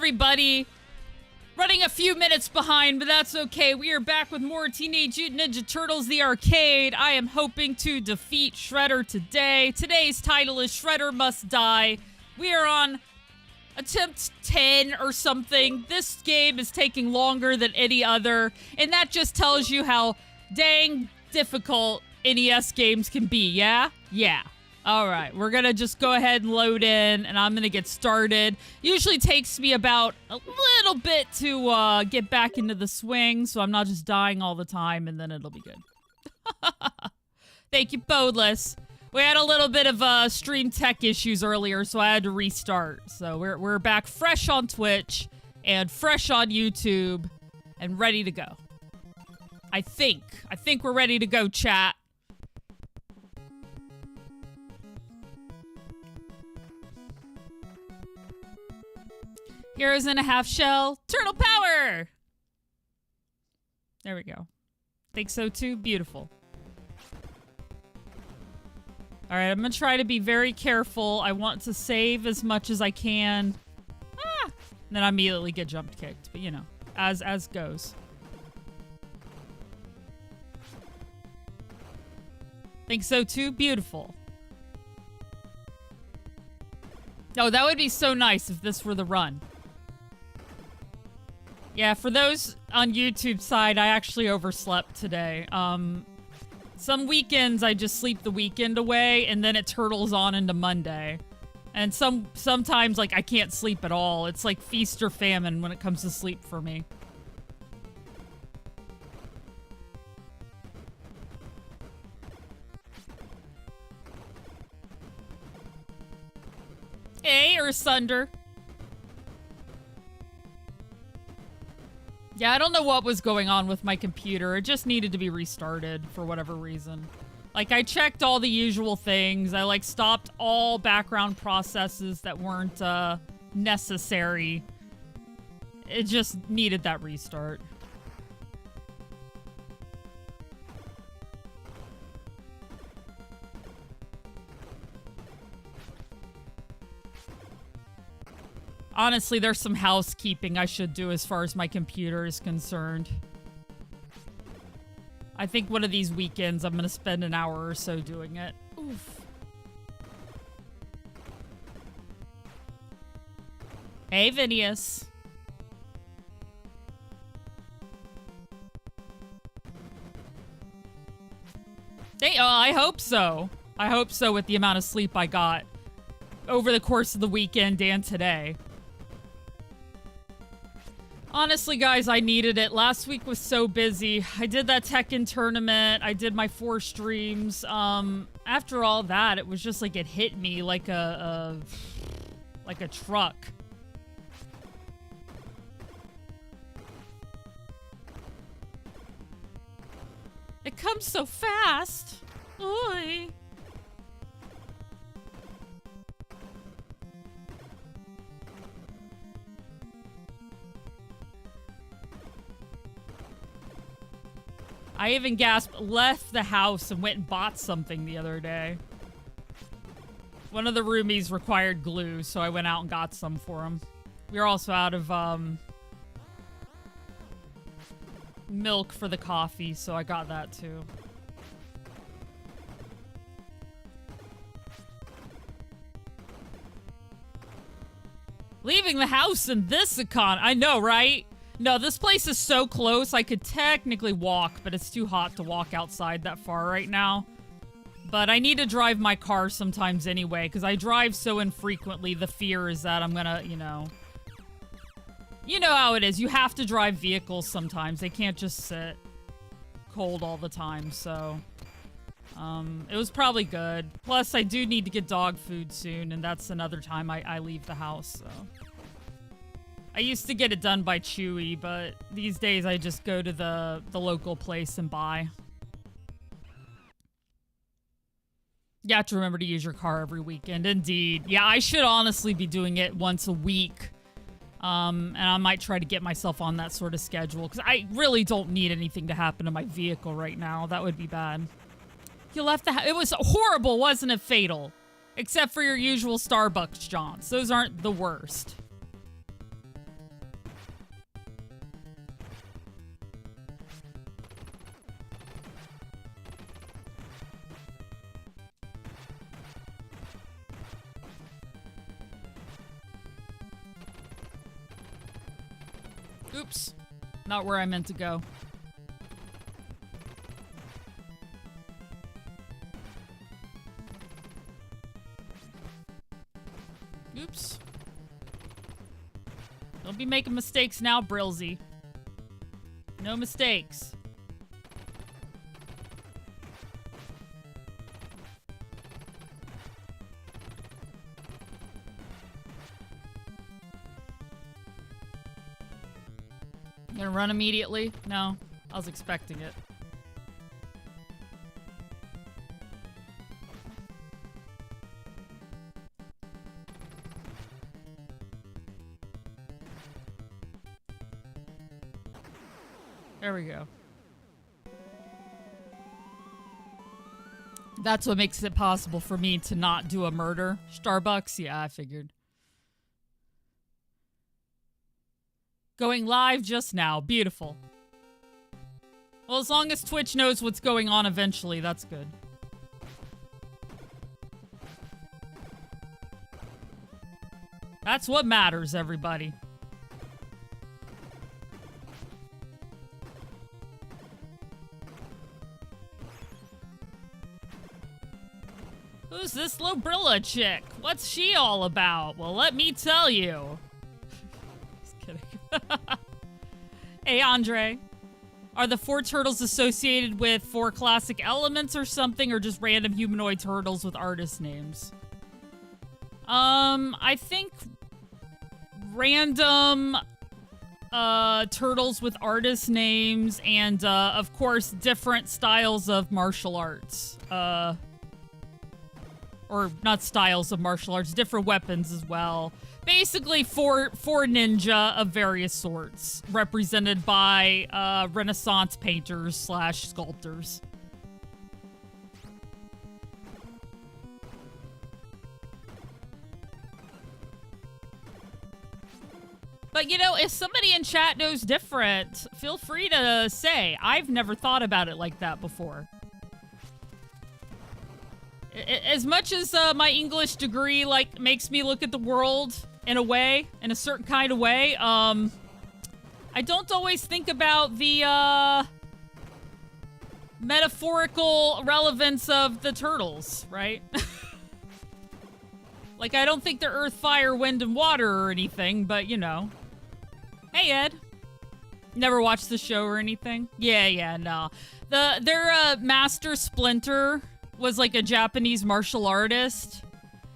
everybody? Running a few minutes behind, but that's okay. We are back with more Teenage Mutant Ninja Turtles, the arcade. I am hoping to defeat Shredder today. Today's title is Shredder Must Die. We are on attempt 10 or something. This game is taking longer than any other, and that just tells you how dang difficult NES games can be, yeah? Yeah. All right, we're gonna just go ahead and load in, and I'm gonna get started. Usually takes me about a little bit to get back into the swing, so I'm not just dying all the time, and then it'll be good. Thank you, Bodless. We had a little bit of stream tech issues earlier, so I had to restart. So we're back fresh on Twitch and fresh on YouTube and ready to go. I think we're ready to go, chat. Heroes in a half shell. Turtle power! There we go. Think so too? Beautiful. Alright, I'm gonna try to be very careful. I want to save as much as I can. Ah! And then I immediately get jump kicked. But you know, as goes. Think so too? Beautiful. Oh, that would be so nice if this were the run. Yeah, for those on YouTube side, I actually overslept today. Some weekends I just sleep the weekend away, and then it turtles on into Monday. And sometimes, like, I can't sleep at all. It's like feast or famine when it comes to sleep for me. Hey, or Sunder. Yeah, I don't know what was going on with my computer. It just needed to be restarted for whatever reason. Like, I checked all the usual things. I, like, stopped all background processes that weren't, necessary. It just needed that restart. Honestly, there's some housekeeping I should do as far as my computer is concerned. I think one of these weekends I'm gonna spend an hour or so doing it. Oof. Hey, Vinius. I hope so. I hope so with the amount of sleep I got over the course of the weekend and today. Honestly, guys, I needed it. Last week was so busy. I did that Tekken tournament. I did my 4 streams. After all that, it was just like it hit me like a truck. It comes so fast. Oy. I even left the house and went and bought something the other day. One of the roomies required glue, so I went out and got some for him. We were also out of, milk for the coffee, so I got that too. Leaving the house in this I know, right? No, this place is so close, I could technically walk, but it's too hot to walk outside that far right now. But I need to drive my car sometimes anyway, because I drive so infrequently. The fear is that I'm gonna, you know how it is. You have to drive vehicles sometimes. They can't just sit cold all the time, so... it was probably good. Plus, I do need to get dog food soon, and that's another time I leave the house, so... I used to get it done by Chewy, but these days I just go to the local place and buy. You have to remember to use your car every weekend. Indeed. Yeah, I should honestly be doing it once a week. And I might try to get myself on that sort of schedule, because I really don't need anything to happen to my vehicle right now. That would be bad. You left the house. It was horrible, wasn't it, Fatal? Except for your usual Starbucks jaunts. Those aren't the worst. Oops. Not where I meant to go. Oops. Don't be making mistakes now, Brilzy. No mistakes. Gonna run immediately? No. I was expecting it. There we go. That's what makes it possible for me to not do a murder. Starbucks? Yeah, I figured. Going live just now. Beautiful. Well, as long as Twitch knows what's going on eventually, that's good. That's what matters, everybody. Who's this Lobrilla chick? What's she all about? Well, let me tell you. Just kidding. Hey, Andre. Are the 4 turtles associated with 4 classic elements or something, or just random humanoid turtles with artist names? I think random turtles with artist names and of course different styles of martial arts. Or not styles of martial arts, different weapons as well. Basically, four ninja of various sorts, represented by Renaissance painters / sculptors. But, you know, if somebody in chat knows different, feel free to say. I've never thought about it like that before. As much as my English degree, like, makes me look at the world in a way, in a certain kind of way, I don't always think about the, metaphorical relevance of the turtles, right? Like, I don't think they're earth, fire, wind, and water or anything, but, you know. Hey, Ed. Never watched the show or anything? Yeah, no. Their Master Splinter was like a Japanese martial artist,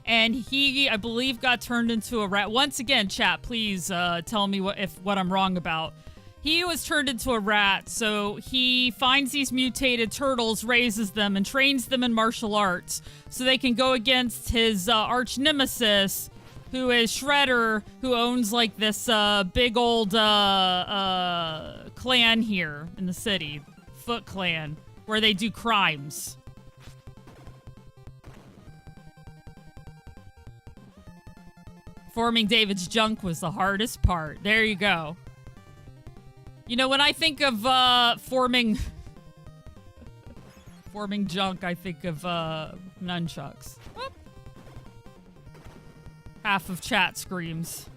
and he, I believe, got turned into a rat. Once again, chat, please tell me what I'm wrong about. He was turned into a rat, so he finds these mutated turtles, raises them, and trains them in martial arts so they can go against his arch nemesis, who is Shredder, who owns like this big old clan here in the city, Foot Clan, where they do crimes. Forming David's junk was the hardest part. There you go. You know, when I think of forming junk, I think of nunchucks. Whoop. Half of chat screams.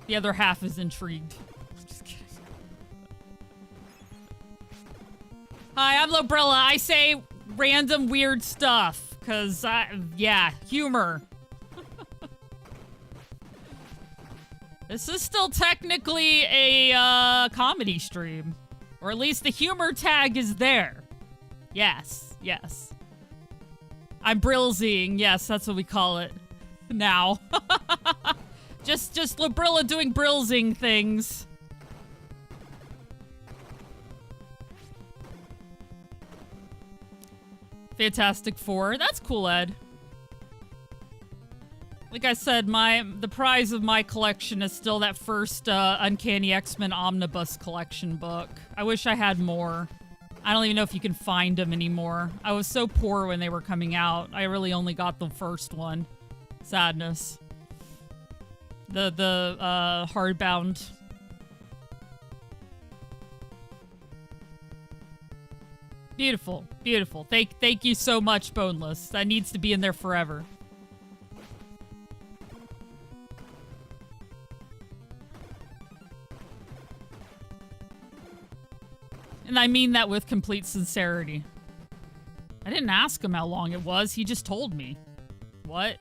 The other half is intrigued. Just kidding. Hi, I'm Lobrilla. I say random weird stuff. Cause yeah, humor. This is still technically a comedy stream. Or at least the humor tag is there. Yes. I'm Brilzying. Yes, that's what we call it now. just Lobrilla doing Brilzing things. Fantastic Four. That's cool, Ed. Like I said, the prize of my collection is still that first Uncanny X-Men Omnibus collection book. I wish I had more. I don't even know if you can find them anymore. I was so poor when they were coming out. I really only got the first one. Sadness. The hardbound. Beautiful. Thank you so much, Boneless. That needs to be in there forever. And I mean that with complete sincerity. I didn't ask him how long it was. He just told me. What?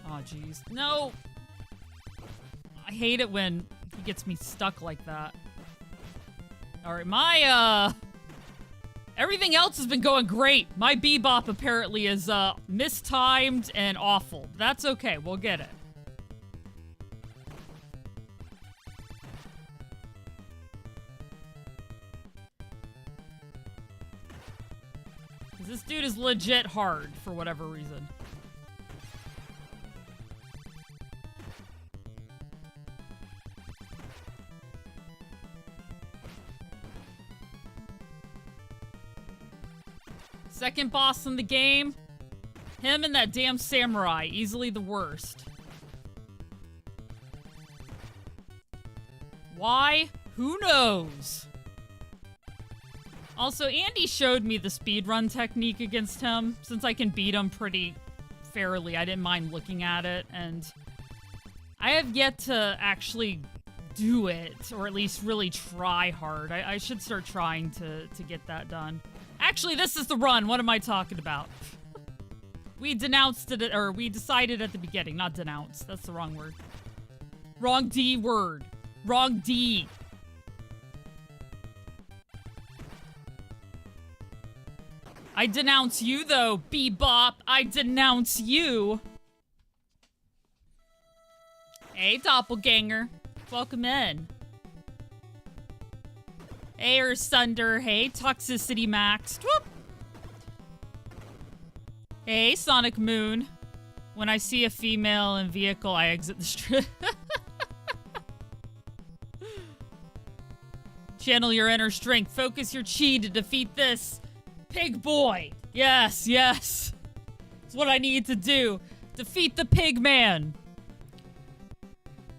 Oh, jeez. No! I hate it when he gets me stuck like that. Alright, my, everything else has been going great. My bebop apparently is, mistimed and awful. That's okay. We'll get it. This dude is legit hard for whatever reason. Second boss in the game. Him and that damn samurai. Easily the worst. Why? Who knows? Also, Andy showed me the speedrun technique against him. Since I can beat him pretty fairly, I didn't mind looking at it. And I have yet to actually do it. Or at least really try hard. I should start trying to get that done. Actually, this is the run. What am I talking about? We denounced it, or we decided at the beginning. Not denounce. That's the wrong word. Wrong D word. Wrong D. I denounce you, though, Bebop. I denounce you. Hey, Doppelganger. Welcome in. Hey, Ursunder. Hey, Toxicity Max. Whoop. Hey, Sonic Moon. When I see a female in vehicle, I exit the strip. Channel your inner strength. Focus your chi to defeat this pig boy. Yes, yes. It's what I need to do. Defeat the pig man.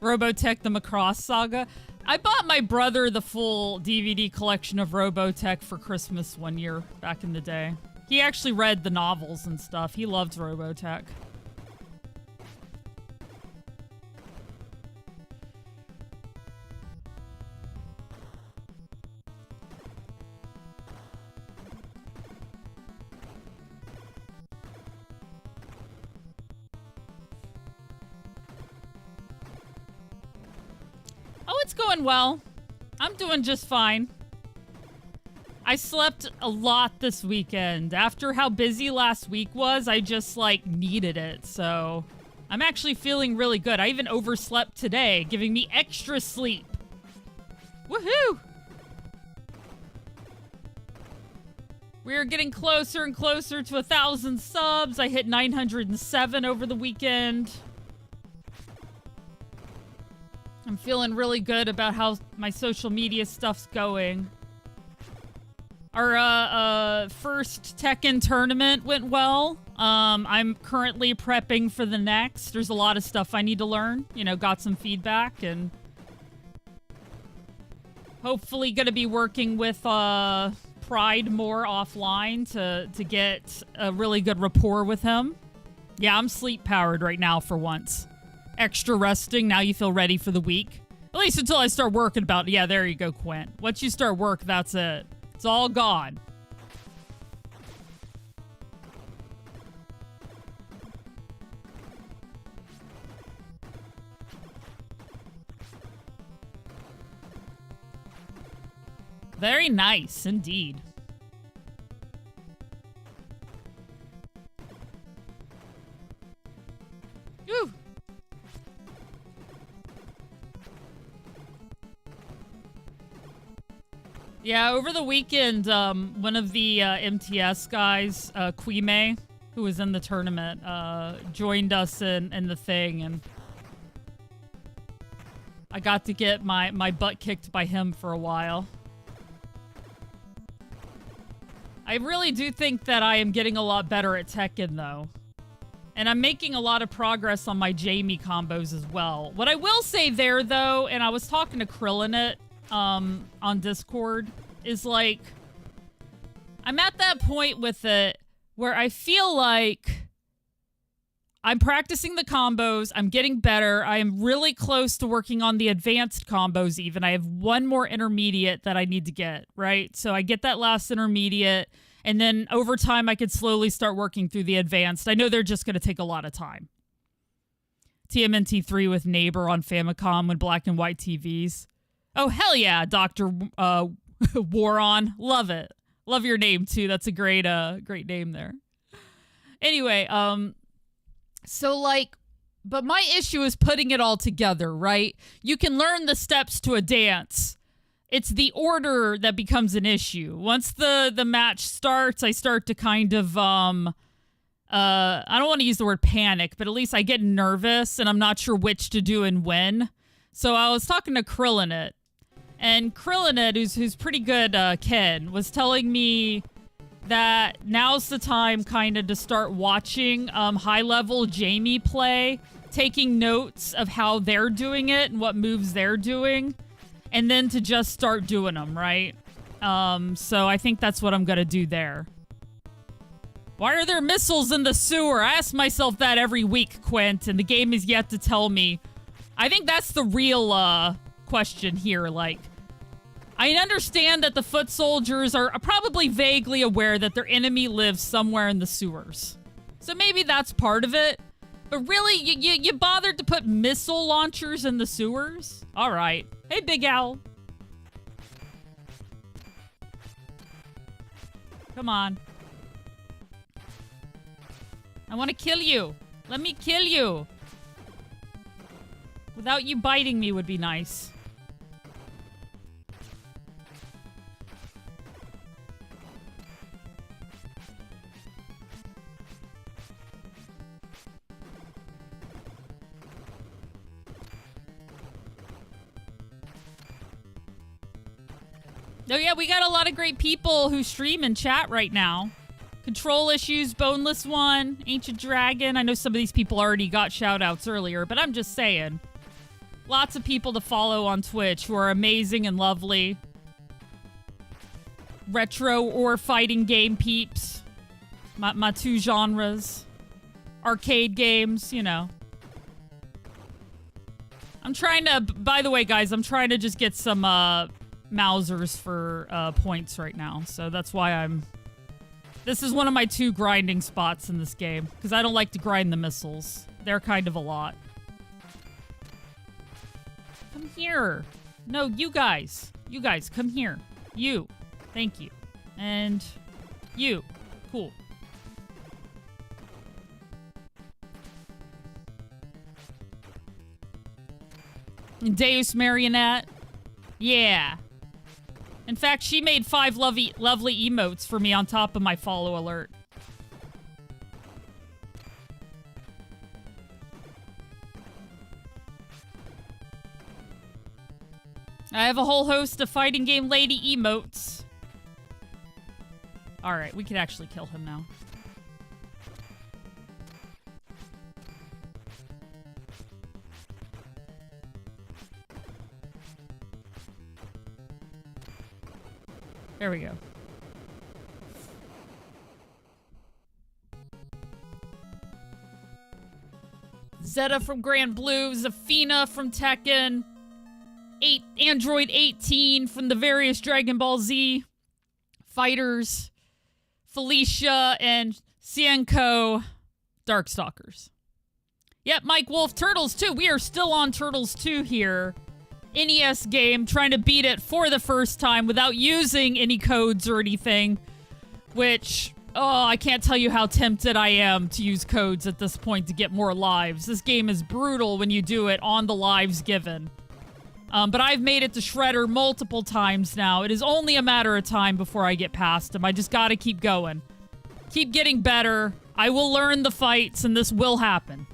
Robotech the Macross Saga. I bought my brother the full DVD collection of Robotech for Christmas one year back in the day. He actually read the novels and stuff. He loved Robotech. Oh, it's going well. I'm doing just fine. I slept a lot this weekend. After how busy last week was, I just, like, needed it. So, I'm actually feeling really good. I even overslept today, giving me extra sleep. Woohoo! We're getting closer and closer to 1,000 subs. I hit 907 over the weekend. I'm feeling really good about how my social media stuff's going. Our first Tekken tournament went well. I'm currently prepping for the next. There's a lot of stuff I need to learn. You know, got some feedback and hopefully gonna be working with Pride more offline to get a really good rapport with him. Yeah, I'm sleep powered right now for once. Extra resting, now you feel ready for the week. At least until I start working about it. Yeah, there you go, Quint. Once you start work, that's it. It's all gone. Very nice, indeed. Whew. Yeah, over the weekend, one of the MTS guys, Quime, who was in the tournament, joined us in the thing, and I got to get my butt kicked by him for a while. I really do think that I am getting a lot better at Tekken, though. And I'm making a lot of progress on my Jamie combos as well. What I will say there, though, and I was talking to Krill in it, on Discord, is like, I'm at that point with it where I feel like I'm practicing the combos. I'm getting better. I am really close to working on the advanced combos even. I have one more intermediate that I need to get, right? So I get that last intermediate, and then over time I could slowly start working through the advanced. I know they're just going to take a lot of time. TMNT 3 with Neighbor on Famicom when black and white TVs. Oh, hell yeah, Dr. Waron. Love it. Love your name, too. That's a great name there. Anyway, so, like, but my issue is putting it all together, right? You can learn the steps to a dance. It's the order that becomes an issue. Once the match starts, I start to kind of, I don't want to use the word panic, but at least I get nervous and I'm not sure which to do and when. So I was talking to Krillinit, and Krillinit, who's pretty good, Ken, was telling me that now's the time kind of to start watching high-level Jamie play, taking notes of how they're doing it and what moves they're doing, and then to just start doing them, right? So I think that's what I'm going to do there. Why are there missiles in the sewer? I ask myself that every week, Quint, and the game is yet to tell me. I think that's the real question here, like, I understand that the foot soldiers are probably vaguely aware that their enemy lives somewhere in the sewers. So maybe that's part of it. But really, you bothered to put missile launchers in the sewers? All right. Hey, Big Owl. Come on. I want to kill you. Let me kill you. Without you biting me would be nice. Oh yeah, we got a lot of great people who stream and chat right now. Control Issues, Boneless One, Ancient Dragon. I know some of these people already got shout-outs earlier, but I'm just saying. Lots of people to follow on Twitch who are amazing and lovely. Retro or fighting game peeps. My two genres. Arcade games, you know. I'm trying to, by the way, guys, I'm trying to just get some Mausers for points right now. So that's why this is one of my two grinding spots in this game. Because I don't like to grind the missiles. They're kind of a lot. Come here. No, you guys. You guys, come here. You. Thank you. And you. Cool. Deus Marionette. Yeah. In fact, she made 5 lovely emotes for me on top of my follow alert. I have a whole host of fighting game lady emotes. Alright, we can actually kill him now. There we go. Zeta from Grand Blue, Zafina from Tekken, Android 18 from the various Dragon Ball Z fighters, Felicia, and Cienko Darkstalkers. Yep, Mike Wolf, Turtles 2. We are still on Turtles 2 here. NES game, trying to beat it for the first time without using any codes or anything, which, oh, I can't tell you how tempted I am to use codes at this point to get more lives. This game is brutal when you do it on the lives given. But I've made it to Shredder multiple times now. It is only a matter of time before I get past him. I just gotta keep going. Keep getting better. I will learn the fights, and this will happen.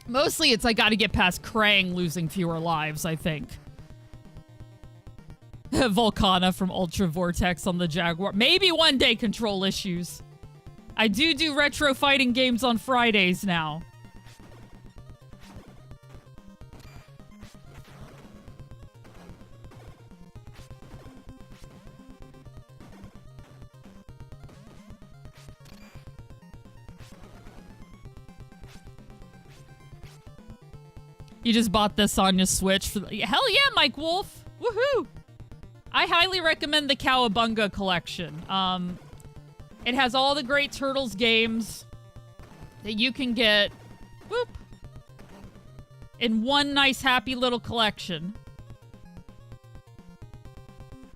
Mostly it's I gotta get past Krang losing fewer lives, I think. Volcana from Ultra Vortex on the Jaguar. Maybe one day, Control Issues. I do retro fighting games on Fridays now. You just bought this on your Switch for the— Hell yeah, Mike Wolf! Woohoo! I highly recommend the Cowabunga collection. It has all the great Turtles games that you can get, whoop, in one nice happy little collection.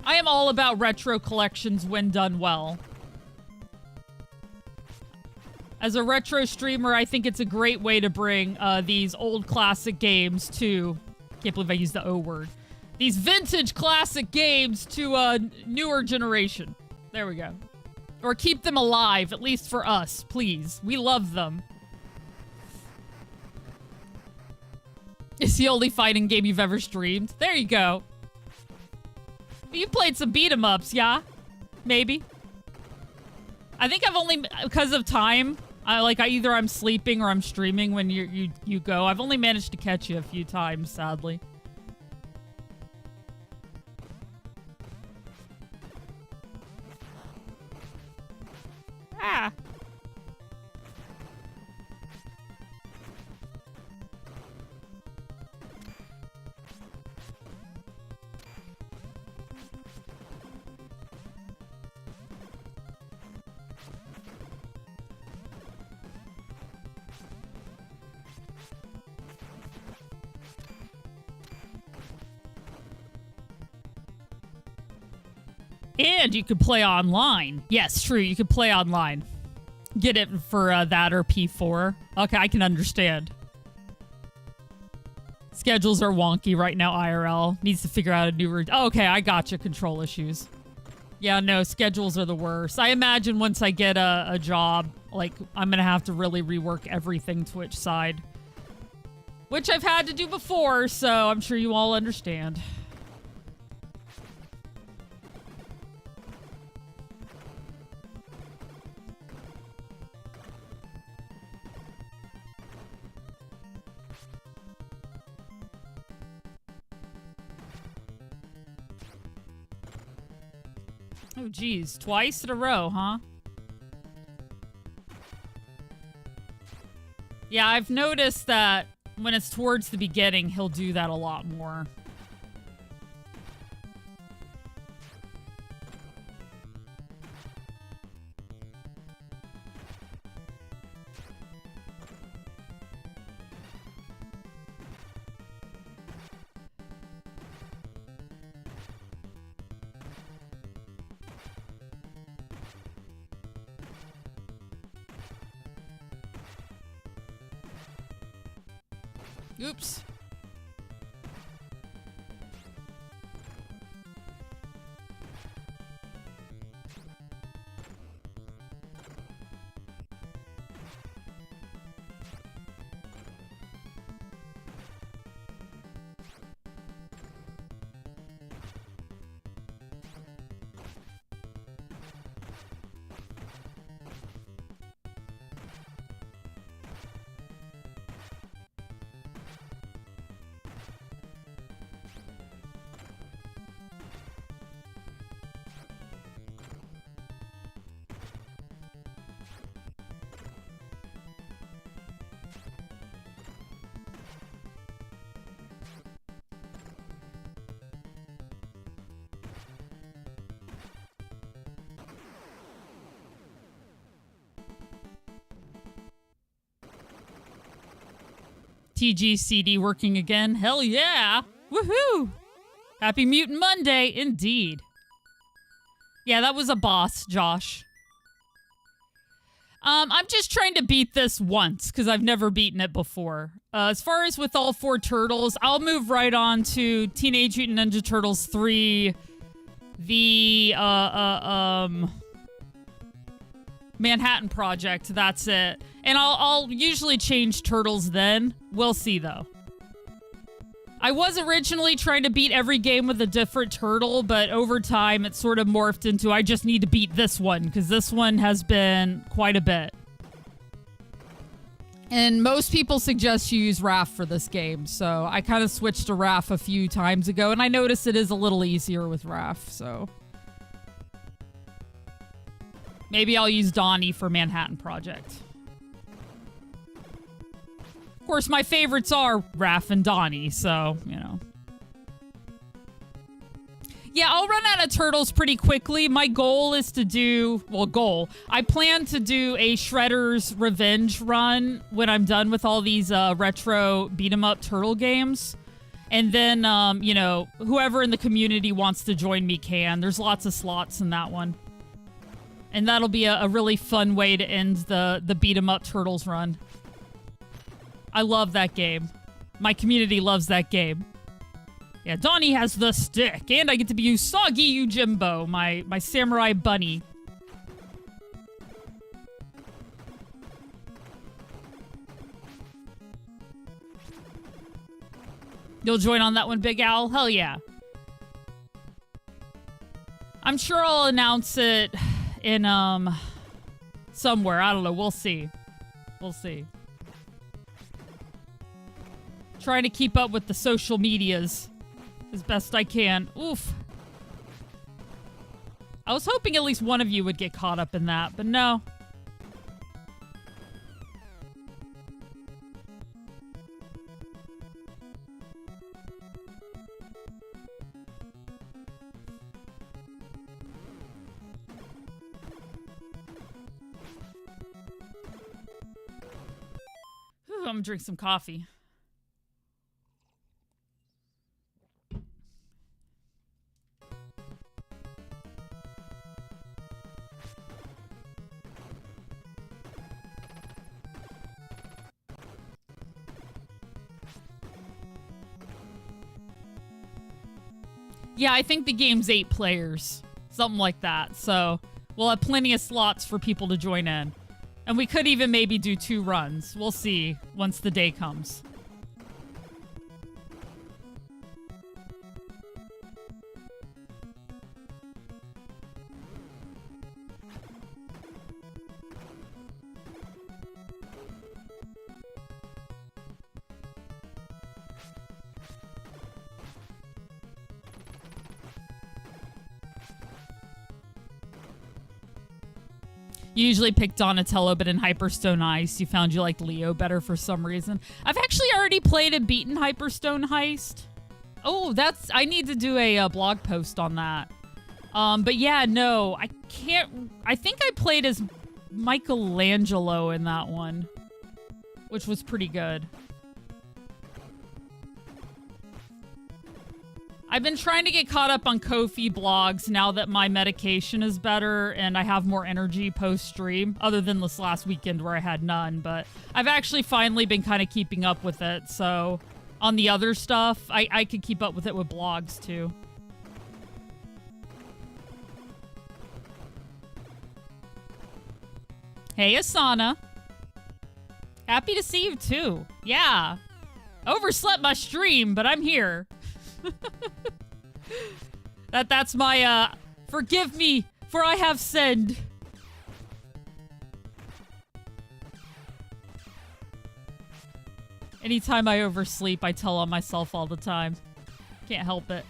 I am all about retro collections when done well. As a retro streamer, I think it's a great way to bring these old classic games to— can't believe I used the O word. These vintage classic games to a newer generation. There we go. Or keep them alive, at least for us, please. We love them. It's the only fighting game you've ever streamed. There you go. You played some beat 'em ups, yeah? Maybe. I think I've only, because of time, either I'm sleeping or I'm streaming when you go. I've only managed to catch you a few times, sadly. Ah. And you could play online. Yes, true. You could play online. Get it for that or P4. Okay, I can understand. Schedules are wonky right now, IRL. Needs to figure out a new route. Oh, okay, I gotcha. Control issues. Yeah, no, schedules are the worst. I imagine once I get a job, like, I'm gonna have to really rework everything Twitch side. Which I've had to do before, so I'm sure you all understand. Oh, geez. Twice in a row, huh? Yeah, I've noticed that when it's towards the beginning, he'll do that a lot more. Oops. TGCD working again. Hell yeah. Woohoo. Happy Mutant Monday, indeed. Yeah, that was a boss, Josh. I'm just trying to beat this once, because I've never beaten it before. As far as with all 4 turtles, I'll move right on to Teenage Mutant Ninja Turtles 3, the, Manhattan Project, that's it. And I'll usually change turtles then. We'll see, though. I was originally trying to beat every game with a different turtle, but over time, it sort of morphed into I just need to beat this one, because this one has been quite a bit. And most people suggest you use Raph for this game, so I kind of switched to Raph a few times ago, and I noticed it is a little easier with Raph, so... Maybe I'll use Donnie for Manhattan Project. Of course, my favorites are Raph and Donnie, so, you know. Yeah, I'll run out of turtles pretty quickly. My goal is to do... Well, I plan to do a Shredder's Revenge run when I'm done with all these retro beat-em-up turtle games. And then, you know, whoever in the community wants to join me can. There's lots of slots in that one. And that'll be a really fun way to end the beat-em-up turtles run. I love that game. My community loves that game. Yeah, Donnie has the stick, and I get to be Usagi Yojimbo, my samurai bunny. You'll join on that one, Big Owl? Hell yeah. I'm sure I'll announce it in, somewhere. I don't know. We'll see. We'll see. Trying to keep up with the social medias as best I can. Oof. I was hoping at least one of you would get caught up in that, but no. Whew, I'm gonna drink some coffee. Yeah, I think the game's 8 players. Something like that. So we'll have plenty of slots for people to join in. And we could even maybe do 2 runs. We'll see once the day comes. You usually pick Donatello, but in Hyperstone Ice, you found you liked Leo better for some reason. I've actually already played and beaten Hyperstone Heist. Oh, I need to do a blog post on that. But yeah, no, I can't... I think I played as Michelangelo in that one, which was pretty good. I've been trying to get caught up on Ko-fi blogs now that my medication is better and I have more energy post-stream, other than this last weekend where I had none, but I've actually finally been kind of keeping up with it, so on the other stuff, I could keep up with it with blogs too. Hey, Asana. Happy to see you too. Yeah. Overslept my stream, but I'm here. That's my forgive me for I have sinned. Anytime I oversleep, I tell on myself all the time. Can't help it.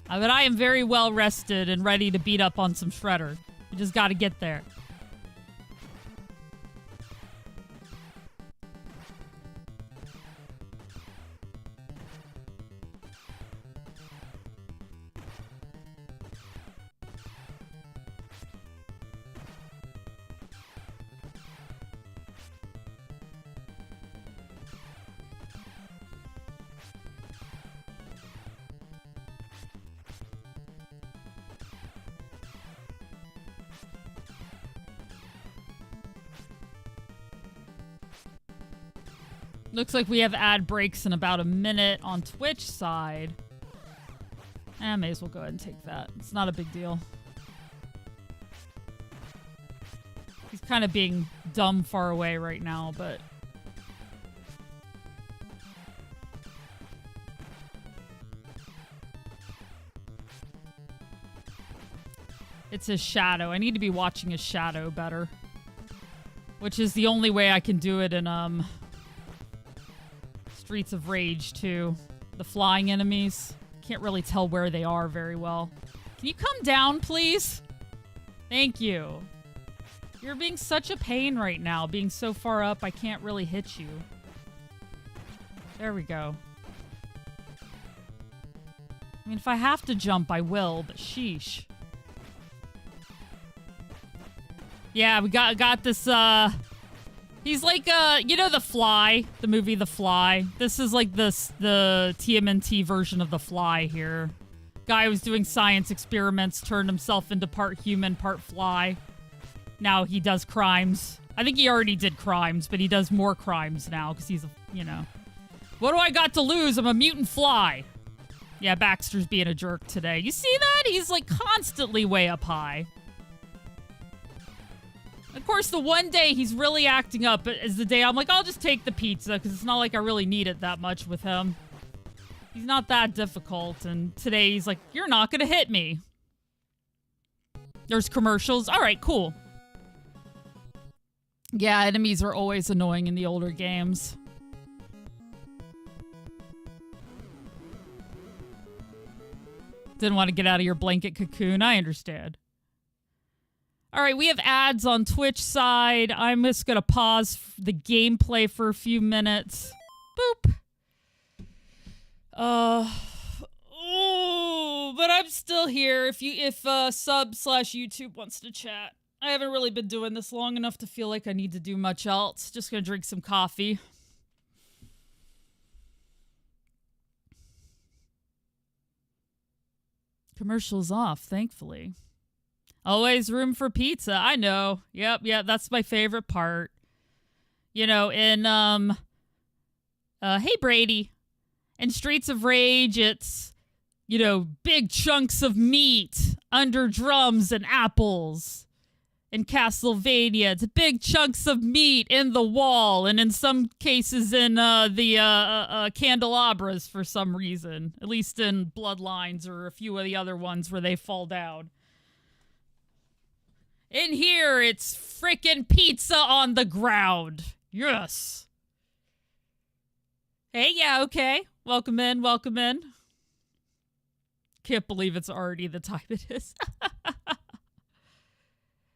But I am very well rested and ready to beat up on some Shredder. You just gotta get there. Looks like we have ad breaks in about a minute on Twitch side. I may as well go ahead and take that. It's not a big deal. He's kind of being dumb far away right now, but... It's his shadow. I need to be watching his shadow better. Which is the only way I can do it in, Streets of Rage, too. The flying enemies. Can't really tell where they are very well. Can you come down, please? Thank you. You're being such a pain right now. Being so far up, I can't really hit you. There we go. I mean, if I have to jump, I will, but sheesh. Yeah, we got this, he's like, you know The Fly? The movie The Fly? This is like the TMNT version of The Fly here. Guy was doing science experiments, turned himself into part human, part fly. Now he does crimes. I think he already did crimes, but he does more crimes now because he's a, you know. What do I got to lose? I'm a mutant fly. Yeah, Baxter's being a jerk today. You see that? He's like constantly way up high. Of course, the one day he's really acting up is the day I'm like, I'll just take the pizza because it's not like I really need it that much with him. He's not that difficult. And today he's like, you're not going to hit me. There's commercials. All right, cool. Yeah, enemies are always annoying in the older games. Didn't want to get out of your blanket cocoon. I understand. All right, we have ads on Twitch side. I'm just going to pause the gameplay for a few minutes. Boop. Oh, but I'm still here if sub/YouTube wants to chat. I haven't really been doing this long enough to feel like I need to do much else. Just going to drink some coffee. Commercial's off, thankfully. Always room for pizza. I know. Yep, that's my favorite part. You know, in, hey, Brady. In Streets of Rage, it's, you know, big chunks of meat under drums and apples. In Castlevania, it's big chunks of meat in the wall, and in some cases in the candelabras for some reason. At least in Bloodlines or a few of the other ones where they fall down. In here, it's frickin' pizza on the ground. Yes. Hey, yeah, okay. Welcome in, welcome in. Can't believe it's already the time it is.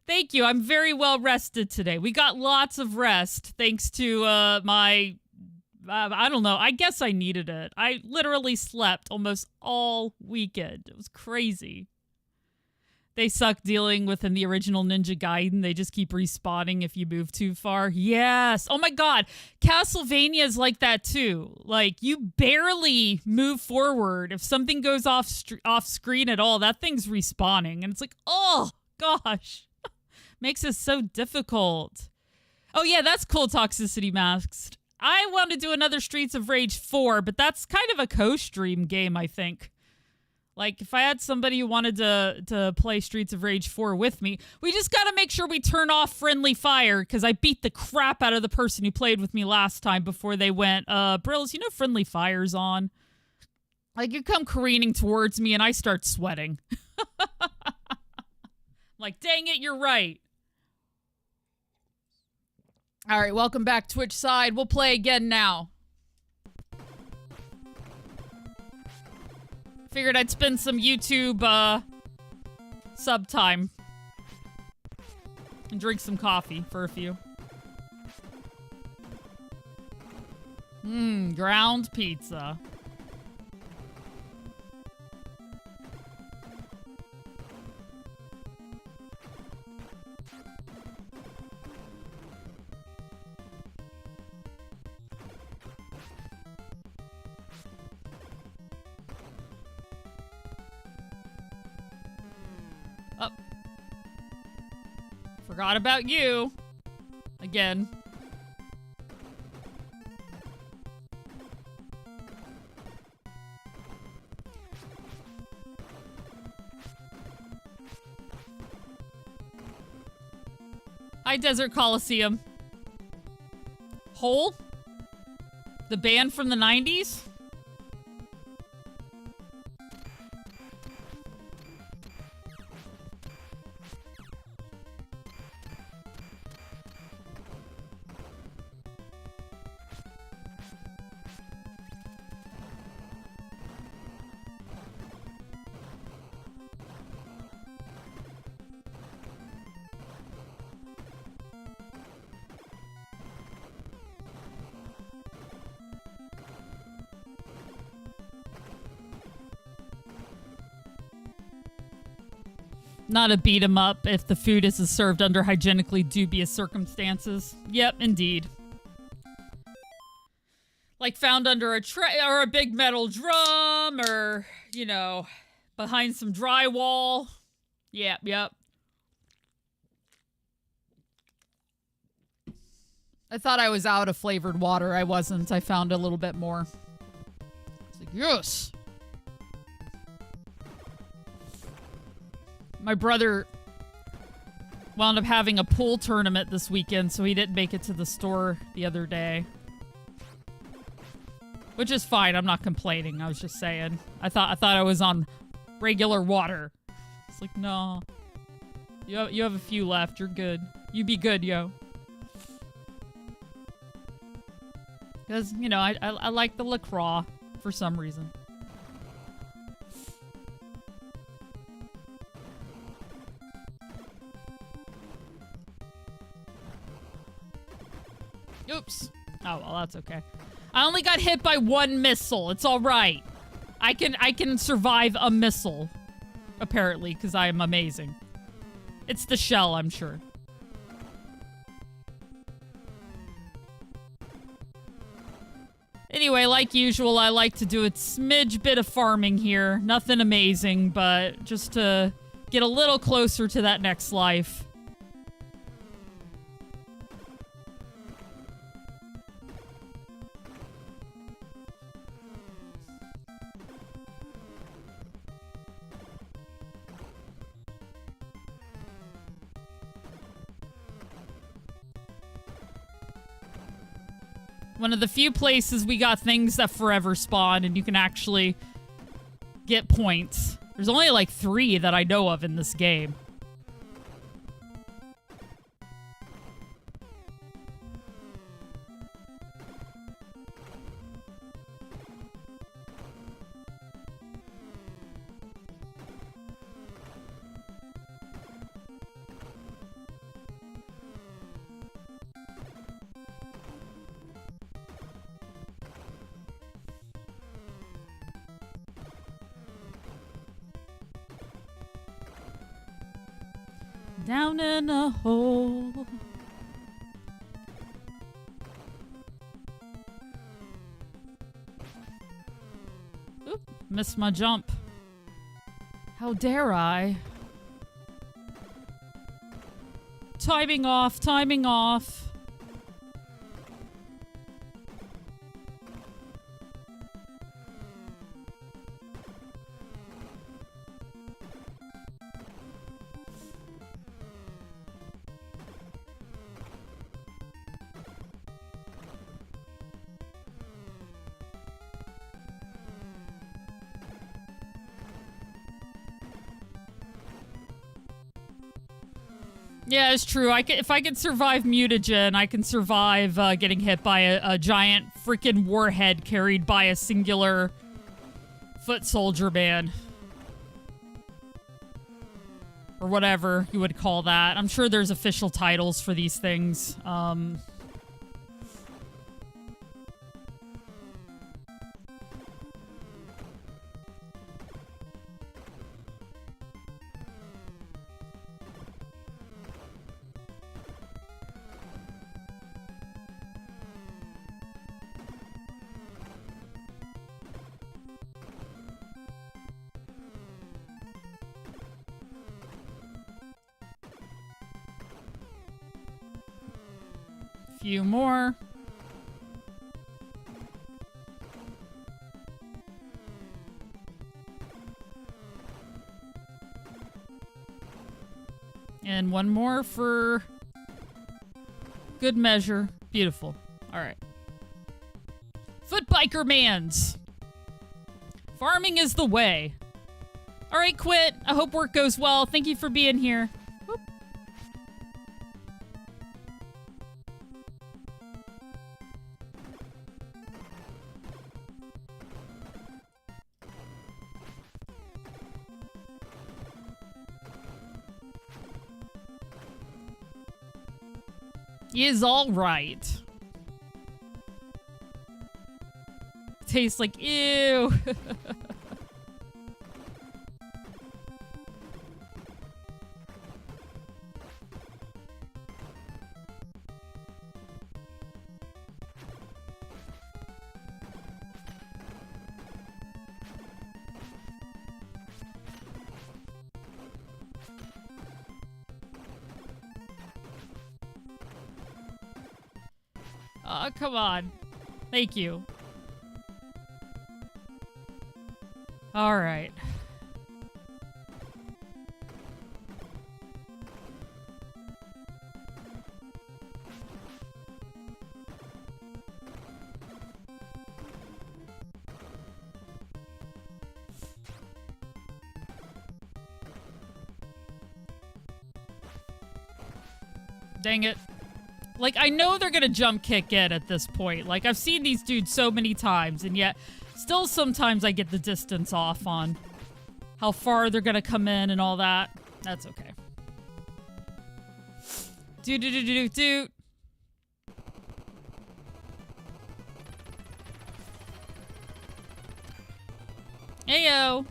Thank you. I'm very well rested today. We got lots of rest thanks to my... I don't know. I guess I needed it. I literally slept almost all weekend. It was crazy. They suck dealing with in the original Ninja Gaiden. They just keep respawning if you move too far. Yes. Oh my god. Castlevania is like that too. Like, you barely move forward. If something goes off screen at all, that thing's respawning. And it's like, oh gosh. Makes it so difficult. Oh yeah, that's cool, Toxicity Masked. I want to do another Streets of Rage 4, but that's kind of a co-stream game, I think. Like, if I had somebody who wanted to play Streets of Rage 4 with me, we just gotta make sure we turn off friendly fire, because I beat the crap out of the person who played with me last time before they went, Brills, you know friendly fire's on? Like, you come careening towards me and I start sweating. Like, dang it, you're right. All right, welcome back, Twitch side. We'll play again now. Figured I'd spend some YouTube, sub time. And drink some coffee for a few. Ground pizza. Forgot about you. Again. Hi, Desert Coliseum. Hole? The band from the 90s? Not a beat 'em up if the food isn't served under hygienically dubious circumstances. Yep, indeed. Like found under a tray or a big metal drum or, you know, behind some drywall. Yep. I thought I was out of flavored water. I wasn't. I found a little bit more. It's like, yes! My brother wound up having a pool tournament this weekend, so he didn't make it to the store the other day. Which is fine. I'm not complaining. I was just saying. I thought I was on regular water. It's like, no. You have a few left. You're good. You be good, yo. Because, you know, I like the LaCroix for some reason. Oops. Oh, well, that's okay. I only got hit by one missile. It's all right. I can survive a missile, apparently, because I am amazing. It's the shell, I'm sure. Anyway, like usual, I like to do a smidge bit of farming here. Nothing amazing, but just to get a little closer to that next life. One of the few places we got things that forever spawn and you can actually get points. There's only like 3 that I know of in this game. Down in a hole. Oop, missed my jump. How dare I? Timing off, timing off. Yeah, it's true. If I can survive mutagen, I can survive getting hit by a giant freaking warhead carried by a singular foot soldier man. Or whatever you would call that. I'm sure there's official titles for these things. Few more. And one more for good measure. Beautiful. All right. Foot biker mans. Farming is the way. All right, Quit. I hope work goes well. Thank you for being here. Whoop. Is all right. Tastes like ew. Oh, come on. Thank you. All right. Dang it. Like, I know they're gonna jump kick in at this point. Like, I've seen these dudes so many times, and yet still sometimes I get the distance off on how far they're gonna come in and all that. That's okay. Doot. Ayo.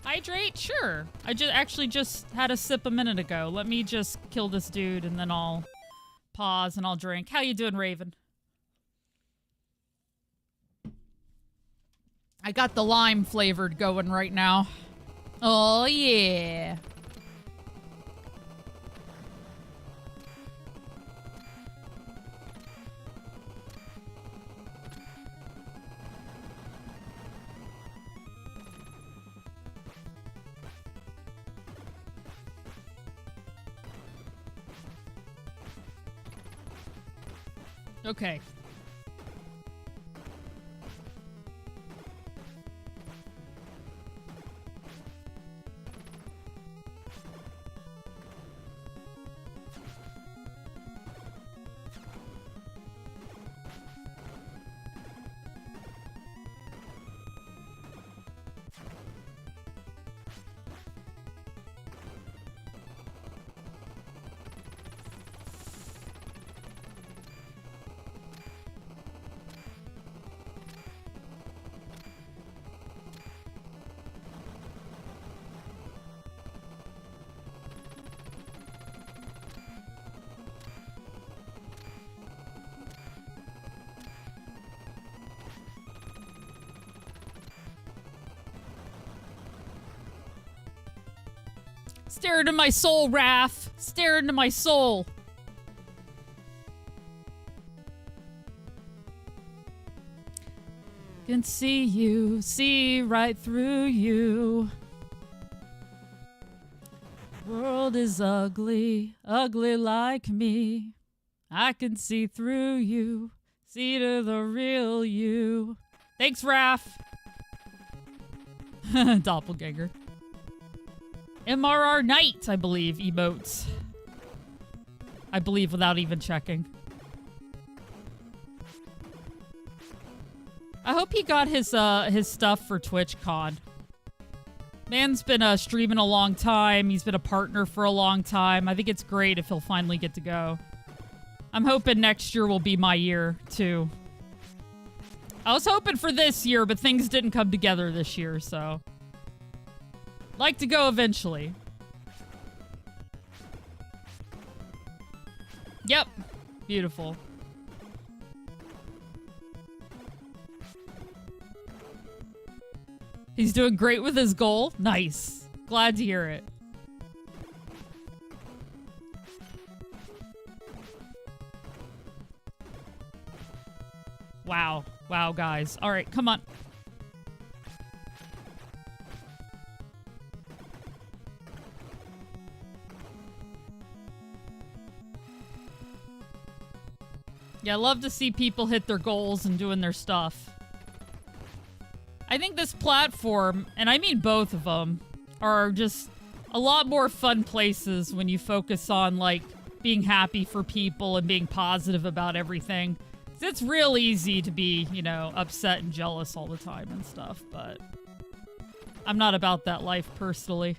Hydrate? Sure. I actually just had a sip a minute ago. Let me just kill this dude and then I'll pause and I'll drink. How you doing, Raven? I got the lime flavored going right now. Oh, yeah. Okay. Stare into my soul, Raph. Stare into my soul. Can see you, see right through you. World is ugly, ugly like me. I can see through you, see to the real you. Thanks, Raph. Doppelganger. MRR Knight, I believe, emotes. I believe without even checking. I hope he got his stuff for TwitchCon. Man's been streaming a long time. He's been a partner for a long time. I think it's great if he'll finally get to go. I'm hoping next year will be my year, too. I was hoping for this year, but things didn't come together this year, so... Like to go eventually. Yep. Beautiful. He's doing great with his goal. Nice. Glad to hear it. Wow. Wow, guys. All right, come on. Yeah, I love to see people hit their goals and doing their stuff. I think this platform, and I mean both of them, are just a lot more fun places when you focus on, like, being happy for people and being positive about everything. It's real easy to be, you know, upset and jealous all the time and stuff, but I'm not about that life personally.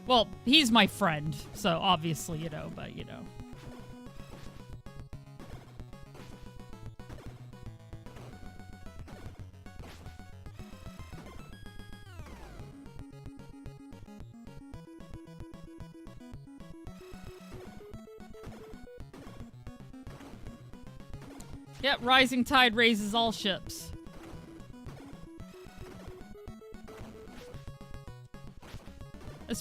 Well, he's my friend, so obviously, you know, but, you know. Yep, rising tide raises all ships.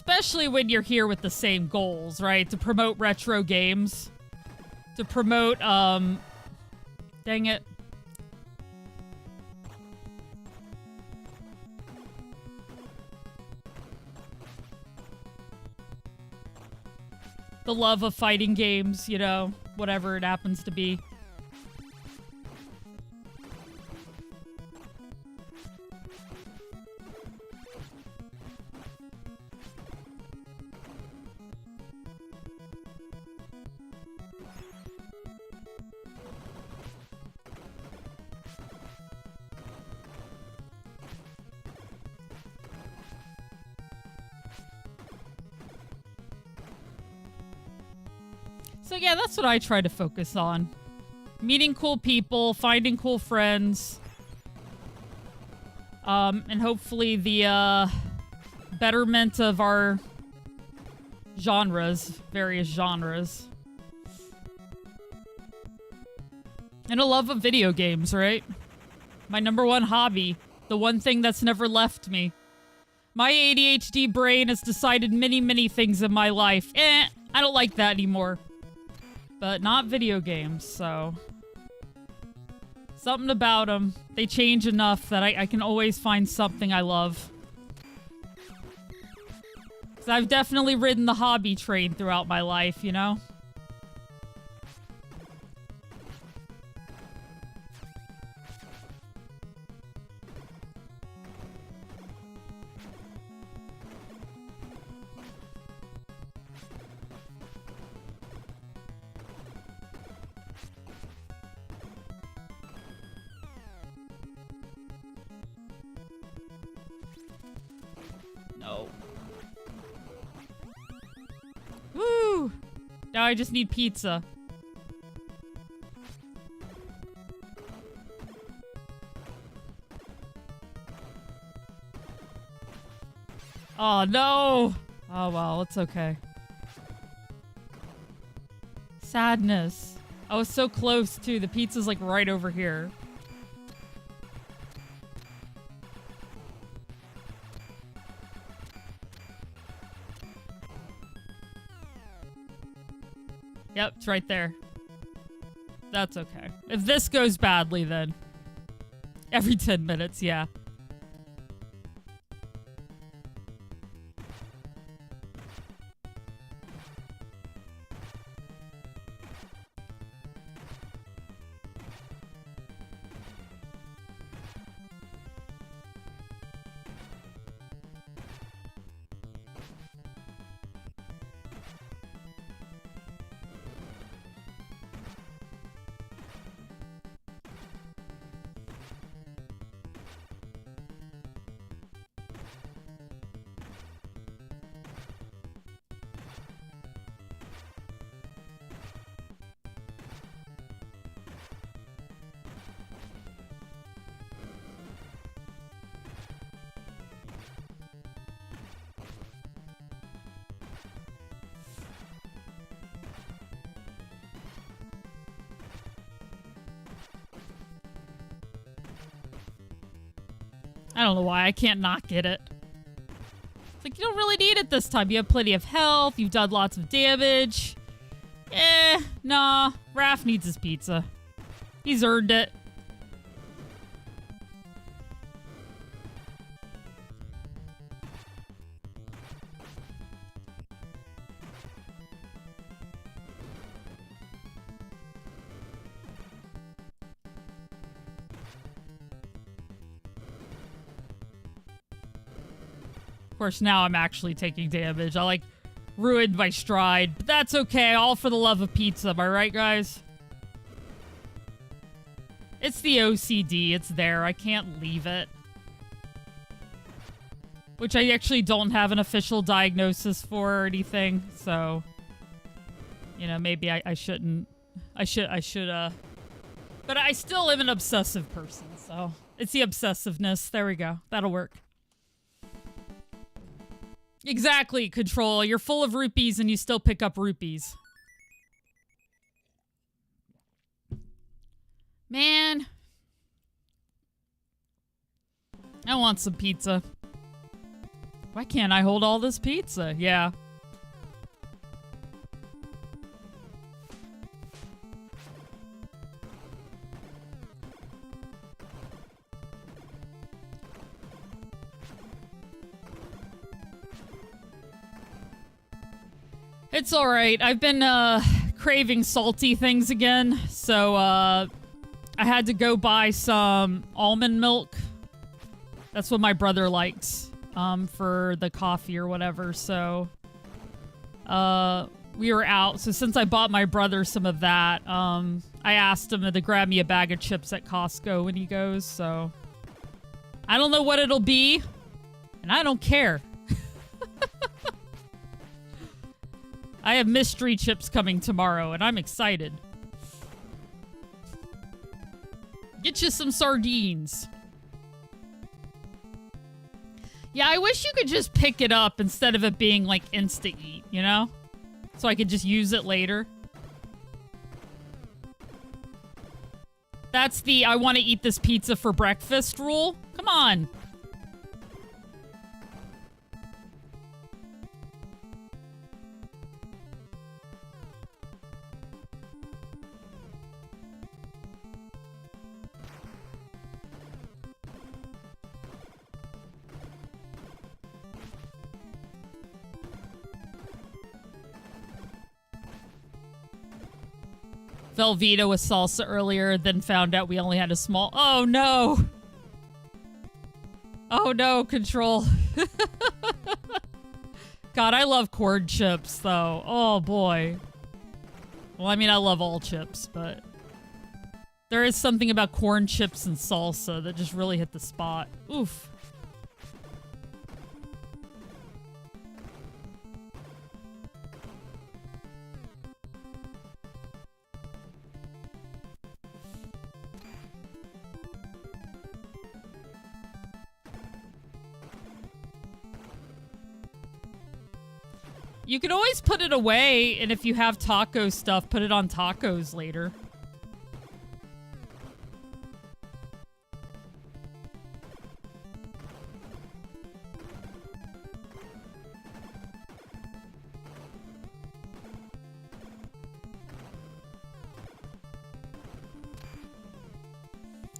Especially when you're here with the same goals, right? To promote retro games. To promote, dang it. The love of fighting games, you know, whatever it happens to be. So yeah, that's what I try to focus on. Meeting cool people, finding cool friends. And hopefully the betterment of our genres, various genres. And a love of video games, right? My #1 hobby. The one thing that's never left me. My ADHD brain has decided many, many things in my life. I don't like that anymore. But not video games, so... Something about them. They change enough that I can always find something I love. 'Cause I've definitely ridden the hobby train throughout my life, you know? No. Woo! Now I just need pizza. Oh, no! Oh, well, it's okay. Sadness. I was so close, too. The pizza's, like, right over here. Yep, it's right there. That's okay. If this goes badly, then... Every 10 minutes, yeah. I don't know why. I can't not get it. It's like, you don't really need it this time. You have plenty of health. You've done lots of damage. Nah. Raph needs his pizza. He's earned it. Of course, now I'm actually taking damage. I, like, ruined my stride. But that's okay. All for the love of pizza. Am I right, guys? It's the OCD. It's there. I can't leave it. Which I actually don't have an official diagnosis for or anything. So, you know, maybe I shouldn't. I should, But I still am an obsessive person, so... It's the obsessiveness. There we go. That'll work. Exactly, Control. You're full of rupees and you still pick up rupees. Man. I want some pizza. Why can't I hold all this pizza? Yeah. It's alright. I've been, craving salty things again, so, I had to go buy some almond milk. That's what my brother likes, for the coffee or whatever, so, we were out. So since I bought my brother some of that, I asked him to grab me a bag of chips at Costco when he goes, so. I don't know what it'll be, and I don't care. I have mystery chips coming tomorrow, and I'm excited. Get you some sardines. Yeah, I wish you could just pick it up instead of it being, like, insta-eat, you know? So I could just use it later. That's the I want to eat this pizza for breakfast rule. Come on. Velveeta with salsa earlier, then found out we only had a small... Oh, no! Oh, no, Control. God, I love corn chips, though. Oh, boy. Well, I mean, I love all chips, but... there is something about corn chips and salsa that just really hit the spot. Oof. You can always put it away, and if you have taco stuff, put it on tacos later.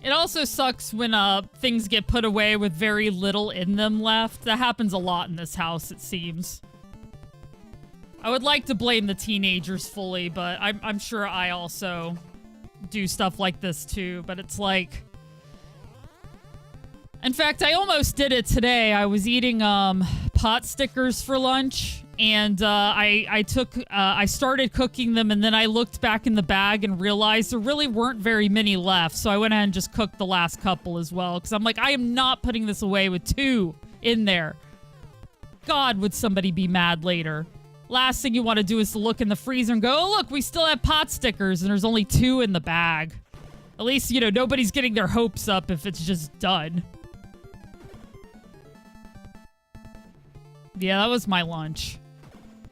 It also sucks when things get put away with very little in them left. That happens a lot in this house, it seems. I would like to blame the teenagers fully, but I'm sure I also do stuff like this too, but it's like... In fact, I almost did it today. I was eating pot stickers for lunch, and I started cooking them, and then I looked back in the bag and realized there really weren't very many left, so I went ahead and just cooked the last couple as well, because I'm like, I am not putting this away with 2 in there. God, would somebody be mad later. Last thing you want to do is to look in the freezer and go, oh, look, we still have pot stickers, and there's only 2 in the bag. At least, you know, nobody's getting their hopes up if it's just done. Yeah, that was my lunch.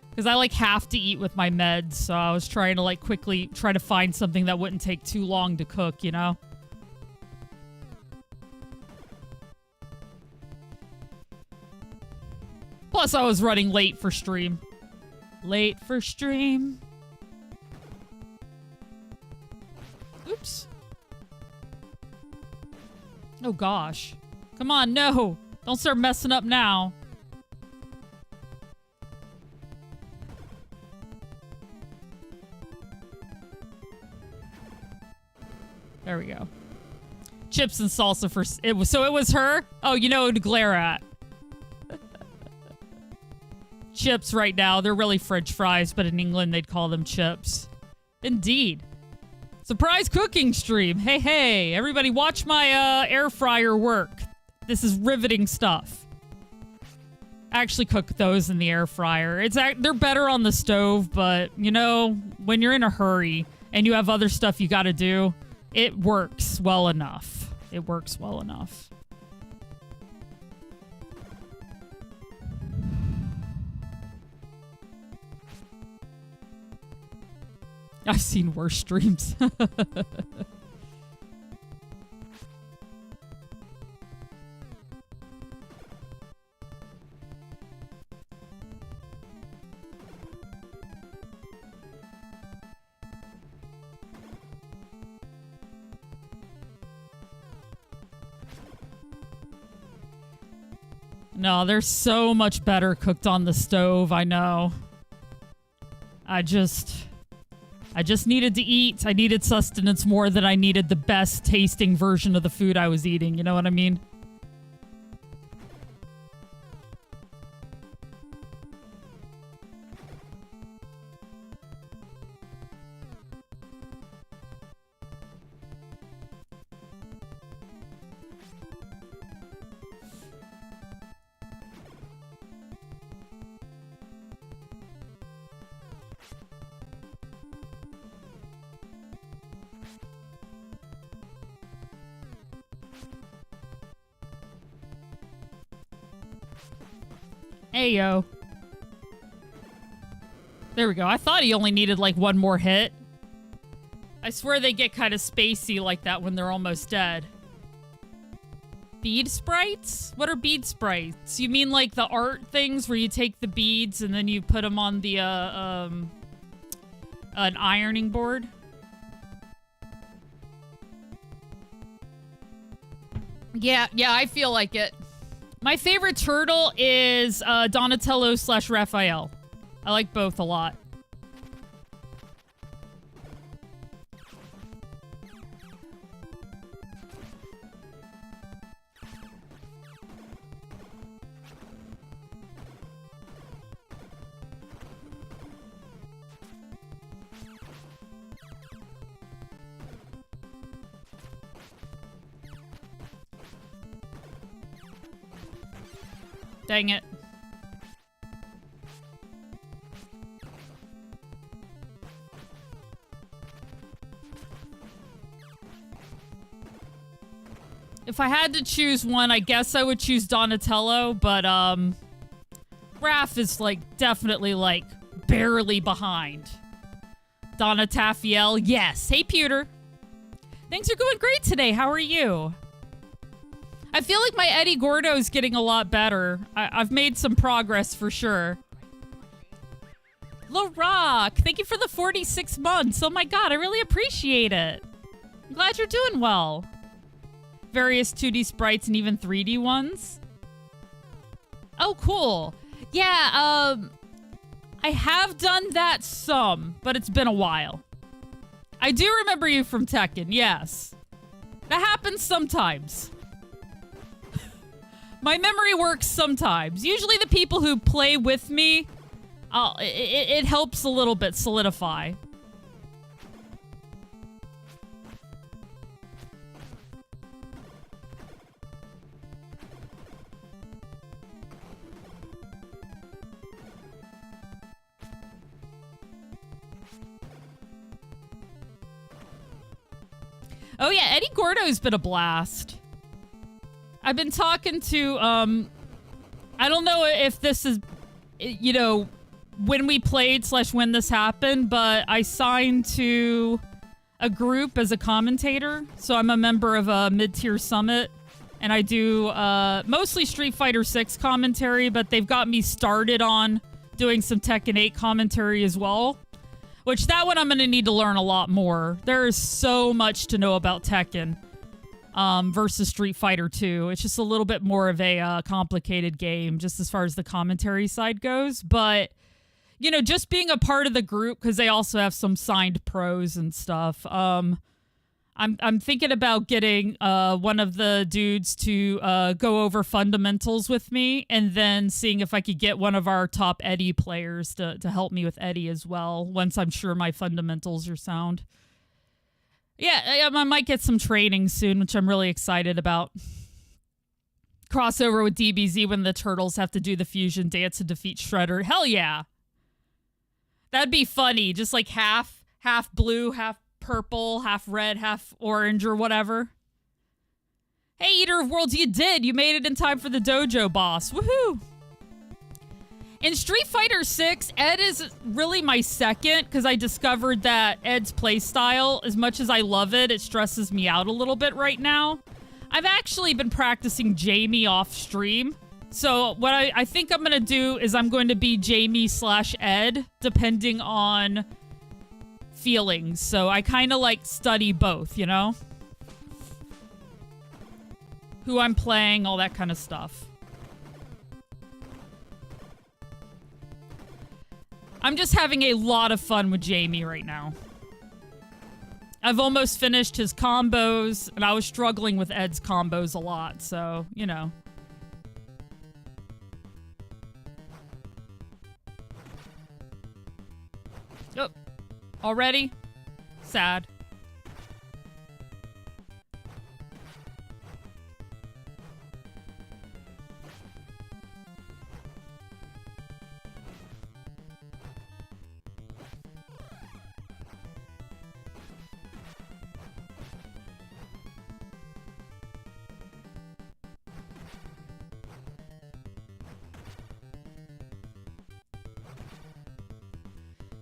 Because I, like, have to eat with my meds, so I was trying to, like, quickly try to find something that wouldn't take too long to cook, you know? Plus, I was running late for stream. Late for stream. Oops. Oh, gosh. Come on, no. Don't start messing up now. There we go. Chips and salsa for... So it was her? Oh, you know who to glare at. Chips right now. They're really French fries, but in England they'd call them chips. Indeed. Surprise cooking stream. Hey, hey. Everybody watch my air fryer work. This is riveting stuff. I actually cook those in the air fryer. They're better on the stove, but, you know, when you're in a hurry and you have other stuff you gotta do, it works well enough. It works well enough. I've seen worse streams. No, they're so much better cooked on the stove, I know. I just needed to eat. I needed sustenance more than I needed the best tasting version of the food I was eating. You know what I mean? Ayo. There we go. I thought he only needed like one more hit. I swear they get kind of spacey like that when they're almost dead. Bead sprites? What are bead sprites? You mean like the art things where you take the beads and then you put them on the an ironing board? Yeah, I feel like it. My favorite turtle is Donatello / Raphael. I like both a lot. Dang it. If I had to choose one, I guess I would choose Donatello, but Raph is like definitely like barely behind. Donatafiel, yes. Hey, Pewter. Things are going great today. How are you? I feel like my Eddie Gordo is getting a lot better. I've made some progress for sure. Rock, thank you for the 46 months. Oh my god, I really appreciate it. I'm glad you're doing well. Various 2D sprites and even 3D ones. Oh, cool. Yeah, I have done that some, but it's been a while. I do remember you from Tekken, yes. That happens sometimes. My memory works sometimes. Usually the people who play with me, it helps a little bit solidify. Oh yeah, Eddie Gordo's been a blast. I've been talking to, I don't know if this is, you know, when we played / when this happened, but I signed to a group as a commentator. So I'm a member of a mid-tier summit, and I do mostly Street Fighter 6 commentary, but they've got me started on doing some Tekken 8 commentary as well. Which, that one I'm going to need to learn a lot more. There is so much to know about Tekken versus Street Fighter 2. It's just a little bit more of a complicated game, just as far as the commentary side goes. But, you know, just being a part of the group, because they also have some signed pros and stuff. I'm thinking about getting one of the dudes to go over fundamentals with me, and then seeing if I could get one of our top Eddie players to help me with Eddie as well, once I'm sure my fundamentals are sound. Yeah, I might get some training soon, which I'm really excited about. Crossover with DBZ when the turtles have to do the fusion dance to defeat Shredder. Hell yeah! That'd be funny. Just like half blue, half purple, half red, half orange, or whatever. Hey, Eater of Worlds, you did! You made it in time for the dojo boss. Woohoo! In Street Fighter 6, Ed is really my second, because I discovered that Ed's playstyle, as much as I love it, it stresses me out a little bit right now. I've actually been practicing Jamie off stream. So what I think I'm going to do is I'm going to be Jamie / Ed, depending on feelings. So I kind of like study both, you know? Who I'm playing, all that kind of stuff. I'm just having a lot of fun with Jamie right now. I've almost finished his combos, and I was struggling with Ed's combos a lot, so, you know. Oh, already? Sad.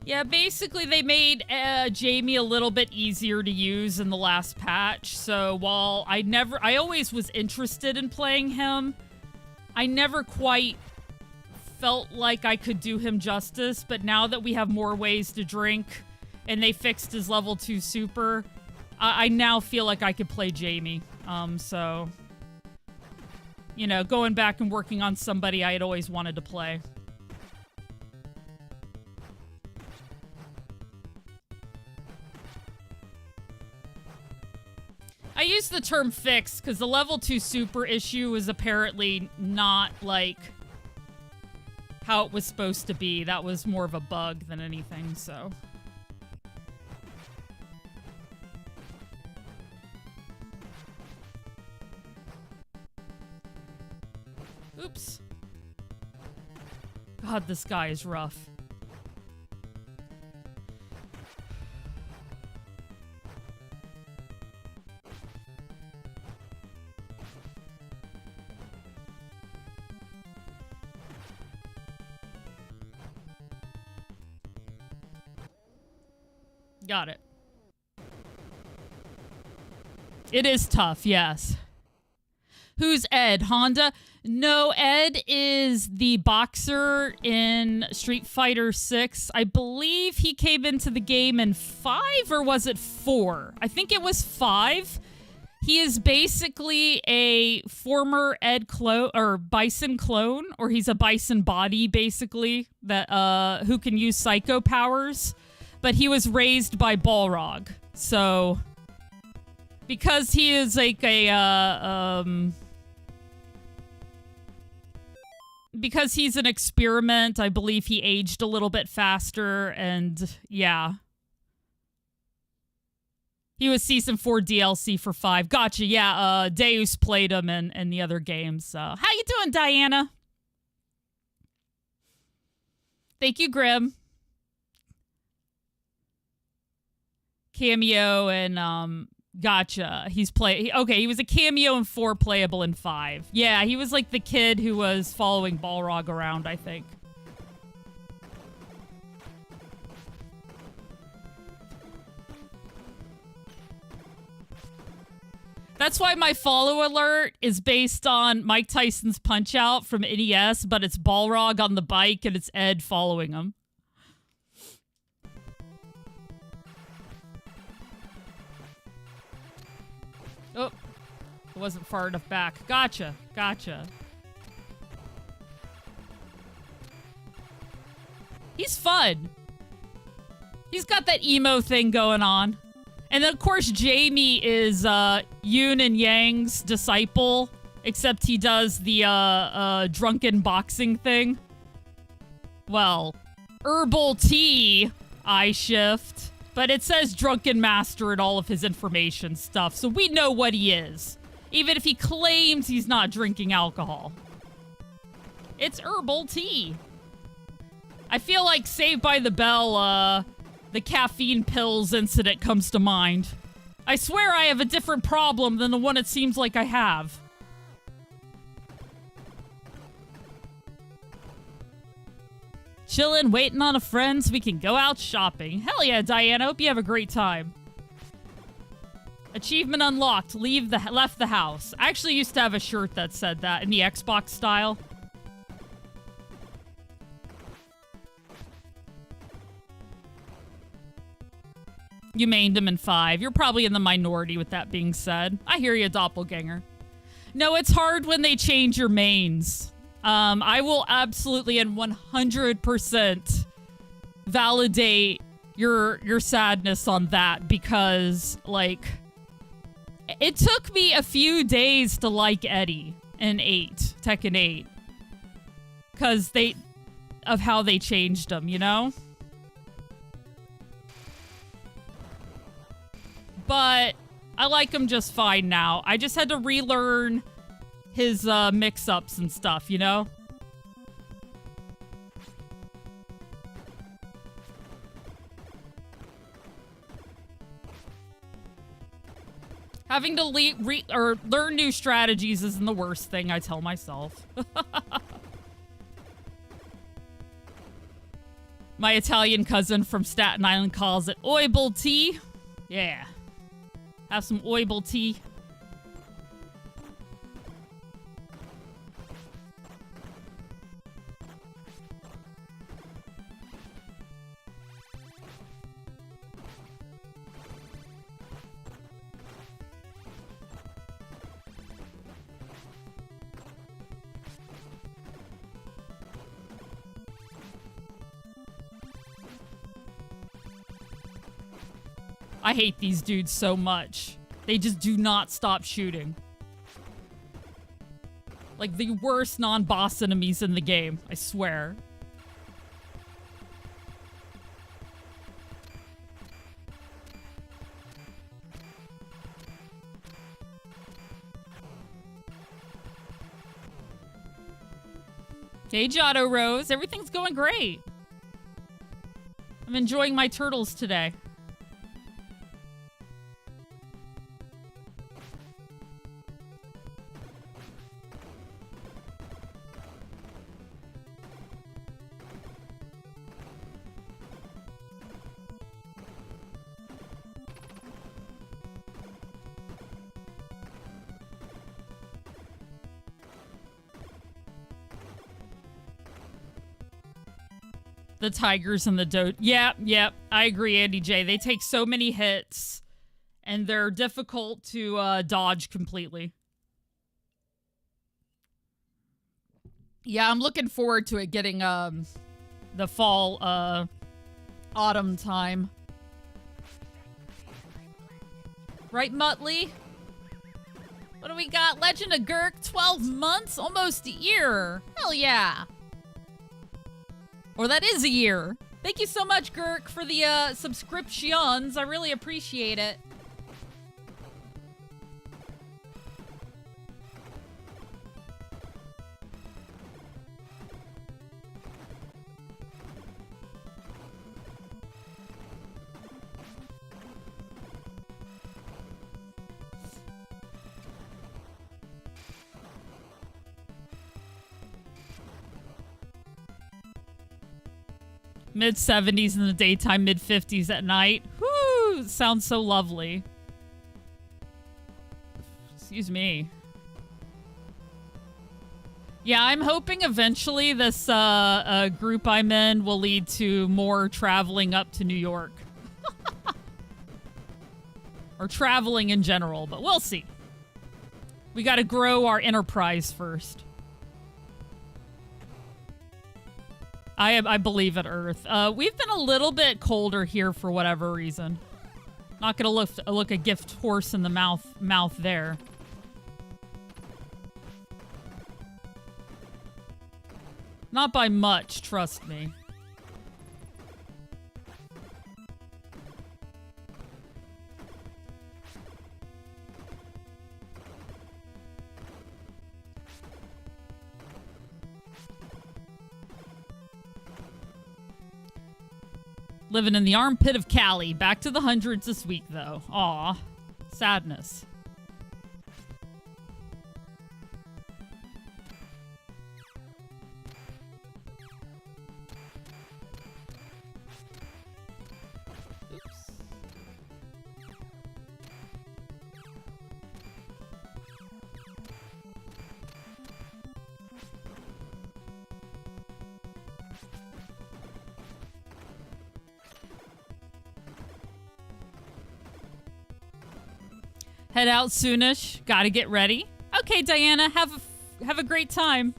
Yeah, basically they made Jamie a little bit easier to use in the last patch. So while I always was interested in playing him, I never quite felt like I could do him justice. But now that we have more ways to drink and they fixed his level 2 super, I now feel like I could play Jamie. So, you know, going back and working on somebody I had always wanted to play. I use the term fixed because the level 2 super issue is apparently not, like, how it was supposed to be. That was more of a bug than anything, so. Oops. God, this guy is rough. Got it. It is tough, yes. Who's Ed? Honda? No, Ed is the boxer in Street Fighter 6. I believe he came into the game in 5, or was it 4? I think it was 5. He is basically a former Ed clone, or Bison clone, or he's a Bison body, basically, that who can use psycho powers. But he was raised by Balrog, so because he is like a because he's an experiment, I believe he aged a little bit faster, and yeah, he was season 4 DLC for 5. Gotcha, yeah. Deus played him in the other games. So how you doing, Diana? Thank you, Grim. Cameo and gotcha. Okay, he was a cameo in 4, playable in 5. Yeah, he was like the kid who was following Balrog around, I think. That's why my follow alert is based on Mike Tyson's Punch-Out from NES, but it's Balrog on the bike and it's Ed following him. Oh, it wasn't far enough back. Gotcha. Gotcha. He's fun. He's got that emo thing going on. And then, of course, Jamie is Yoon and Yang's disciple, except he does the drunken boxing thing. Well, herbal tea, I shift. But it says Drunken Master in all of his information stuff, so we know what he is. Even if he claims he's not drinking alcohol. It's herbal tea. I feel like Saved by the Bell, the caffeine pills incident comes to mind. I swear I have a different problem than the one it seems like I have. Chillin', waiting on a friend so we can go out shopping. Hell yeah, Diana. Hope you have a great time. Achievement unlocked. Left the house. I actually used to have a shirt that said that in the Xbox style. You mained him in 5. You're probably in the minority with that being said. I hear you, doppelganger. No, it's hard when they change your mains. I will absolutely and 100% validate your sadness on that, because, like, it took me a few days to like Eddie in Tekken 8. Because of how they changed him, you know? But I like him just fine now. I just had to relearn his mix-ups and stuff, you know? Having to learn new strategies isn't the worst thing, I tell myself. My Italian cousin from Staten Island calls it oibel tea. Yeah. Have some oibel tea. I hate these dudes so much. They just do not stop shooting. Like the worst non-boss enemies in the game, I swear. Hey, Giotto Rose. Everything's going great. I'm enjoying my turtles today. The tigers and the doe. Yep. I agree, Andy J. They take so many hits, and they're difficult to dodge completely. Yeah, I'm looking forward to it getting the fall, autumn time. Right, Muttley? What do we got? Legend of Gurk, 12 months? Almost a year. Hell yeah. Or that is a year. Thank you so much, Gurk, for the subscriptions. I really appreciate it. Mid-70s in the daytime, mid-50s at night. Whoo! Sounds so lovely. Excuse me. Yeah, I'm hoping eventually this group I'm in will lead to more traveling up to New York. Or traveling in general, but we'll see. We gotta grow our enterprise first. I believe at Earth. We've been a little bit colder here for whatever reason. Not gonna look a gift horse in the mouth there. Not by much, trust me. Living in the armpit of Cali. Back to the hundreds this week, though. Aw. Sadness. Oops. Head out soonish. Gotta get ready. Okay, Diana, have a great time.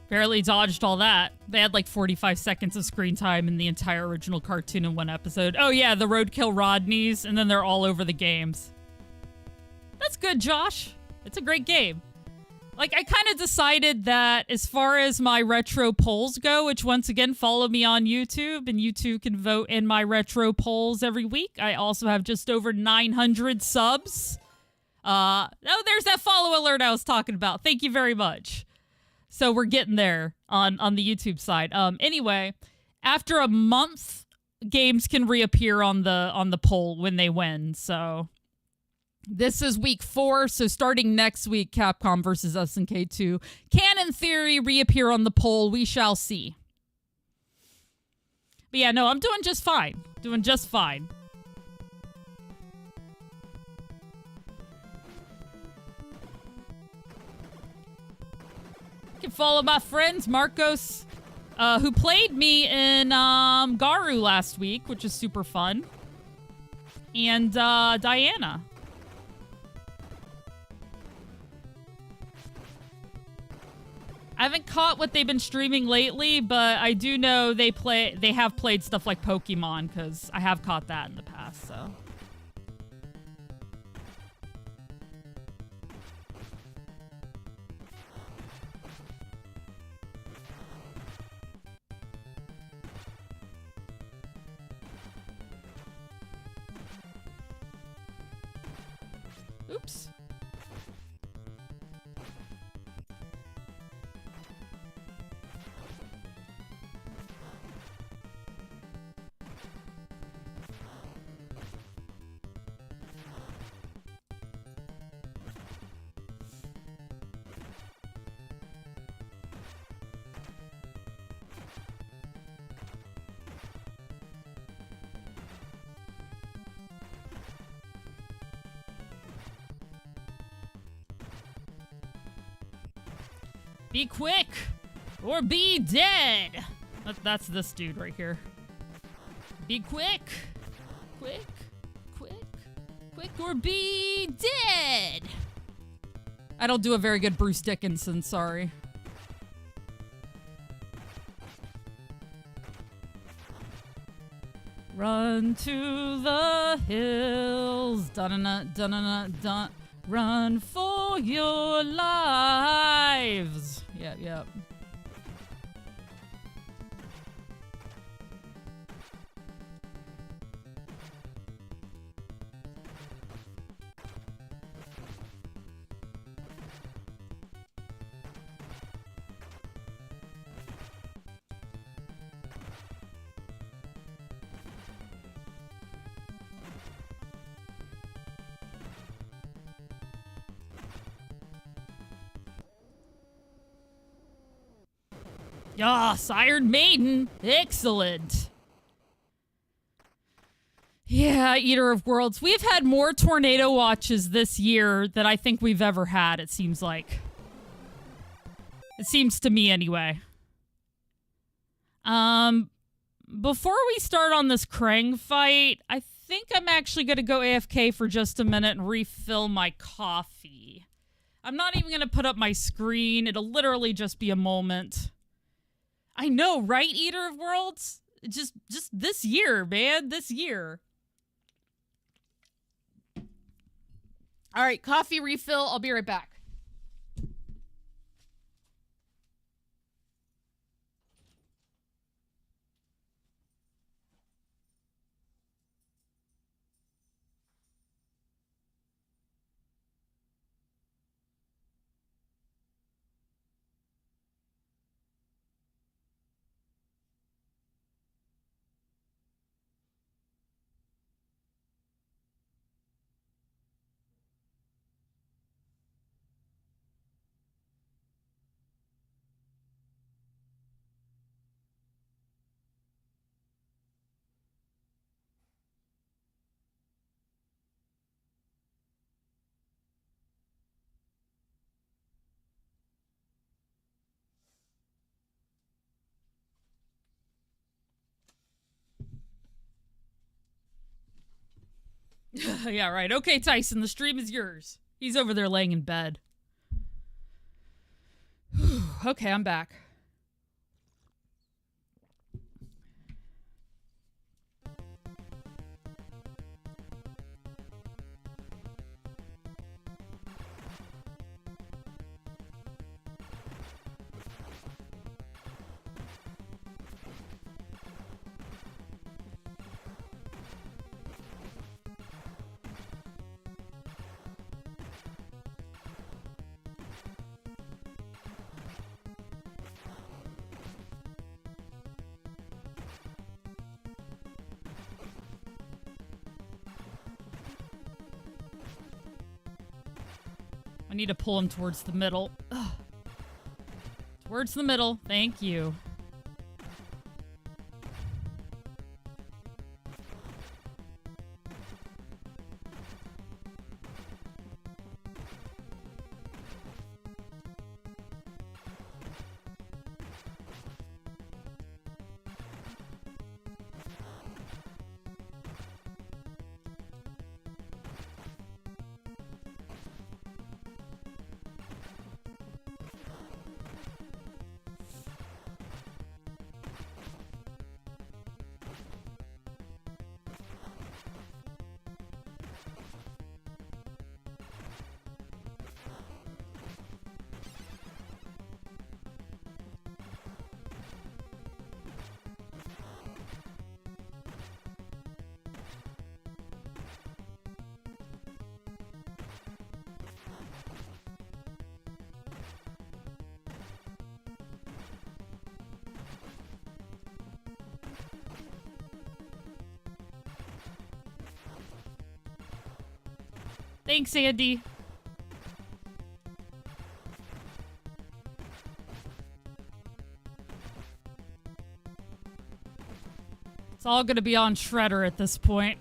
Barely dodged all that. They had like 45 seconds of screen time in the entire original cartoon in one episode. Oh yeah, the Roadkill Rodneys, and then they're all over the games. That's good, Josh. It's a great game. Like, I kind of decided that as far as my retro polls go, which once again, follow me on YouTube, and you too can vote in my retro polls every week. I also have just over 900 subs. Oh, there's that follow alert I was talking about. Thank you very much. So we're getting there on the YouTube side. Anyway, after a month, games can reappear on the poll when they win. So this is week 4. So starting next week, Capcom versus SNK 2 can, in theory, reappear on the poll. We shall see. But yeah, no, I'm doing just fine. Doing just fine. You can follow my friends, Marcos, who played me in Garu last week, which is super fun. And Diana. I haven't caught what they've been streaming lately, but I do know they have played stuff like Pokemon, because I have caught that in the past, so. Oops. Be quick, or be dead. That's this dude right here. Be quick, quick, quick, quick, or be dead. I don't do a very good Bruce Dickinson, sorry. Run to the hills, dun-dun-dun, dun-dun-dun, dun. Run for your lives. Yep. Yes, Iron Maiden. Excellent. Yeah, Eater of Worlds. We've had more tornado watches this year than I think we've ever had, it seems like. It seems to me anyway. Before we start on this Krang fight, I think I'm actually going to go AFK for just a minute and refill my coffee. I'm not even going to put up my screen. It'll literally just be a moment. I know, right, Eater of Worlds? Just this year, man. This year. All right, coffee refill. I'll be right back. Yeah, right. Okay, Tyson, the stream is yours. He's over there laying in bed. Okay, I'm back. I need to pull him towards the middle. Ugh. Towards the middle. Thank you. Thanks, Andy. It's all gonna be on Shredder at this point.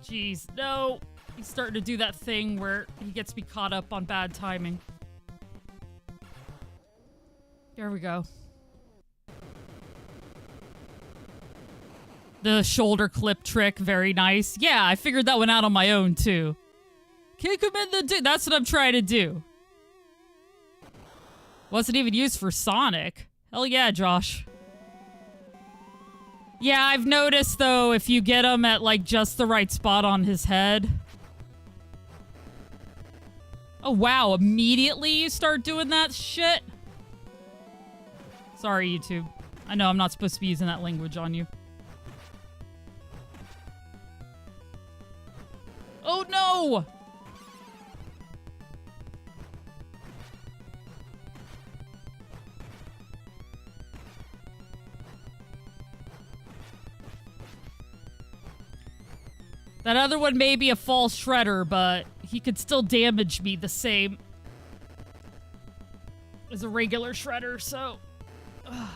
Jeez, no. He's starting to do that thing where he gets me caught up on bad timing. There we go. The shoulder clip trick, very nice. Yeah, I figured that one out on my own, too. Kick him in the that's what I'm trying to do. Wasn't even used for Sonic. Hell yeah, Josh. Yeah, I've noticed, though, if you get him at, like, just the right spot on his head. Oh, wow. Immediately you start doing that shit? Sorry, YouTube. I know I'm not supposed to be using that language on you. Oh, no! That other one may be a false Shredder, but he could still damage me the same as a regular Shredder, so... Ugh.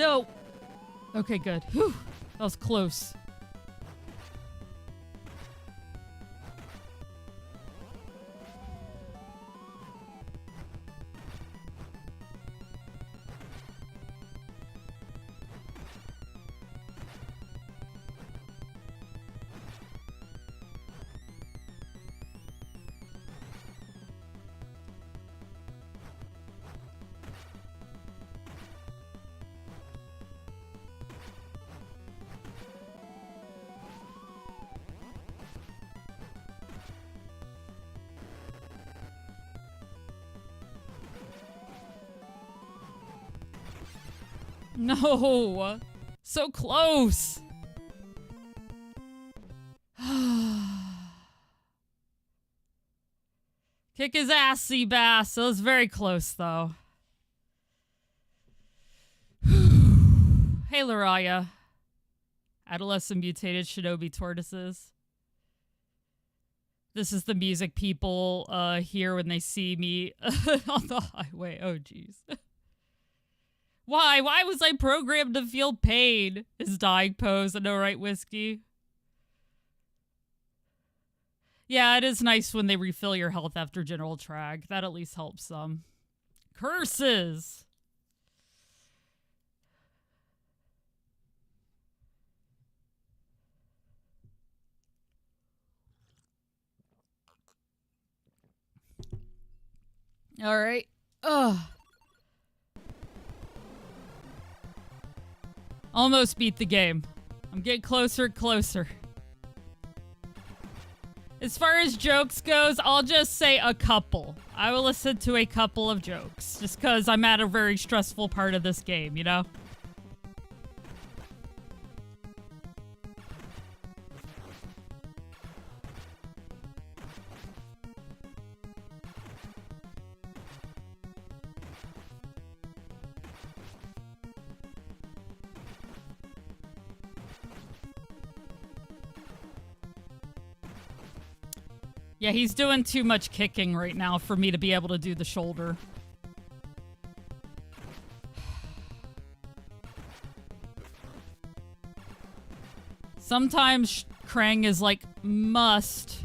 No. Okay, good. Whew. That was close. No! So close! Kick his ass, Seabass. It was very close, though. Hey, Lariah. Adolescent mutated shinobi tortoises. This is the music people hear when they see me on the highway. Oh, jeez. Why? Why was I programmed to feel pain? His dying pose and no right whiskey. Yeah, it is nice when they refill your health after general trag. That at least helps some. Curses! Alright. Ugh. Almost beat the game. I'm getting closer and closer. As far as jokes goes, I'll just say a couple. I will listen to a couple of jokes. Just because I'm at a very stressful part of this game, you know? Yeah, he's doing too much kicking right now for me to be able to do the shoulder. Sometimes Krang is like, must.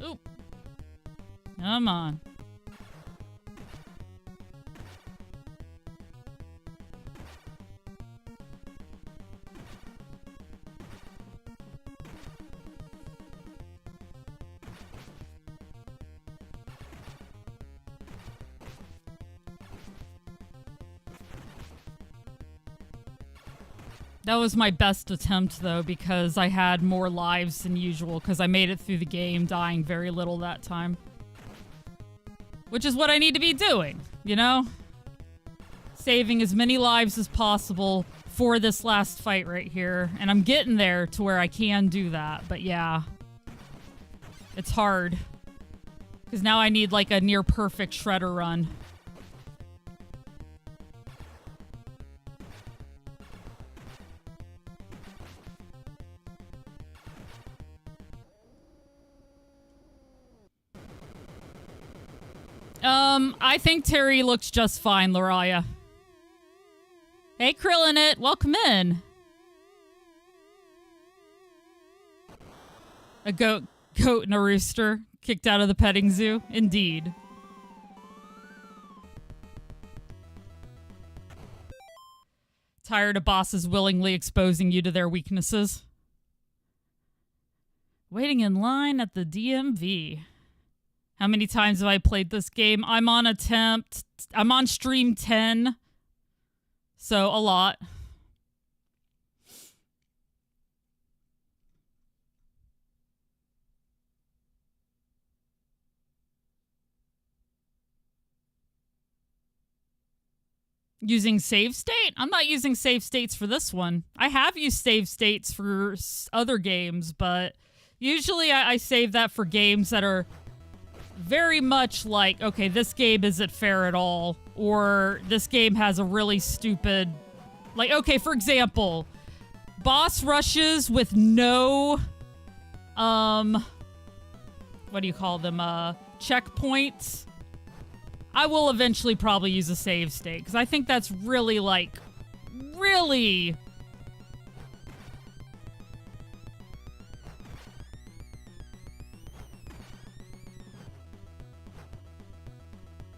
Oop. Come on. That was my best attempt, though, because I had more lives than usual, because I made it through the game, dying very little that time. Which is what I need to be doing, you know? Saving as many lives as possible for this last fight right here. And I'm getting there to where I can do that, but yeah. It's hard. Because now I need, like, a near-perfect Shredder run. I think Terry looks just fine, Lariah. Hey, Krillin' It, welcome in. A goat and a rooster kicked out of the petting zoo? Indeed. Tired of bosses willingly exposing you to their weaknesses? Waiting in line at the DMV. How many times have I played this game? I'm on stream 10. So, a lot. Using save state? I'm not using save states for this one. I have used save states for other games, but usually I save that for games that are very much like, okay, this game isn't fair at all, or this game has a really stupid, like, okay, for example, boss rushes with no, what do you call them, checkpoints. I will eventually probably use a save state, because I think that's really, like, really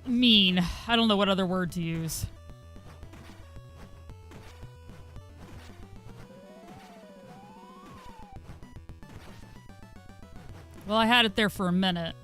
mean. I don't know what other word to use. Well, I had it there for a minute.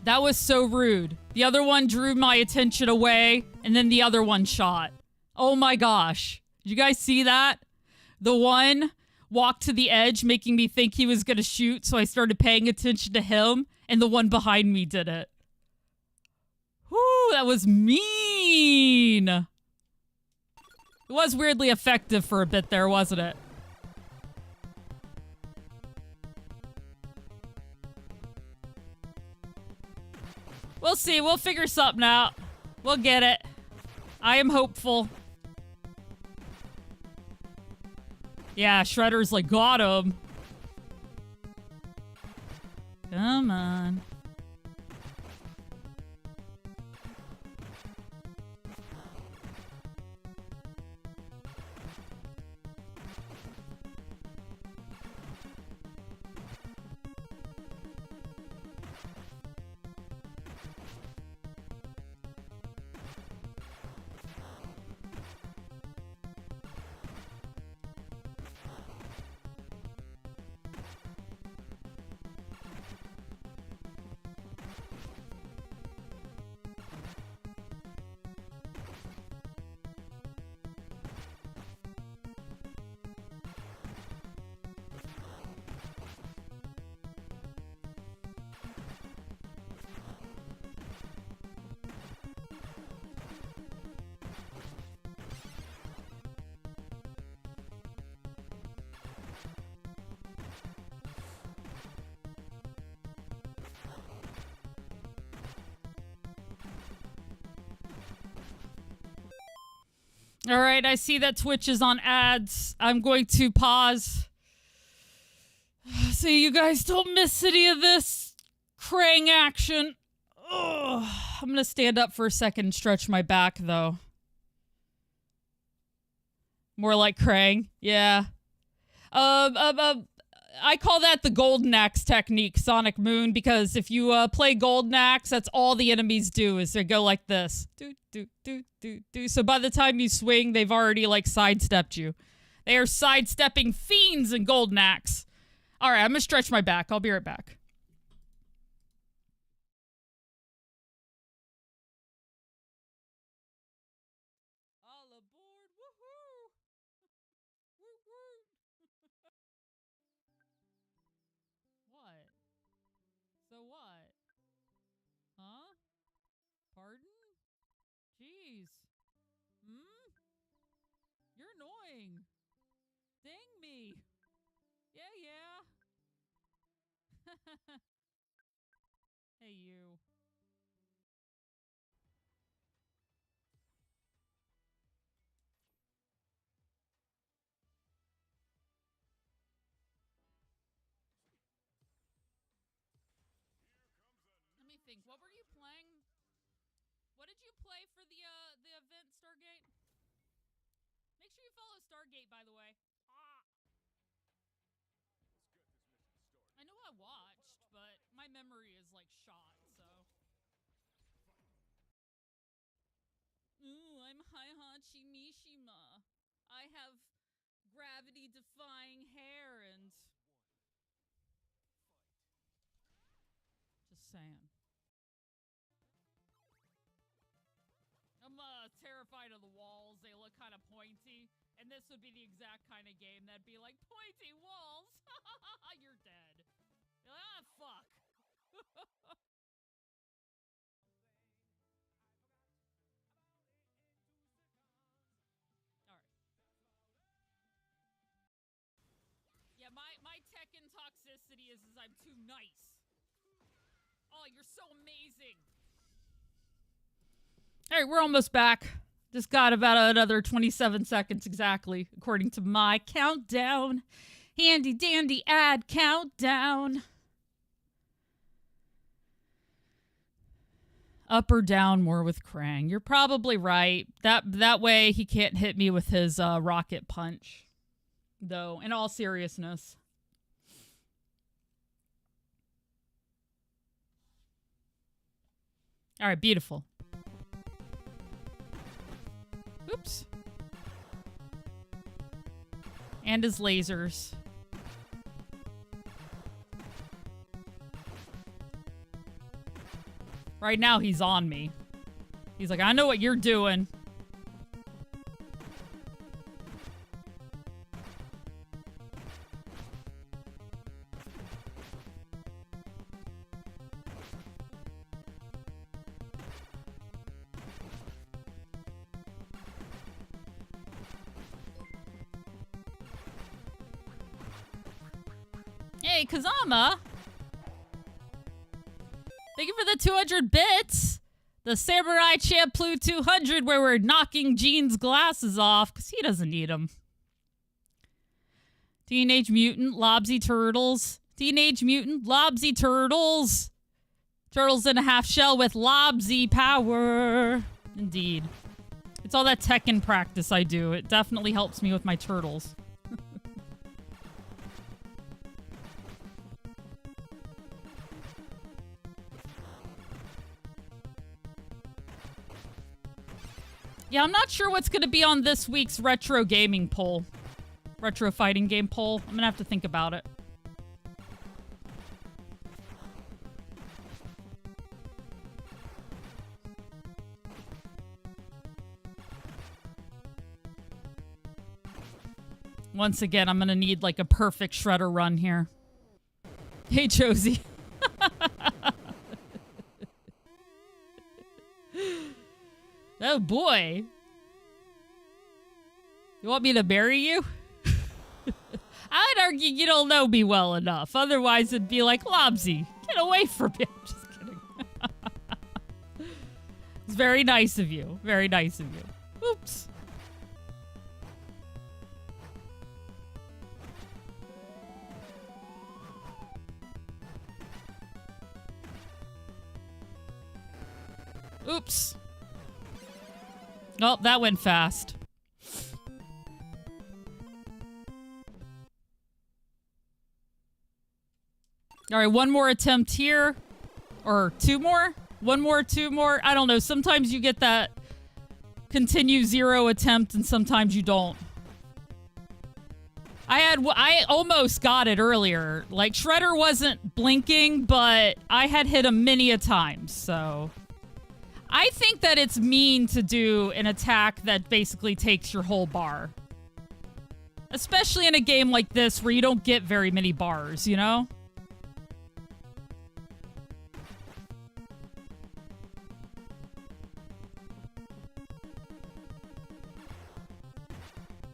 That was so rude. The other one drew my attention away, and then the other one shot. Oh my gosh. Did you guys see that? The one walked to the edge, making me think he was going to shoot, so I started paying attention to him, and the one behind me did it. Whew, that was mean. It was weirdly effective for a bit there, wasn't it? We'll see. We'll figure something out. We'll get it. I am hopeful. Yeah, Shredder's like, got him. Come on. All right, I see that Twitch is on ads. I'm going to pause so you guys don't miss any of this Krang action. Ugh. I'm going to stand up for a second and stretch my back, though. More like Krang. Yeah. I call that the Golden Axe technique, Sonic Moon, because if you play Golden Axe, that's all the enemies do is they go like this. Do, do, do, do, do. So by the time you swing, they've already, like, sidestepped you. They are sidestepping fiends in Golden Axe. All right, I'm going to stretch my back. I'll be right back. All aboard. Woohoo! Woot woot! What? So what? Huh? Pardon? Jeez. Hmm? You're annoying. Dang me. Yeah, yeah. Hey, you. Let me think. What were you playing? What did you play for the event, Stargate? Make sure you follow Stargate, by the way. Ah. I know I watched, but my memory is like shot, so. Ooh, I'm Heihachi Mishima. I have gravity-defying hair and... Just saying. terrified of the walls. They look kind of pointy. And this would be the exact kind of game that'd be like, pointy walls! You're dead. You're like, ah, fuck. Alright. Yeah, my Tekken toxicity is I'm too nice. Oh, you're so amazing. Alright, we're almost back. Just got about another 27 seconds exactly, according to my countdown. Handy dandy ad countdown. Up or down more with Krang. You're probably right. That way he can't hit me with his rocket punch. Though, in all seriousness. Alright, beautiful. Oops. And his lasers. Right now, he's on me. He's like, I know what you're doing. Hey, Kazama! Thank you for the 200 bits! The Samurai Champloo 200 where we're knocking Gene's glasses off, because he doesn't need them. Teenage Mutant Lobsy Turtles. Teenage Mutant Lobsy Turtles! Turtles in a half shell with Lobsy power. Indeed. It's all that Tekken practice I do. It definitely helps me with my turtles. Yeah, I'm not sure what's going to be on this week's retro gaming poll. Retro fighting game poll. I'm going to have to think about it. Once again, I'm going to need like a perfect Shredder run here. Hey, Josie. Oh boy. You want me to bury you? I'd argue you don't know me well enough. Otherwise it'd be like, Lobsy, get away from me. I'm just kidding. It's very nice of you. Very nice of you. Oops. Oops. Oh, that went fast. Alright, one more attempt here. Or two more? One more, two more? I don't know. Sometimes you get that continue zero attempt and sometimes you don't. I almost got it earlier. Like, Shredder wasn't blinking, but I had hit him many a times, so... I think that it's mean to do an attack that basically takes your whole bar. Especially in a game like this where you don't get very many bars, you know?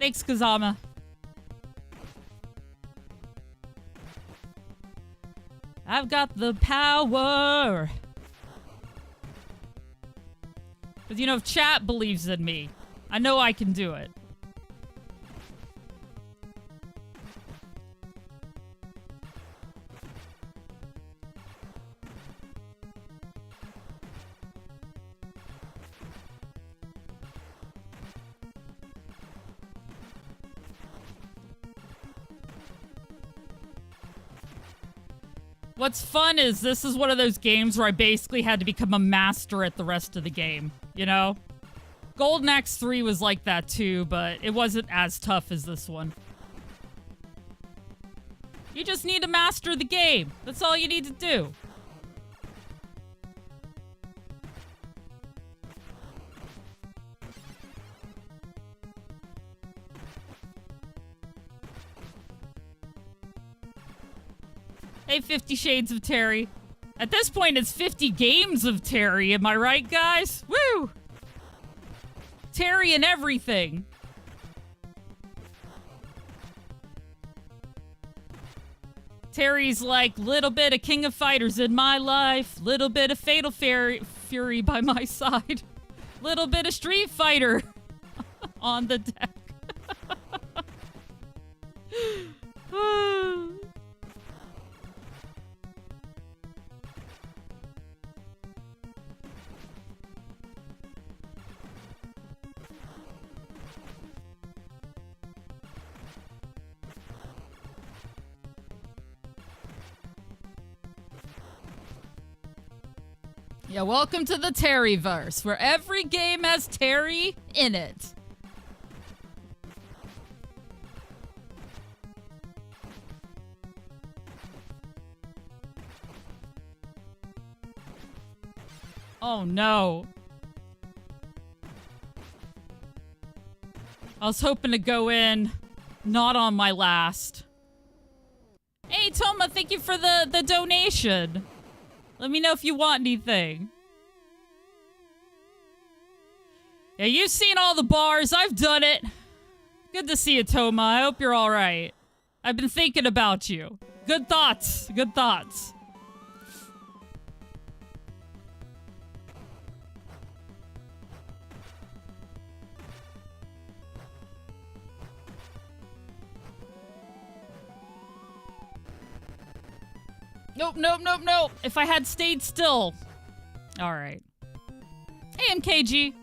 Thanks, Kazama. I've got the power. Because, you know, if chat believes in me, I know I can do it. What's fun is this is one of those games where I basically had to become a master at the rest of the game, you know? Golden Axe 3 was like that too, but it wasn't as tough as this one. You just need to master the game. That's all you need to do. Hey, 50 Shades of Terry. At this point, it's 50 games of Terry. Am I right, guys? Woo! Terry and everything. Terry's like, little bit of King of Fighters in my life, little bit of Fatal Fury by my side, little bit of Street Fighter on the deck. Yeah, welcome to the Terryverse, where every game has Terry in it. Oh no. I was hoping to go in, not on my last. Hey, Toma, thank you for the donation. Let me know if you want anything. Yeah, you've seen all the bars. I've done it. Good to see you, Toma. I hope you're all right. I've been thinking about you. Good thoughts. Good thoughts. Nope, nope, nope, nope. If I had stayed still. All right. Hey, MKG.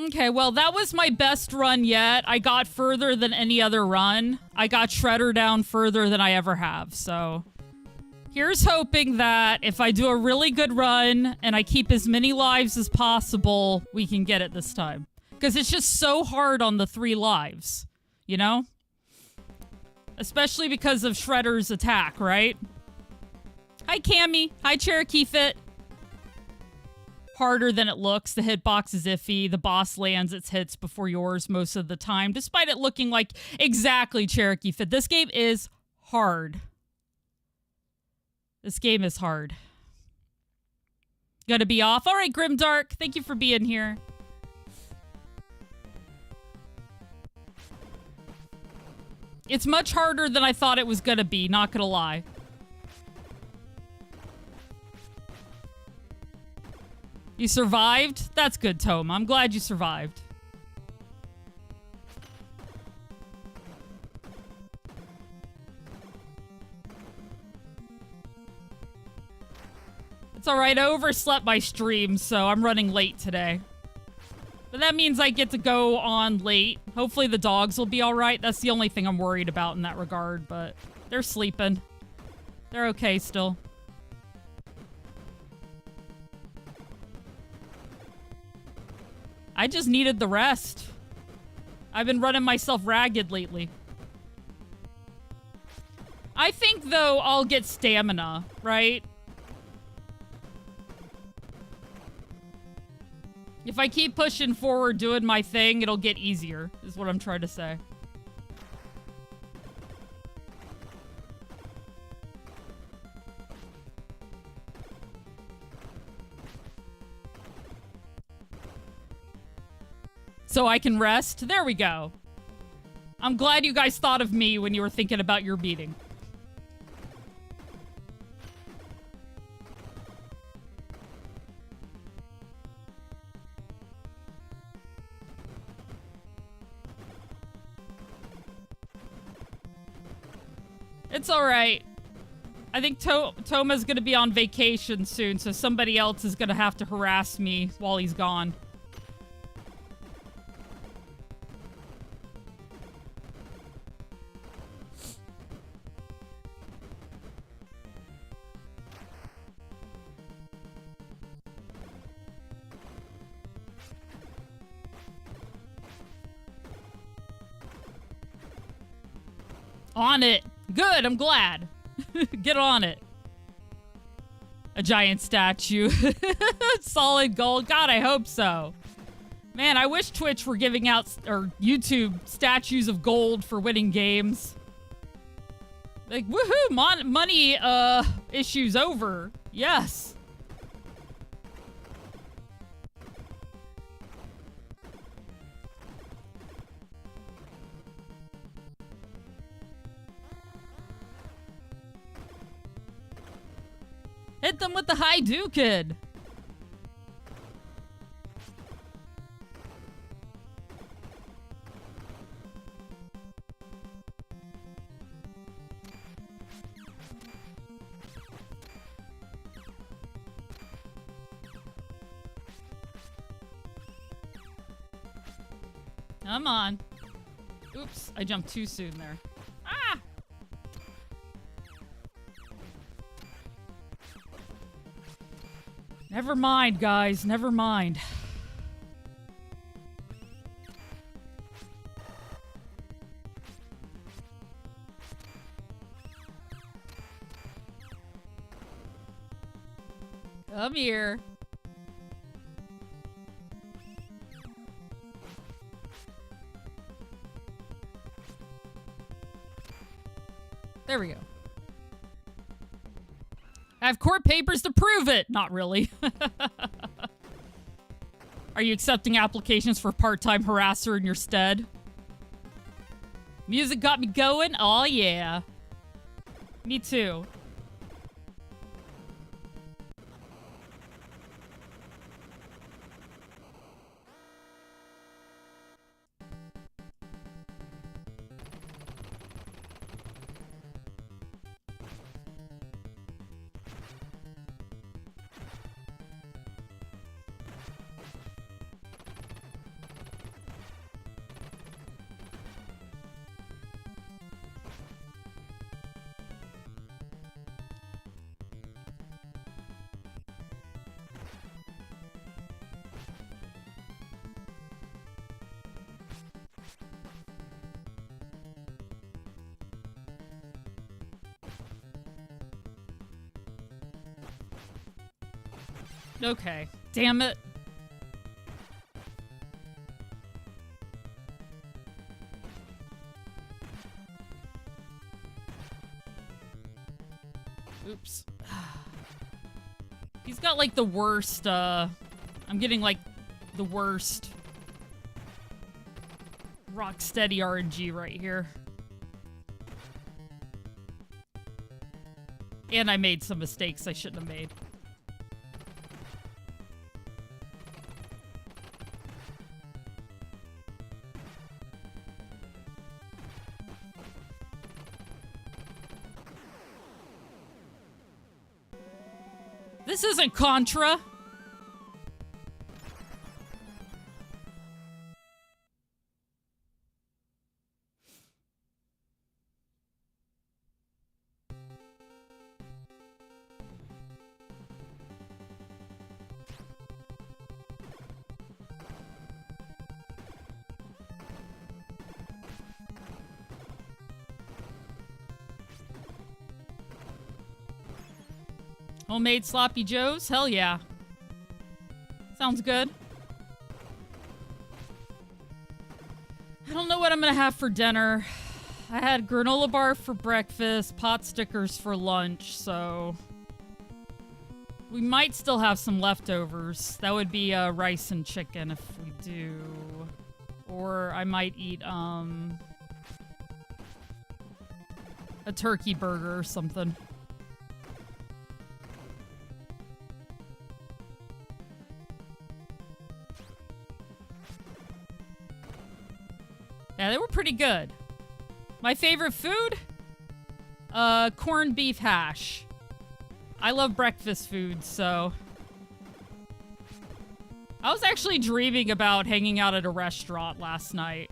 Okay, well, that was my best run yet. I got further than any other run. I got Shredder down further than I ever have, so... Here's hoping that if I do a really good run and I keep as many lives as possible, we can get it this time. Because it's just so hard on the 3 lives. You know? Especially because of Shredder's attack, right? Hi, Cammy. Hi, Cherokee Fit. Harder than it looks. The hitbox is iffy. The boss lands its hits before yours most of the time, despite it looking like exactly Cherokee Fit. This game is hard. This game is hard. Gonna be off. All right, Grimdark. Thank you for being here. It's much harder than I thought it was gonna be, not gonna lie. You survived? That's good, Tom. I'm glad you survived. It's alright, I overslept my stream, so I'm running late today. But that means I get to go on late. Hopefully the dogs will be alright. That's the only thing I'm worried about in that regard, but they're sleeping. They're okay still. I just needed the rest. I've been running myself ragged lately. I think, though, I'll get stamina, right? If I keep pushing forward, doing my thing, it'll get easier, is what I'm trying to say. So I can rest? There we go. I'm glad you guys thought of me when you were thinking about your meeting. It's alright. I think Toma's gonna be on vacation soon, so somebody else is gonna have to harass me while he's gone. On it. Good, I'm glad. Get on it. A giant statue. Solid gold. God, I hope so. Man, I wish Twitch were giving out, or YouTube, statues of gold for winning games. Like, woohoo, money, issues over. Yes. Hit them with the Hadouken! Come on. Oops, I jumped too soon there. Ah! Never mind, guys. Never mind. Come here. There we go. I have court papers to prove it! Not really. Are you accepting applications for part-time harasser in your stead? Music got me going? Oh yeah. Me too. Okay. Damn it. Oops. He's got like the worst, I'm getting like the worst Rocksteady RNG right here. And I made some mistakes I shouldn't have made. This isn't Contra. Homemade sloppy joes? Hell yeah. Sounds good. I don't know what I'm gonna have for dinner. I had granola bar for breakfast, pot stickers for lunch, so... we might still have some leftovers. That would be rice and chicken if we do. Or I might eat, a turkey burger or something. Yeah, they were pretty good. My favorite food? Corned beef hash. I love breakfast food, so... I was actually dreaming about hanging out at a restaurant last night.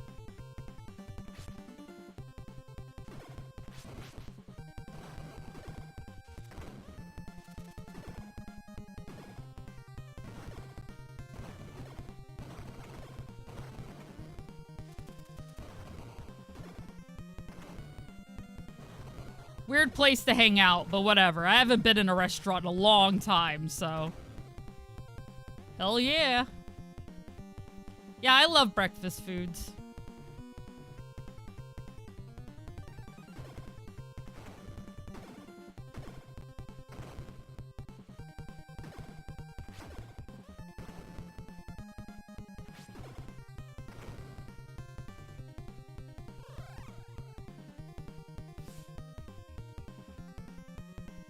Weird place to hang out, but whatever. I haven't been in a restaurant in a long time, so... hell yeah. Yeah, I love breakfast foods.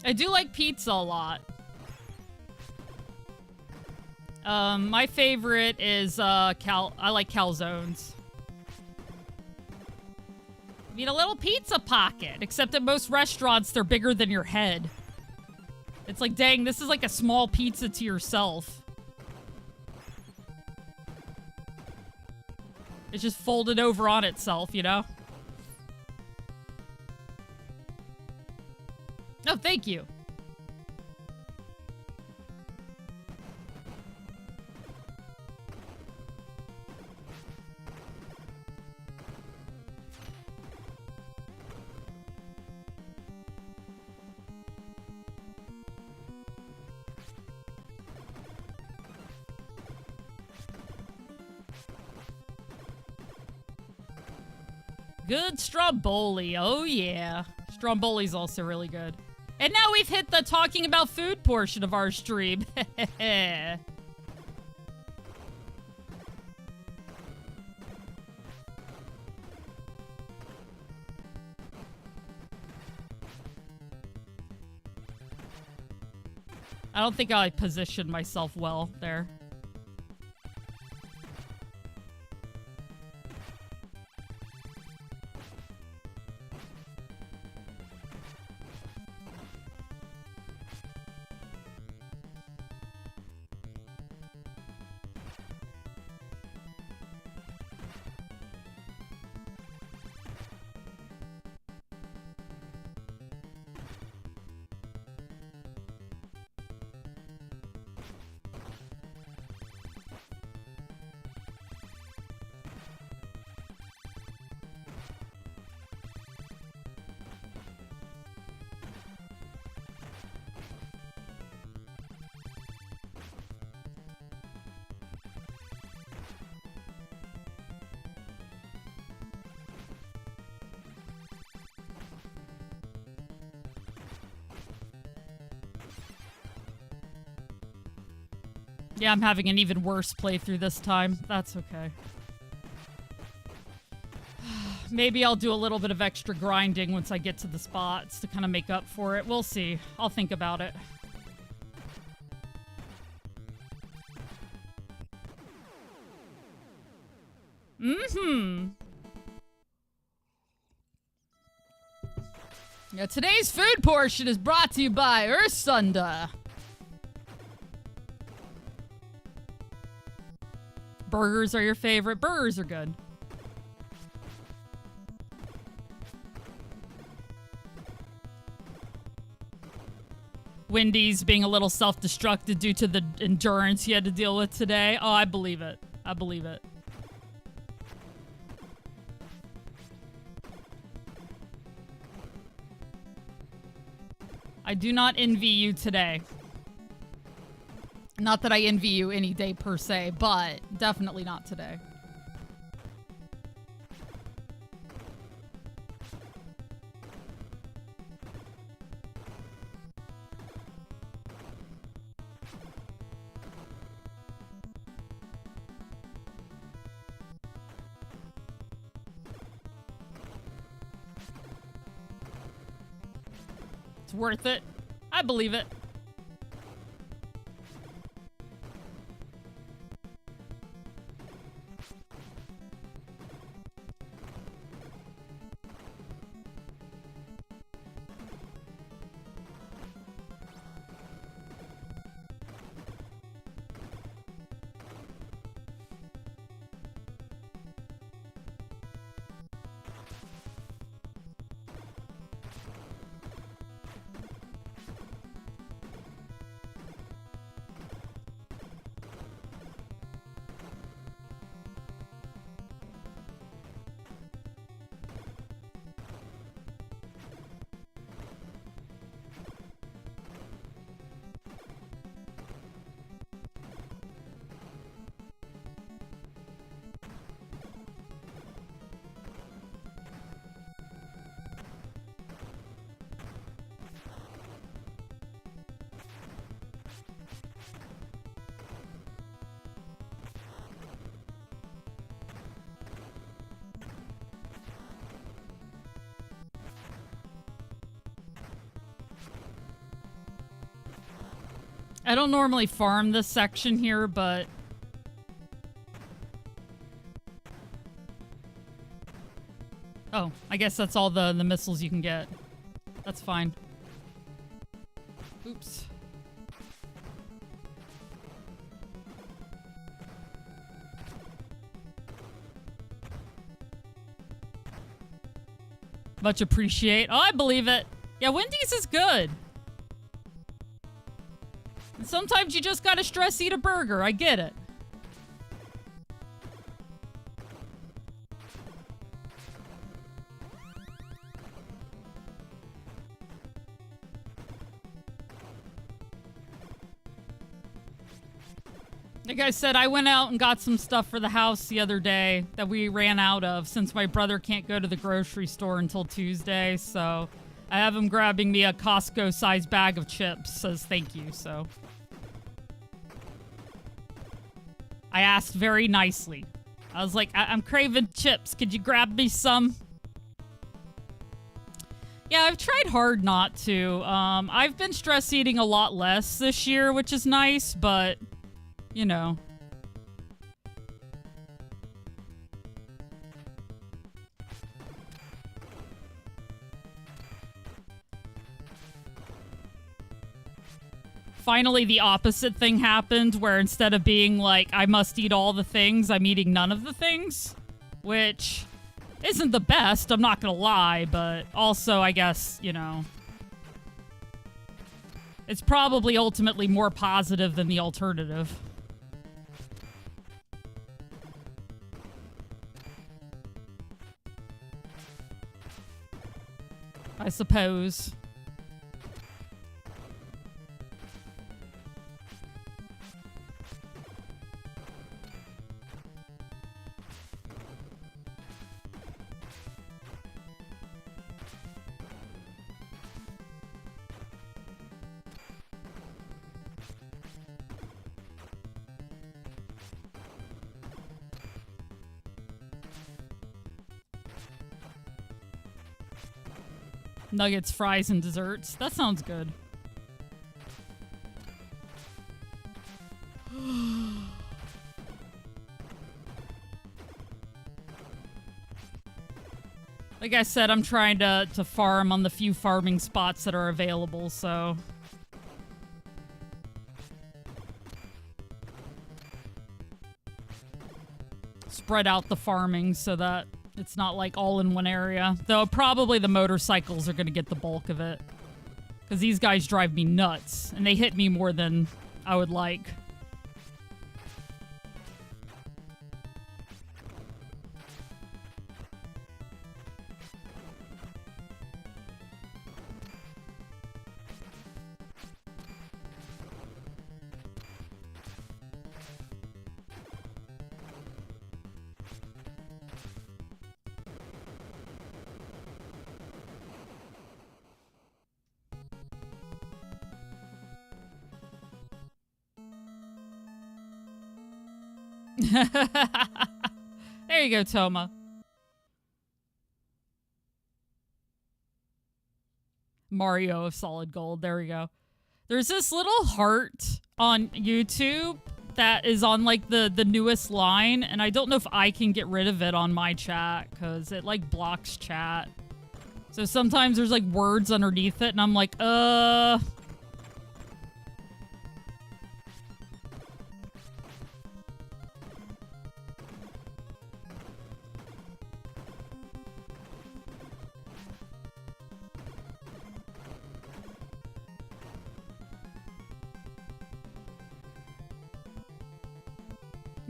I do like pizza a lot. My favorite is, I like calzones. I mean, a little pizza pocket, except at most restaurants, they're bigger than your head. It's like, dang, this is like a small pizza to yourself. It's just folded over on itself, you know? Oh, thank you. Good Stromboli. Oh, yeah. Stromboli's also really good. And now we've hit the talking about food portion of our stream. I don't think I positioned myself well there. Yeah, I'm having an even worse playthrough this time. That's okay. Maybe I'll do a little bit of extra grinding once I get to the spots to kind of make up for it. We'll see. I'll think about it. Yeah, today's food portion is brought to you by Ursunda. Burgers are your favorite. Burgers are good. Wendy's being a little self-destructed due to the endurance he had to deal with today. Oh, I believe it. I believe it. I do not envy you today. Not that I envy you any day per se, but definitely not today. It's worth it. I believe it. I don't normally farm this section here, but... Oh, I guess that's all the missiles you can get. That's fine. Oops. Much appreciate. Oh, I believe it. Yeah, Wendy's is good. And sometimes you just gotta stress eat a burger. I get it. Like I said, I went out and got some stuff for the house the other day that we ran out of since my brother can't go to the grocery store until Tuesday, so I have him grabbing me a Costco-sized bag of chips, says thank you, so. I asked very nicely. I was like, I'm craving chips. Could you grab me some? Yeah, I've tried hard not to. I've been stress eating a lot less this year, which is nice, but... You know. Finally, the opposite thing happened, where instead of being like, I must eat all the things, I'm eating none of the things. Which isn't the best, I'm not gonna lie, but also, I guess, you know... It's probably ultimately more positive than the alternative. I suppose. Nuggets, fries, and desserts. That sounds good. Like I said, I'm trying to farm on the few farming spots that are available, so... Spread out the farming so that it's not like all in one area. Though probably the motorcycles are gonna get the bulk of it. Because these guys drive me nuts. And they hit me more than I would like. There you go, Toma. Mario of Solid Gold. There we go. There's this little heart on YouTube that is on, like, the newest line, and I don't know if I can get rid of it on my chat, because it, like, blocks chat. So sometimes there's, like, words underneath it, and I'm like,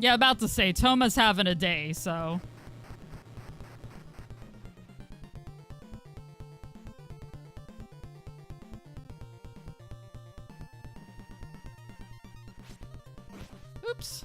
Yeah, about to say, Toma's having a day, so... Oops.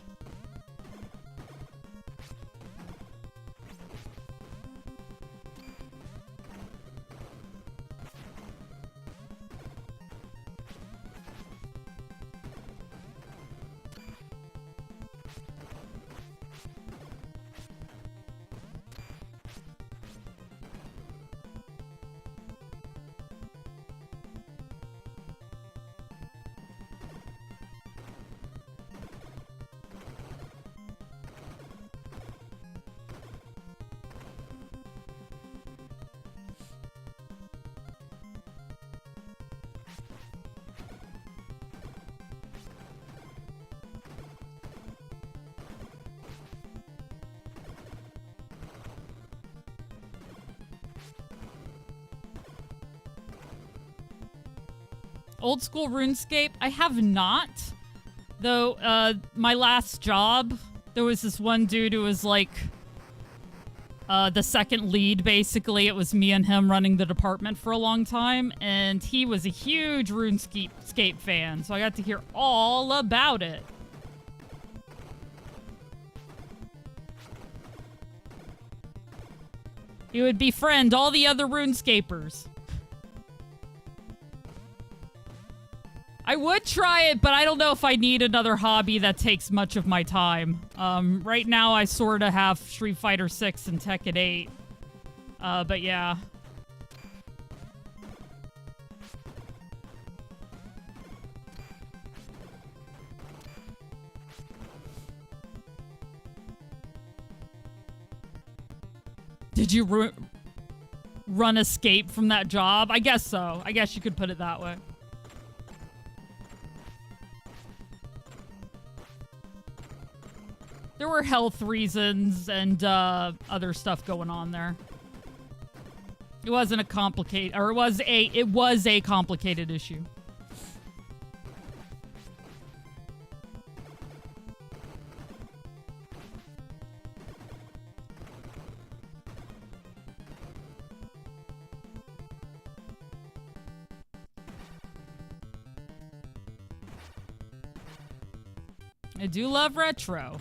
Old school RuneScape? I have not. Though, my last job, there was this one dude who was like the second lead, basically. It was me and him running the department for a long time, and he was a huge RuneScape fan, so I got to hear all about it. He would befriend all the other RuneScapers. I would try it, but I don't know if I need another hobby that takes much of my time. Right now I sort of have Street Fighter 6 and Tekken 8. But yeah. Did you run escape from that job? I guess so. I guess you could put it that way. There were health reasons and other stuff going on there. It wasn't a complicated, or it was a complicated issue. I do love retro.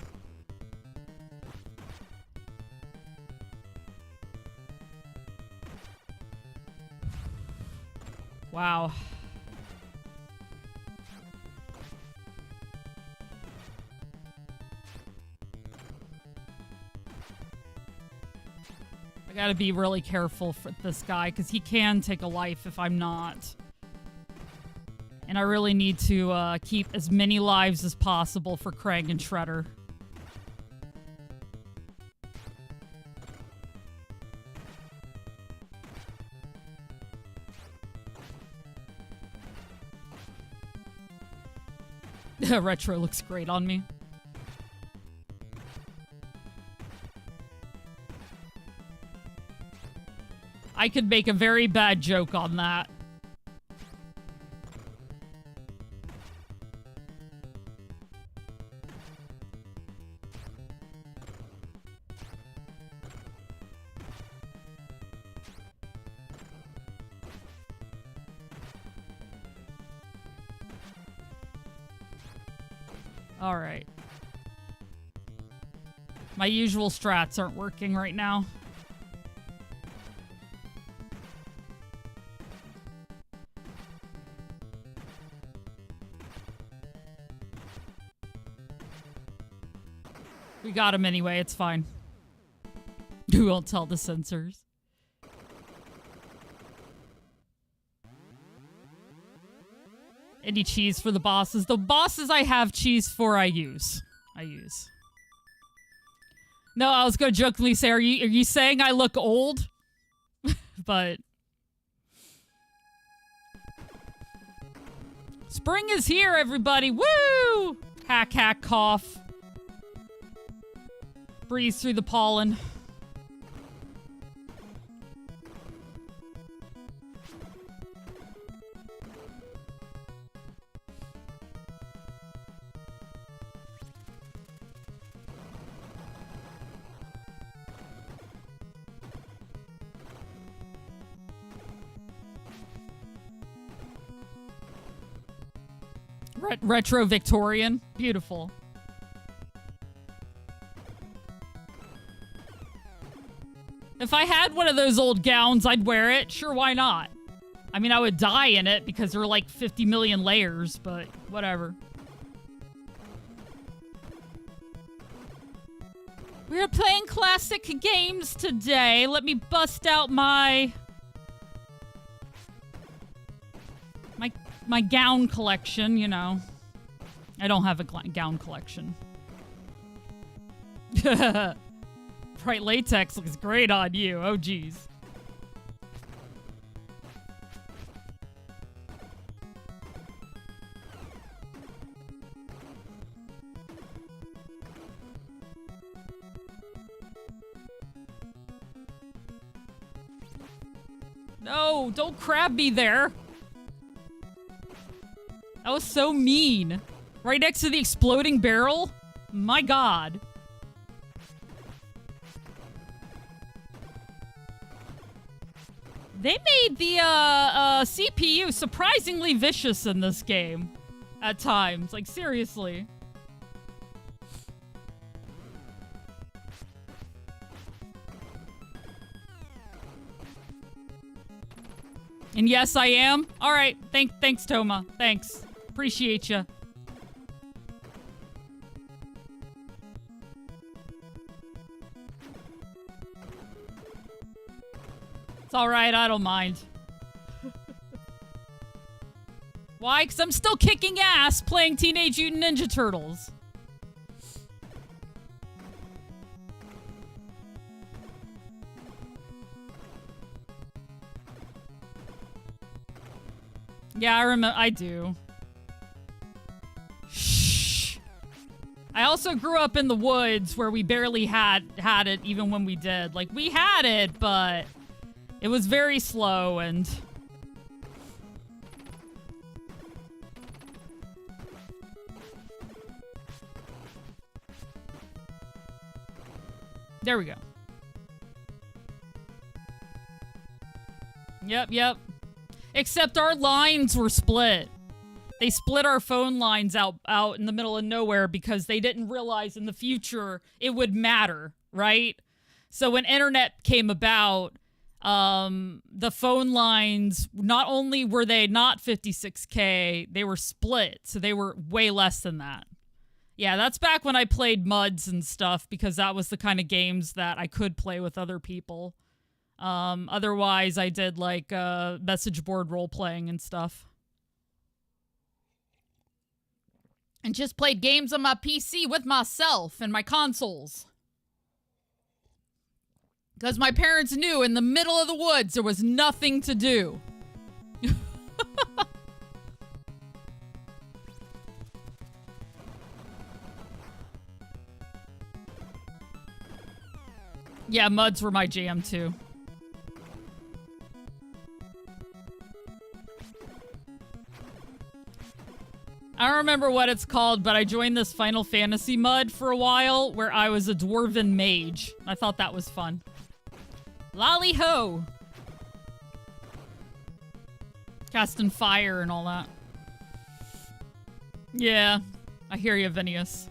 Wow. I gotta be really careful for this guy, because he can take a life if I'm not. And I really need to keep as many lives as possible for Krang and Shredder. Retro looks great on me. I could make a very bad joke on that. All right. My usual strats aren't working right now. We got him anyway, it's fine. We won't tell the censors. Any cheese for the bosses? The bosses I have cheese for, I use. No, I was gonna jokingly say, are you saying I look old? But spring is here, everybody! Woo! Hack, hack, cough. Breeze through the pollen. Retro Victorian. Beautiful. If I had one of those old gowns, I'd wear it. Sure, why not? I mean, I would die in it because there are like 50 million layers, but whatever. We're playing classic games today. Let me bust out my gown collection, you know. I don't have a gown collection. Bright latex looks great on you. Oh, geez. No, don't crab me there. That was so mean. Right next to the exploding barrel? My god. They made the CPU surprisingly vicious in this game. At times. Like, seriously. And yes, I am. All right. Thanks, Toma. Thanks. Appreciate you. It's all right. I don't mind. Why? Because I'm still kicking ass playing Teenage Mutant Ninja Turtles. Yeah, I remember. I do. Shh. I also grew up in the woods where we barely had it even when we did. Like, we had it, but it was very slow and... There we go. Yep. Except our lines were split. They split our phone lines out in the middle of nowhere because they didn't realize in the future it would matter, right? So when internet came about, the phone lines, not only were they not 56K, they were split. So they were way less than that. Yeah, that's back when I played MUDs and stuff because that was the kind of games that I could play with other people. Otherwise, I did like message board role playing and stuff. And just played games on my PC with myself and my consoles. Because my parents knew in the middle of the woods there was nothing to do. Yeah, MUDs were my jam too. I don't remember what it's called, but I joined this Final Fantasy MUD for a while where I was a dwarven mage. I thought that was fun. Lolly ho! Casting fire and all that. Yeah, I hear you, Vinius.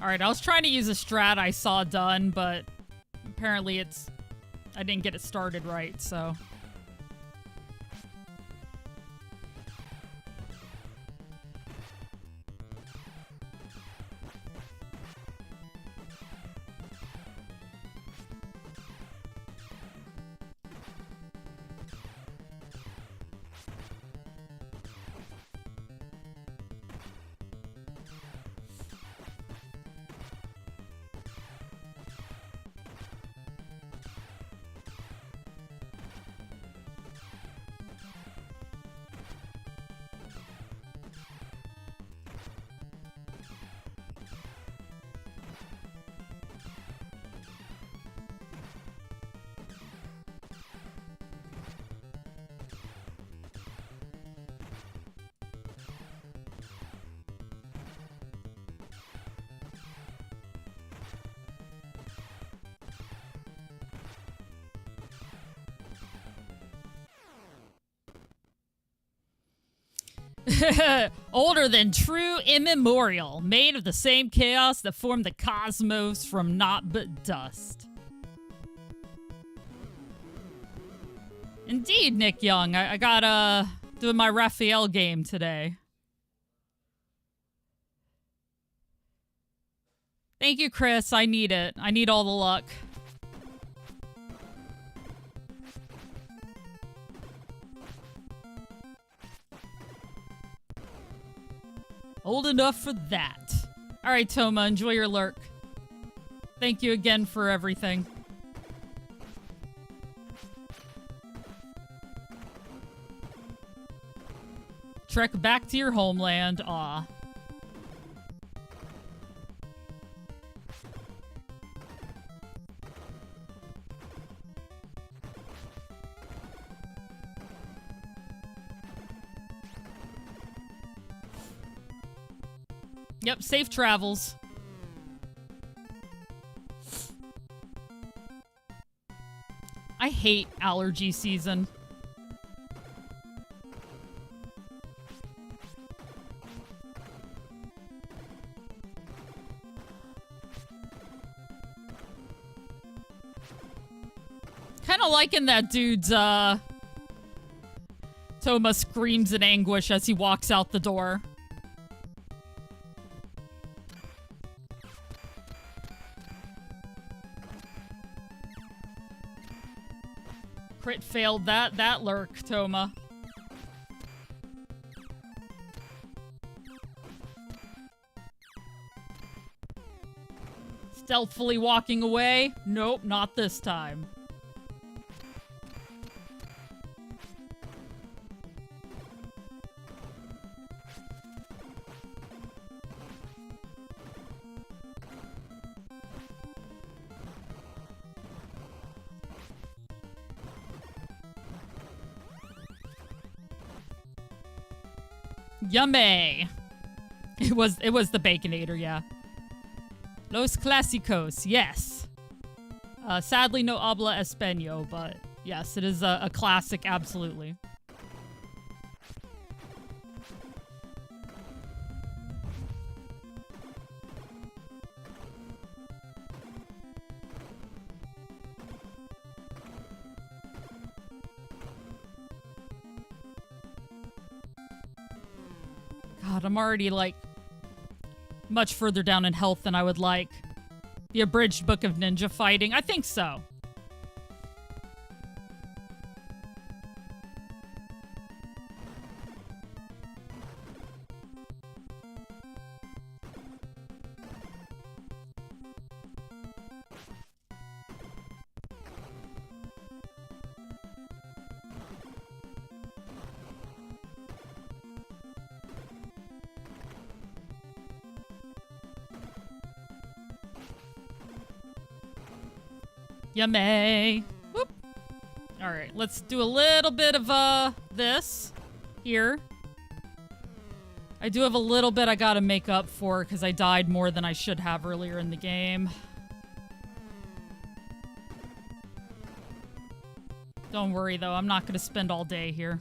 Alright, I was trying to use a strat I saw done, but apparently I didn't get it started right, so... Older than true immemorial, made of the same chaos that formed the cosmos from naught but dust. Indeed, Nick Young. I got doing my Raphael game today. Thank you, Chris. I need it. I need all the luck. Old enough for that. All right, Toma, enjoy your lurk. Thank you again for everything. Trek back to your homeland. Aw. Yep, safe travels. I hate allergy season. Kind of liking that dude's, Toma screams in anguish as he walks out the door. Crit failed that lurk, Toma. Stealthily walking away. Nope, not this time. Yummy. It was the Baconator, yeah. Los Clásicos, yes. Sadly, no habla español, but yes, it is a classic, absolutely. God, I'm already, like, much further down in health than I would like. The abridged book of ninja fighting? I think so. Yummy. Whoop. All right, let's do a little bit of this here. I do have a little bit I gotta make up for because I died more than I should have earlier in the game. Don't worry though, I'm not gonna spend all day here.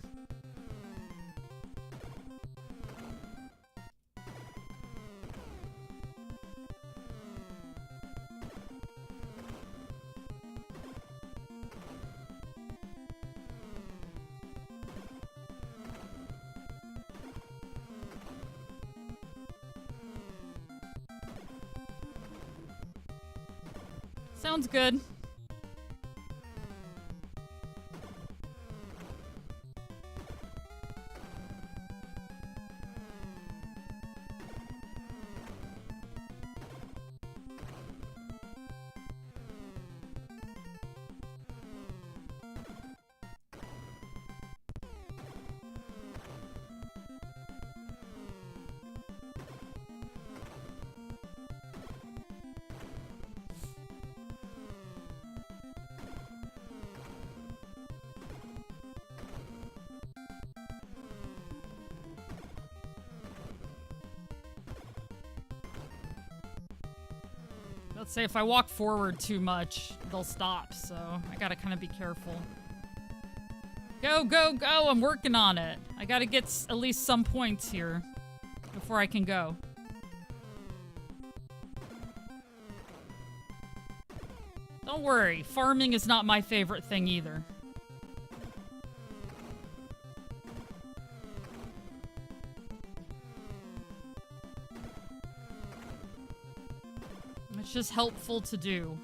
Sounds good. Let's say if I walk forward too much, they'll stop, so I gotta kind of be careful. Go, go, go! I'm working on it. I gotta get at least some points here before I can go. Don't worry, farming is not my favorite thing either. It's just helpful to do.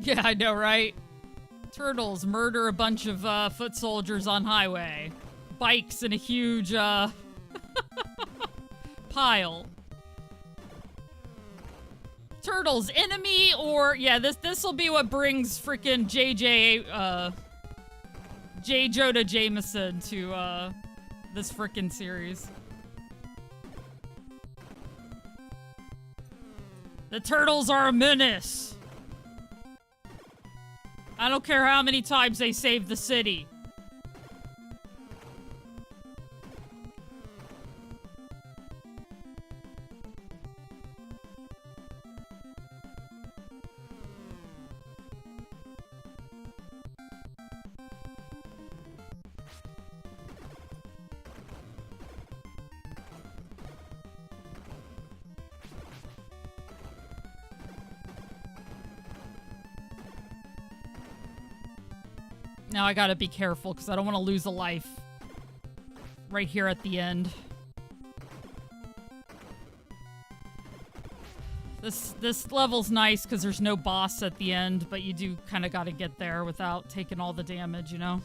Yeah, I know, right? Turtles murder a bunch of foot soldiers on highway. Bikes in a huge pile. Turtles, enemy, or yeah, this will be what brings freaking J. Jonah Jameson to this freaking series. The turtles are a menace. I don't care how many times they save the city. Now I gotta be careful because I don't want to lose a life right here at the end. This level's nice because there's no boss at the end, but you do kind of gotta get there without taking all the damage, you know?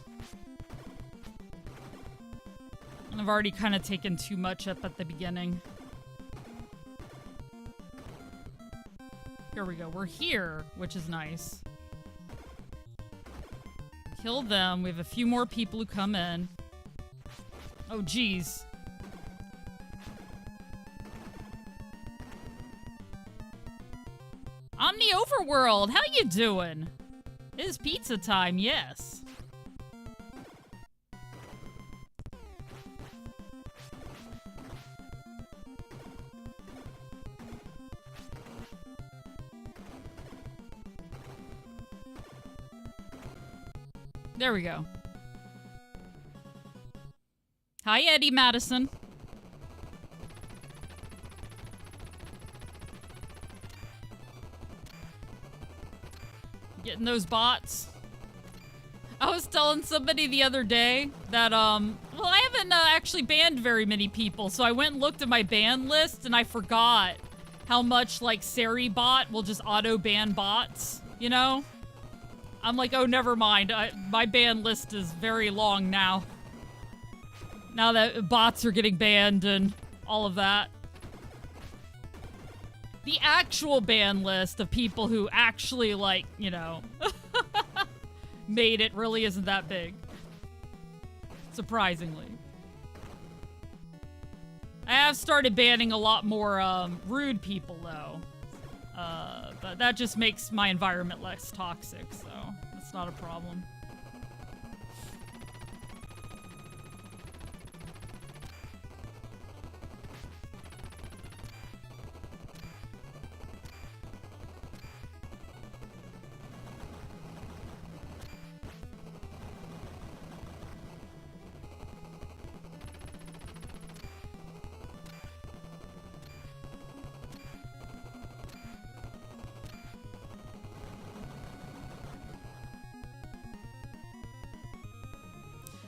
And I've already kind of taken too much up at the beginning. Here we go. We're here, which is nice. Kill them. We have a few more people who come in. Oh, geez. Omni Overworld, how you doing? It is pizza time, yes. There we go. Hi, Eddie Madison. Getting those bots. I was telling somebody the other day that, well, I haven't actually banned very many people, so I went and looked at my ban list, and I forgot how much, like, Seri bot will just auto-ban bots, you know? I'm like, oh, never mind. My ban list is very long now. Now that bots are getting banned and all of that. The actual ban list of people who actually, like, you know, made it really isn't that big. Surprisingly. I have started banning a lot more rude people, though. But that just makes my environment less toxic, so that's not a problem.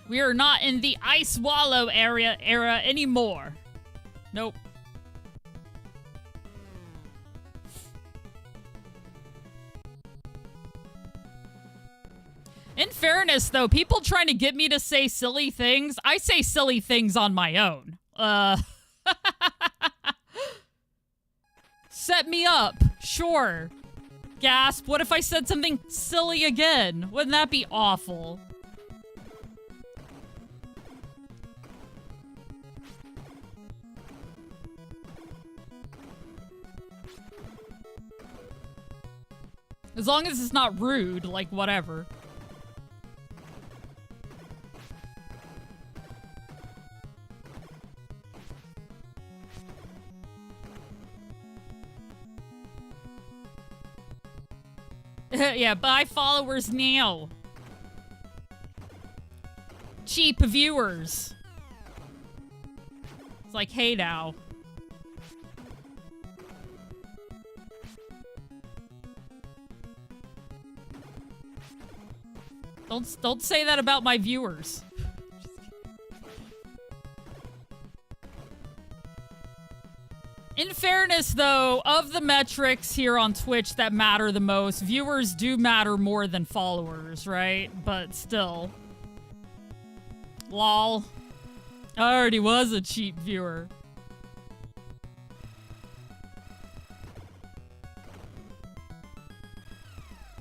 We are not in the Ice Wallow era anymore. Nope. In fairness, though, people trying to get me to say silly things, I say silly things on my own. Set me up. Sure. Gasp. What if I said something silly again? Wouldn't that be awful? As long as it's not rude, like, whatever. Yeah, buy followers now. Cheap viewers. It's like, hey now. Don't say that about my viewers. In fairness, though, of the metrics here on Twitch that matter the most, viewers do matter more than followers, right? But still. Lol. I already was a cheap viewer.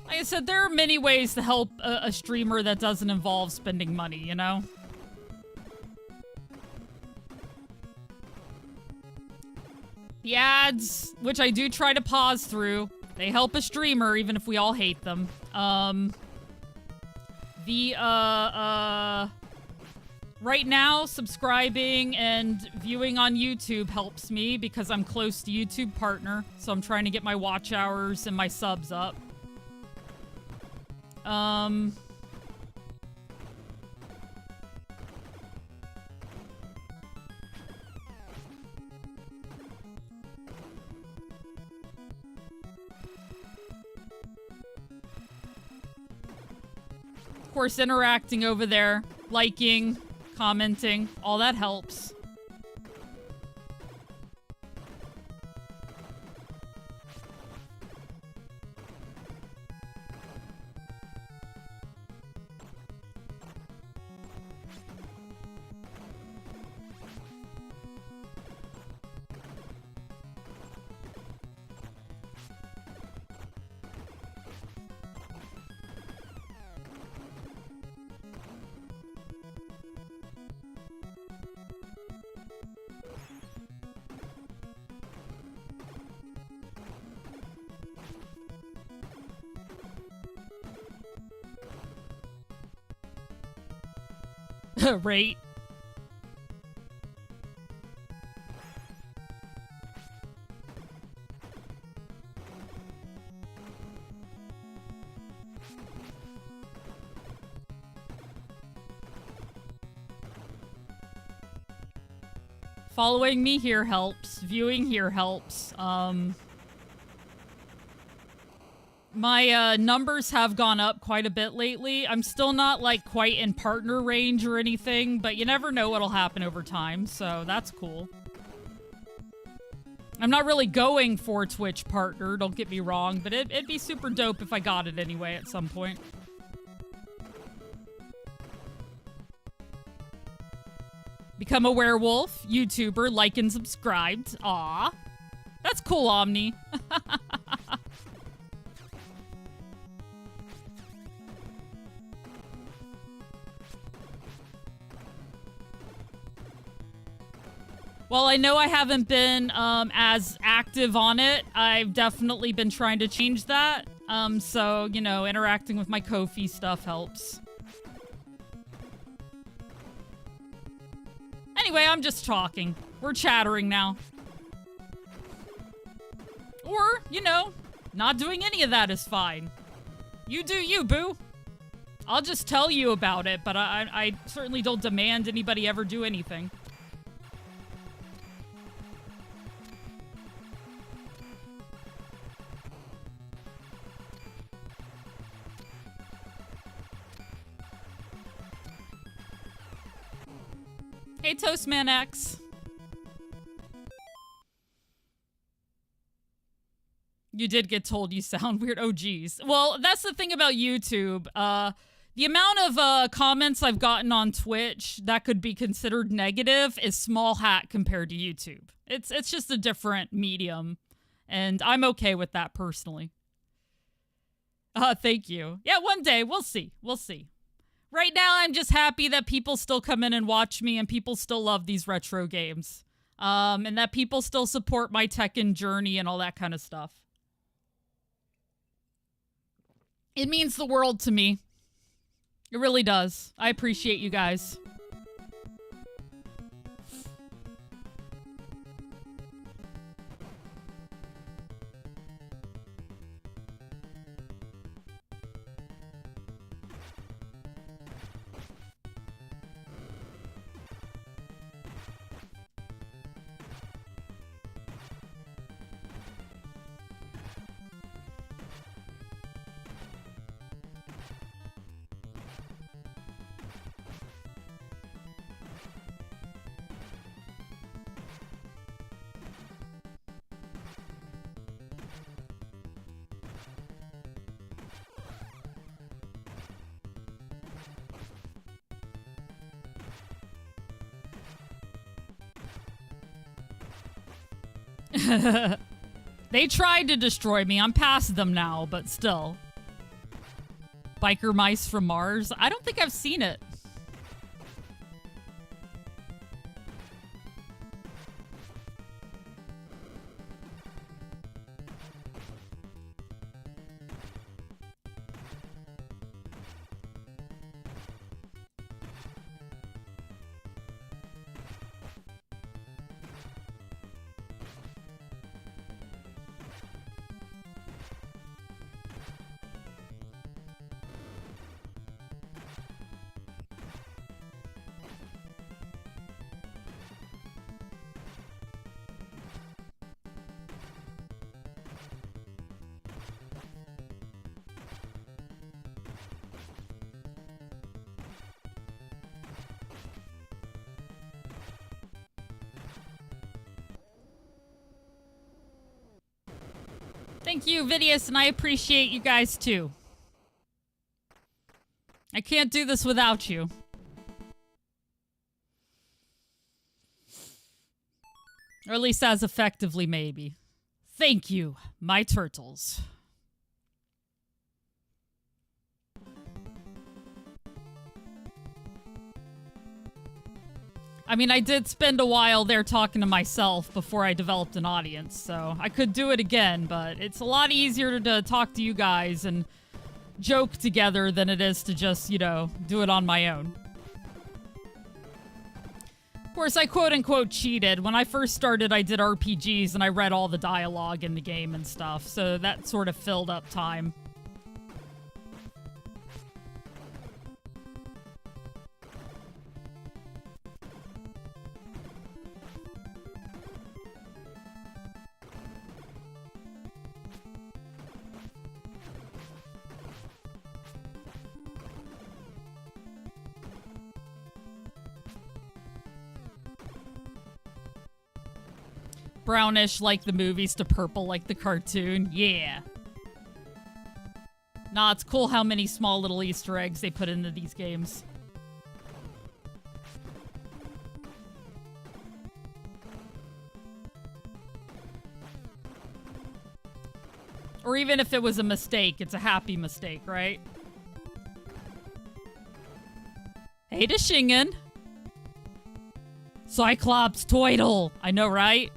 Like I said, there are many ways to help a streamer that doesn't involve spending money, you know? The ads, which I do try to pause through, they help a streamer even if we all hate them. Right now, subscribing and viewing on YouTube helps me because I'm close to YouTube Partner, so I'm trying to get my watch hours and my subs up. Of course, interacting over there, liking, commenting, all that helps. Right. Following me here helps. Viewing here helps. My numbers have gone up quite a bit lately. I'm still not, like, quite in partner range or anything, but you never know what'll happen over time, so that's cool. I'm not really going for Twitch partner, don't get me wrong, but it'd be super dope if I got it anyway at some point. Become a werewolf, YouTuber, like and subscribed. Aw. That's cool, Omni. While I know I haven't been as active on it, I've definitely been trying to change that. So, you know, interacting with my Ko-fi stuff helps. Anyway, I'm just talking. We're chattering now. Or, you know, not doing any of that is fine. You do you, boo. I'll just tell you about it, but I certainly don't demand anybody ever do anything. Hey, Toastman X. You did get told you sound weird. Oh, geez. Well, that's the thing about YouTube. The amount of comments I've gotten on Twitch that could be considered negative is small hat compared to YouTube. It's just a different medium, and I'm okay with that personally. Thank you. Yeah, one day. We'll see. We'll see. Right now, I'm just happy that people still come in and watch me and people still love these retro games. And that people still support my Tekken journey and all that kind of stuff. It means the world to me. It really does. I appreciate you guys. They tried to destroy me. I'm past them now, but still. Biker mice from Mars? I don't think I've seen it. Thank you, Vidius, and I appreciate you guys too. I can't do this without you. Or at least as effectively, maybe. Thank you, my turtles. I mean, I did spend a while there talking to myself before I developed an audience, so I could do it again, but it's a lot easier to talk to you guys and joke together than it is to just, you know, do it on my own. Of course, I quote-unquote cheated. When I first started, I did RPGs and I read all the dialogue in the game and stuff, so that sort of filled up time. Brownish like the movies to purple like the cartoon. Yeah. Nah, it's cool how many small little Easter eggs they put into these games. Or even if it was a mistake, it's a happy mistake, right? Hey to Shingen. Cyclops Toidle. I know, right?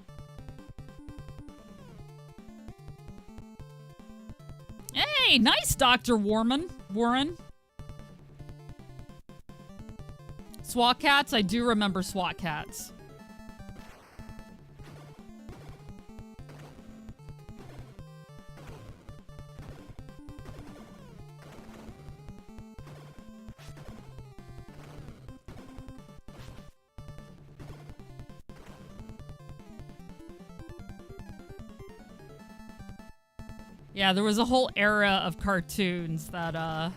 Hey, nice, Dr. Warren. SWAT cats? I do remember SWAT cats. Yeah, there was a whole era of cartoons that, a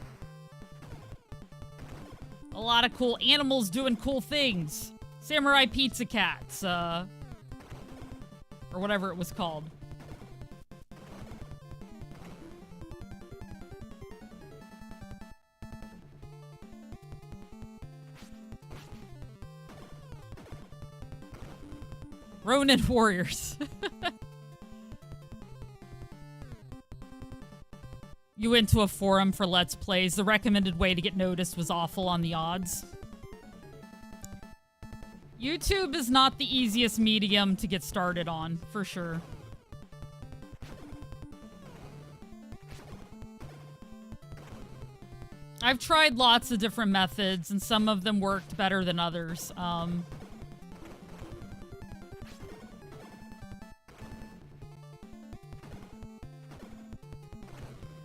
lot of cool animals doing cool things. Samurai Pizza Cats, or whatever it was called. Ronin Warriors. You went to a forum for Let's Plays. The recommended way to get noticed was awful on the odds. YouTube is not the easiest medium to get started on, for sure. I've tried lots of different methods, and some of them worked better than others.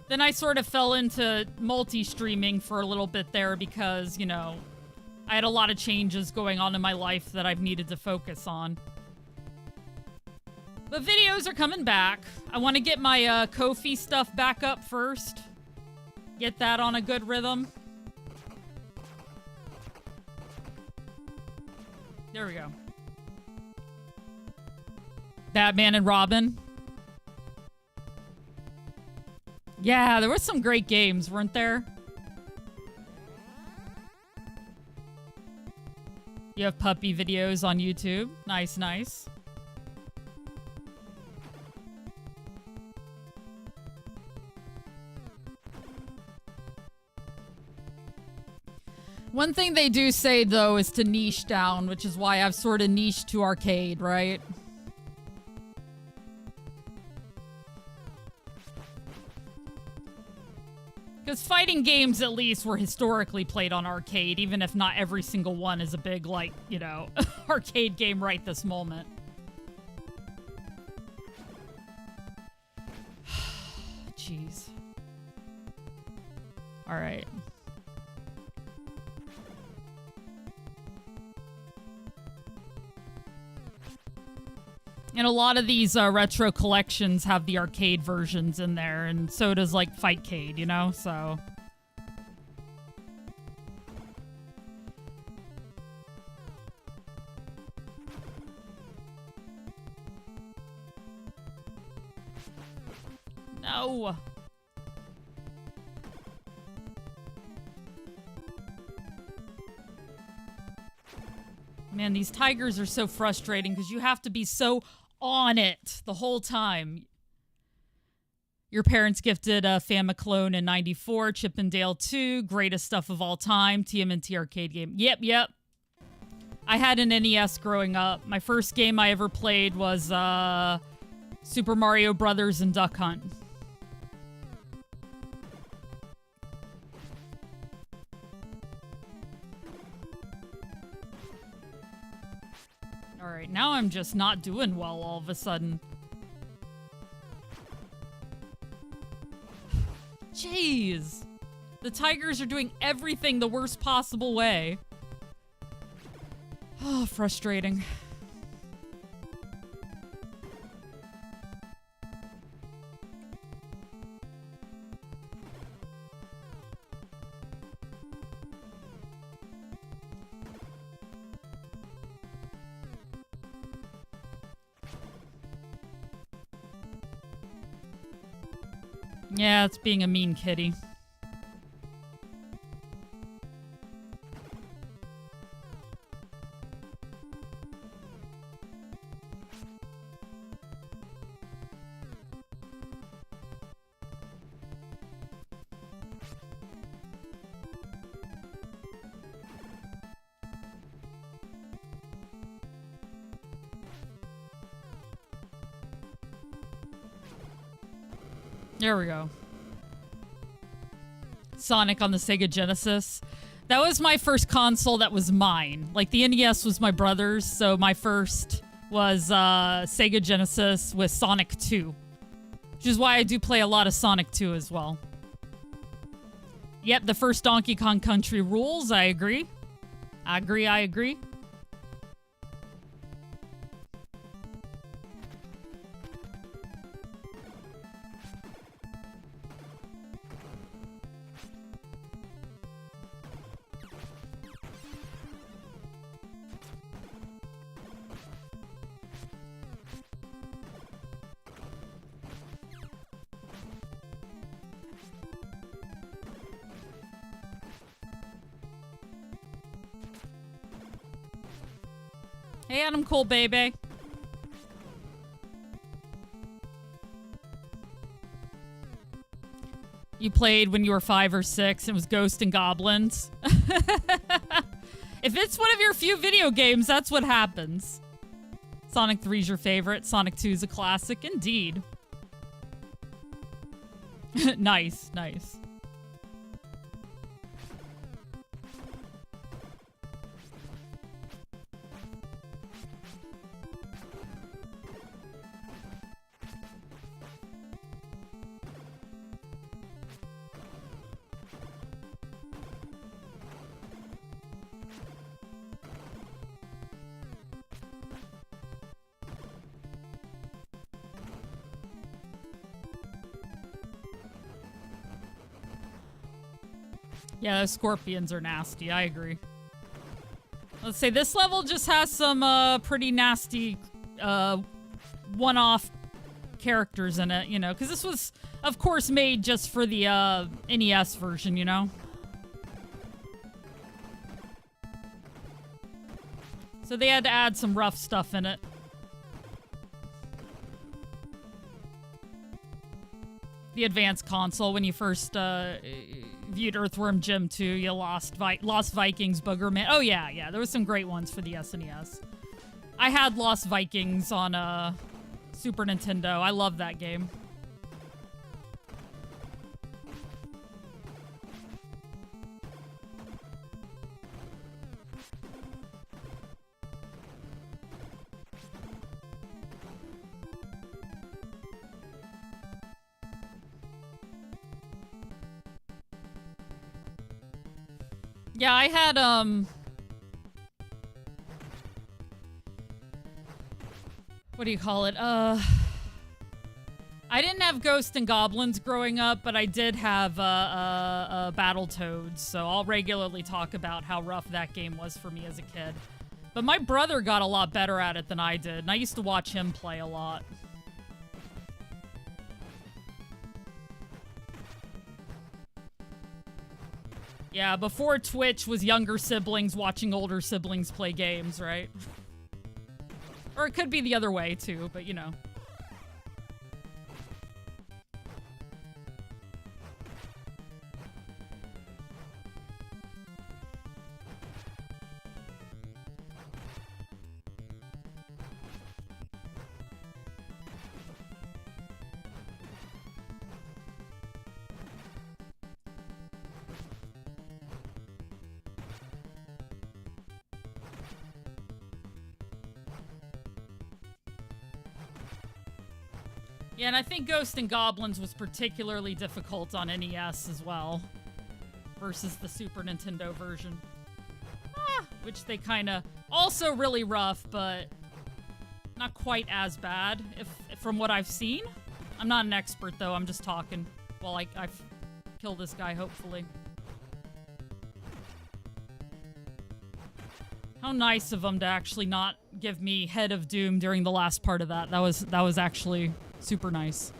Then I sort of fell into multi-streaming for a little bit there because, you know, I had a lot of changes going on in my life that I've needed to focus on. But videos are coming back. I want to get my Ko-fi stuff back up first. Get that on a good rhythm. There we go. Batman and Robin. Yeah, there were some great games, weren't there? You have puppy videos on YouTube. Nice, nice. One thing they do say, though, is to niche down, which is why I've sort of niched to arcade, right? Because fighting games, at least, were historically played on arcade, even if not every single one is a big, like, you know, arcade game right this moment. Jeez. Alright. And a lot of these retro collections have the arcade versions in there, and so does, like, Fightcade, you know? So... No! Man, these tigers are so frustrating because you have to be so on it the whole time. Your parents gifted a Famiclone in 94, Chip and Dale 2, greatest stuff of all time, TMNT arcade game. Yep. I had an NES growing up. My first game I ever played was Super Mario Brothers and Duck Hunt. Alright, now I'm just not doing well all of a sudden. Jeez. The tigers are doing everything the worst possible way. Oh, frustrating. Yeah, it's being a mean kitty. There we go. Sonic on the Sega Genesis. That was my first console that was mine. Like, the NES was my brother's, so my first was Sega Genesis with Sonic 2. Which is why I do play a lot of Sonic 2 as well. Yep, the first Donkey Kong Country rules. I agree. I agree. Hey, Adam Cole, baby. You played when you were 5 or 6. It was Ghosts and Goblins. If it's one of your few video games, that's what happens. Sonic 3's your favorite. Sonic 2's a classic. Indeed. Nice. Yeah, those scorpions are nasty. I agree. Let's say this level just has some pretty nasty one-off characters in it, you know, because this was, of course, made just for the NES version, you know? So they had to add some rough stuff in it. the advanced console when you first viewed Earthworm Jim 2. You Lost Vikings, Boogerman. Oh yeah, there was some great ones for the SNES. I had Lost Vikings on Super Nintendo. I love that game. Yeah, I had, what do you call it? I didn't have Ghosts and Goblins growing up, but I did have, Battletoads, so I'll regularly talk about how rough that game was for me as a kid. But my brother got a lot better at it than I did, and I used to watch him play a lot. Yeah, before Twitch was younger siblings watching older siblings play games, right? Or it could be the other way, too, but you know. Yeah, and I think Ghosts and Goblins was particularly difficult on NES as well. Versus the Super Nintendo version. Which they kind of... Also really rough, but... not quite as bad, if from what I've seen. I'm not an expert, though. I'm just talking while I kill this guy, hopefully. How nice of them to actually not give me Head of Doom during the last part of that. That was actually... super nice.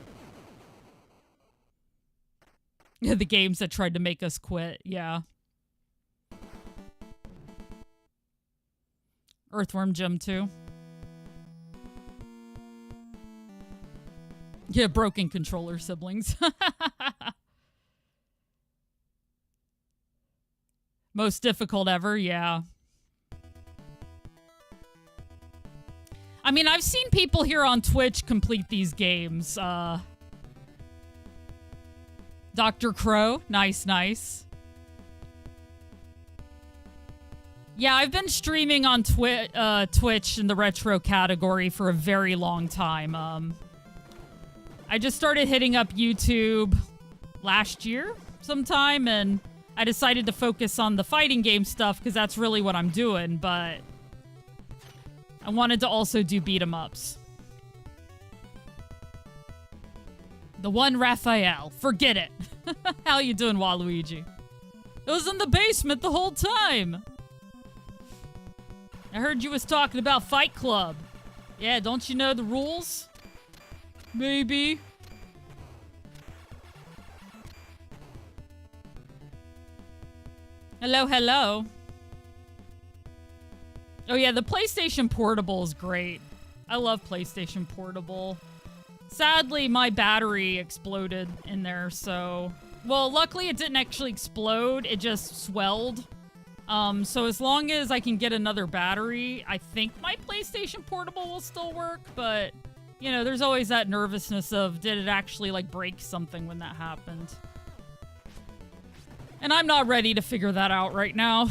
Yeah, the games that tried to make us quit, yeah. Earthworm Jim 2. Yeah, broken controller siblings. Most difficult ever, yeah. I mean, I've seen people here on Twitch complete these games. Dr. Crow, nice. Yeah, I've been streaming on Twitch in the retro category for a very long time. I just started hitting up YouTube last year sometime, and I decided to focus on the fighting game stuff because that's really what I'm doing, but... I wanted to also do beat-em-ups. The one Raphael. Forget it. How you doing, Waluigi? It was in the basement the whole time. I heard you was talking about Fight Club. Yeah, don't you know the rules? Maybe. Hello. Oh yeah, the PlayStation Portable is great. I love PlayStation Portable. Sadly, my battery exploded in there, so... Well, luckily it didn't actually explode, it just swelled. So as long as I can get another battery, I think my PlayStation Portable will still work, but... You know, there's always that nervousness of, did it actually, like, break something when that happened? And I'm not ready to figure that out right now.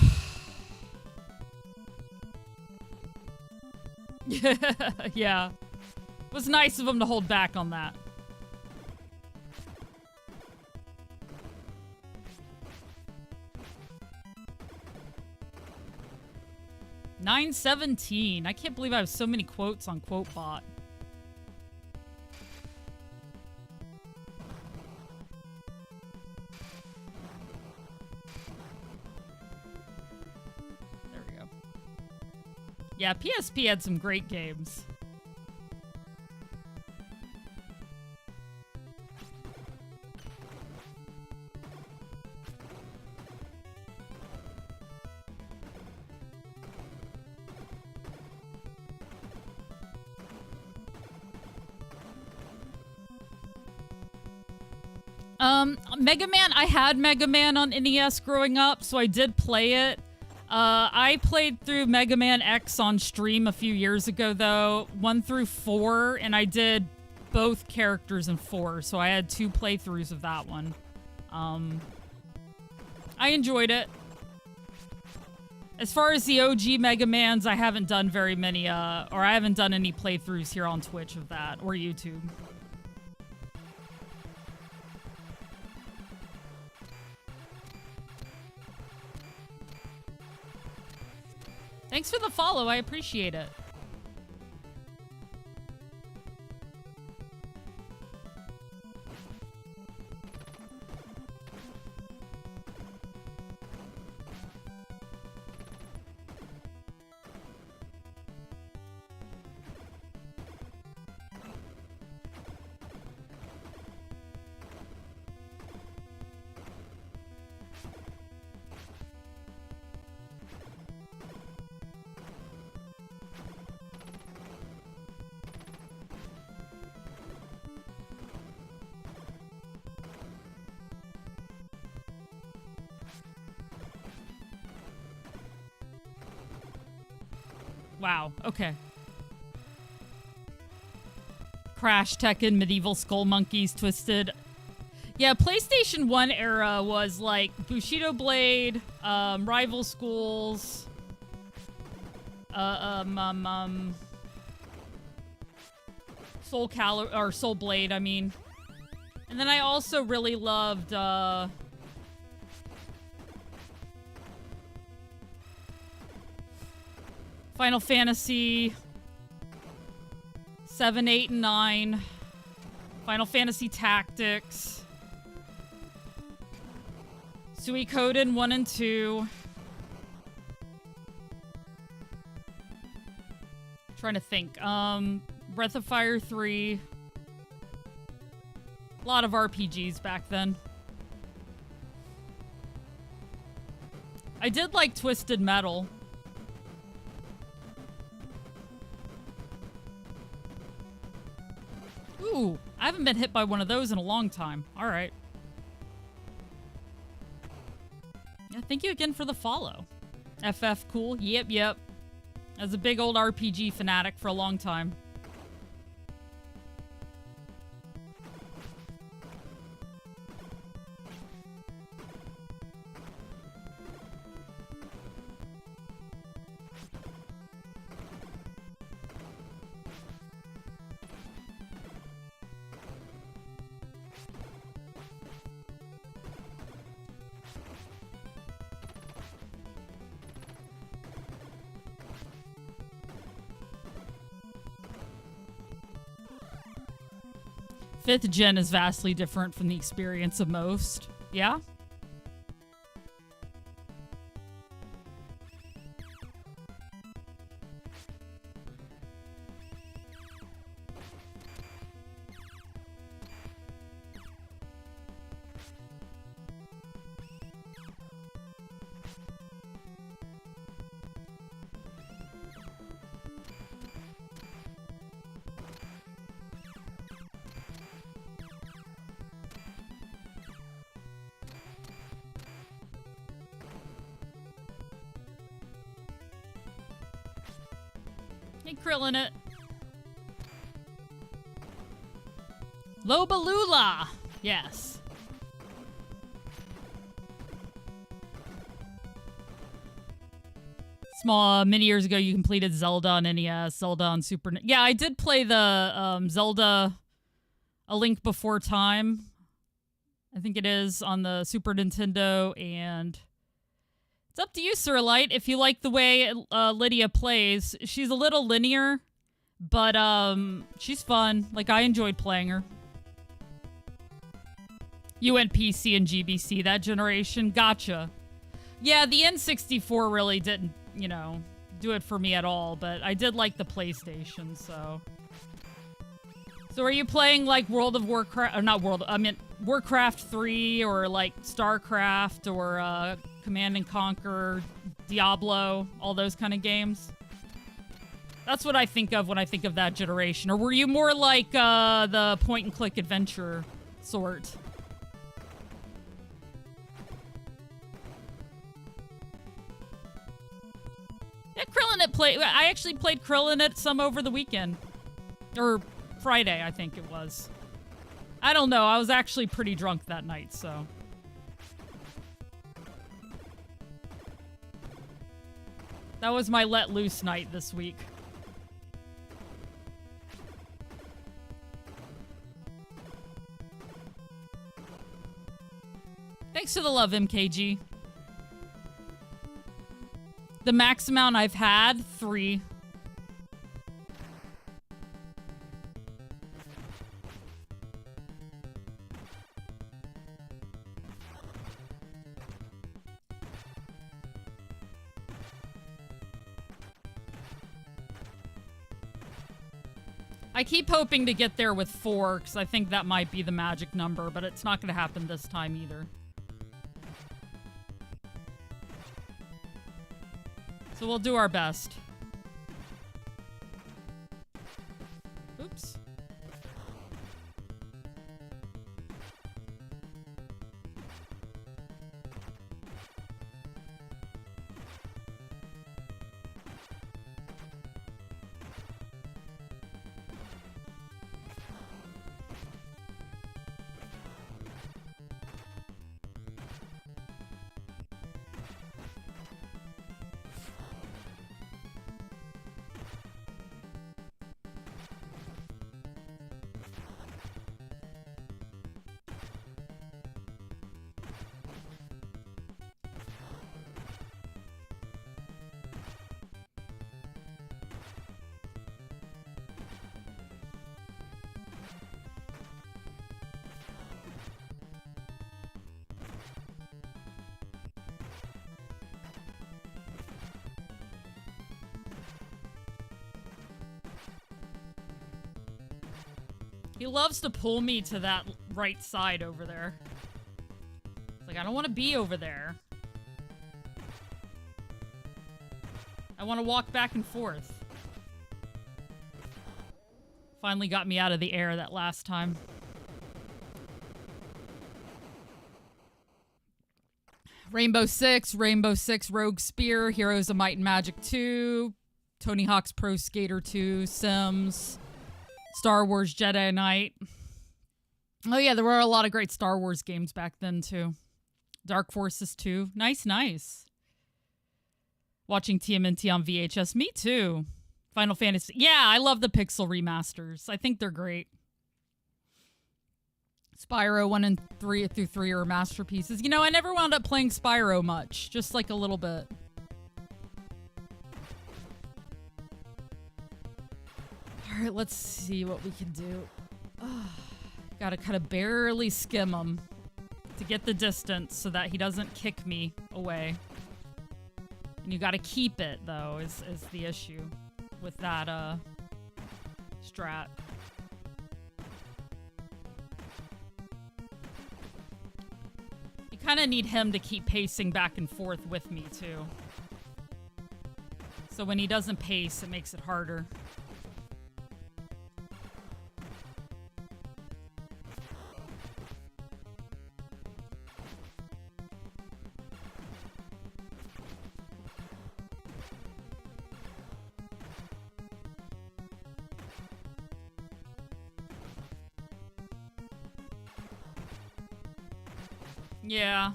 Yeah. It was nice of him to hold back on that. $9.17. I can't believe I have so many quotes on QuoteBot. Yeah, PSP had some great games. Mega Man, I had Mega Man on NES growing up, so I did play it. I played through Mega Man X on stream a few years ago, though, 1 through 4, and I did both characters in 4, so I had 2 playthroughs of that one. I enjoyed it. As far as the OG Mega Mans, I haven't done very many, or I haven't done any playthroughs here on Twitch of that, or YouTube. Thanks for the follow, I appreciate it. Wow, okay. Crash, Tekken, Medieval Skull Monkeys, Twisted. Yeah, PlayStation 1 era was like Bushido Blade, Rival Schools, Soul Blade, I mean. And then I also really loved, Final Fantasy 7, 8, and 9. Final Fantasy Tactics. Suikoden 1 and 2. Trying to think. Breath of Fire 3. A lot of RPGs back then. I did like Twisted Metal. Ooh, I haven't been hit by one of those in a long time. All right. Yeah, thank you again for the follow. FF cool. Yep. I was a big old RPG fanatic for a long time. Fifth gen is vastly different from the experience of most. Yeah? Ain't krillin' it. Lobalula! Yes. Many years ago, you completed Zelda on NES, Zelda on Super... Yeah, I did play the Zelda A Link Before Time. I think it is on the Super Nintendo, and... It's up to you, Sir Light, if you like the way Lydia plays. She's a little linear, but she's fun. Like, I enjoyed playing her. You went PC and GBC that generation. Gotcha. Yeah, the N64 really didn't, you know, do it for me at all, but I did like the PlayStation, so... So are you playing, like, World of Warcraft... Or not World... I mean, Warcraft 3, or, like, StarCraft, or, Command and Conquer, Diablo, all those kind of games? That's what I think of when I think of that generation. Or were you more like, the point-and-click adventure sort? actually played Krillin it some over the weekend. Or Friday, I think it was. I don't know. I was actually pretty drunk that night, so. That was my let loose night this week. Thanks for the love, MKG. The max amount I've had, 3. I keep hoping to get there with 4, because I think that might be the magic number, but it's not going to happen this time either. So we'll do our best. Oops. He loves to pull me to that right side over there. It's like, I don't want to be over there. I want to walk back and forth. Finally got me out of the air that last time. Rainbow Six Rogue Spear, Heroes of Might and Magic 2, Tony Hawk's Pro Skater 2, Sims, Star Wars Jedi Knight. Oh yeah, there were a lot of great Star Wars games back then too. Dark Forces 2. Nice. Watching TMNT on VHS. Me too. Final Fantasy. Yeah, I love the Pixel remasters. I think they're great. Spyro 1 and 3 through 3 are masterpieces. You know, I never wound up playing Spyro much. Just like a little bit. Alright, let's see what we can do. Gotta kind of barely skim him to get the distance so that he doesn't kick me away. And you gotta keep it, though, is the issue with that, strat. You kind of need him to keep pacing back and forth with me, too. So when he doesn't pace, it makes it harder. Yeah.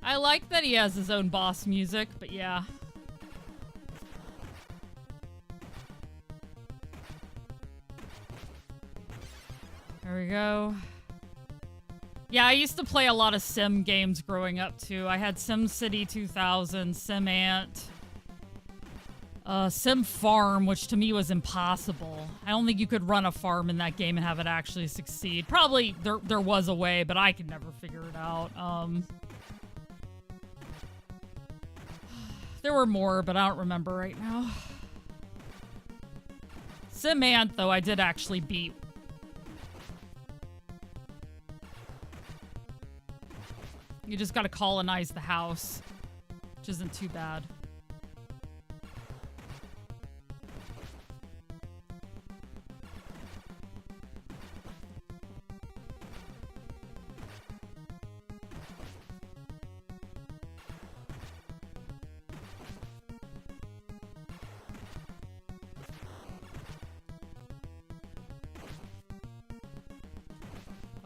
I like that he has his own boss music, but yeah. There we go. Yeah, I used to play a lot of Sim games growing up, too. I had SimCity 2000, SimAnt, Sim Farm, which to me was impossible. I don't think you could run a farm in that game and have it actually succeed. Probably there was a way, but I could never figure it out. There were more, but I don't remember right now. SimAnt, though, I did actually beat. You just gotta colonize the house, which isn't too bad.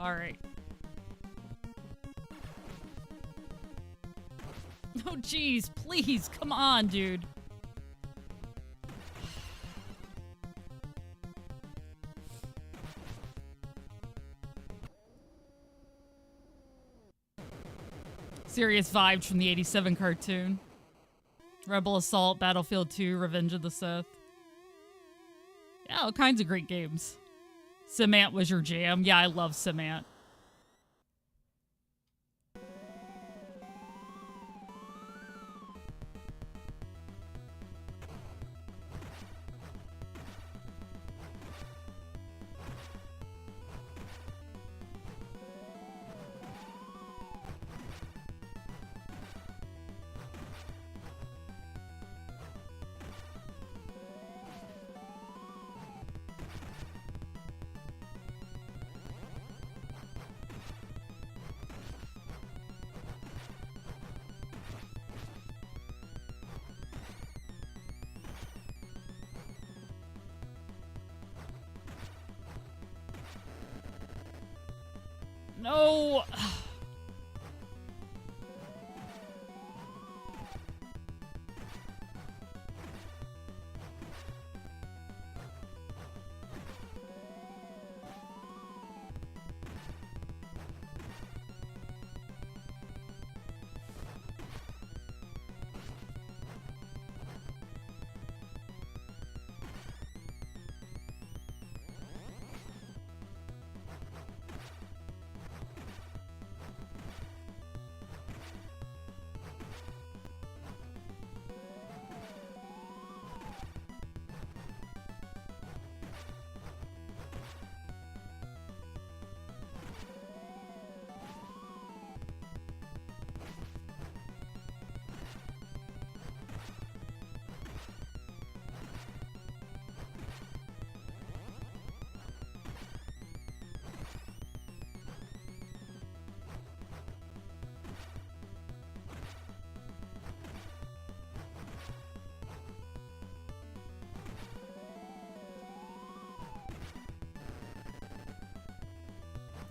Alright. Oh, jeez. Please, come on, dude. Serious vibes from the 87 cartoon. Rebel Assault, Battlefield 2, Revenge of the Sith. Yeah, all kinds of great games. Cement was your jam. Yeah, I love Cement. No!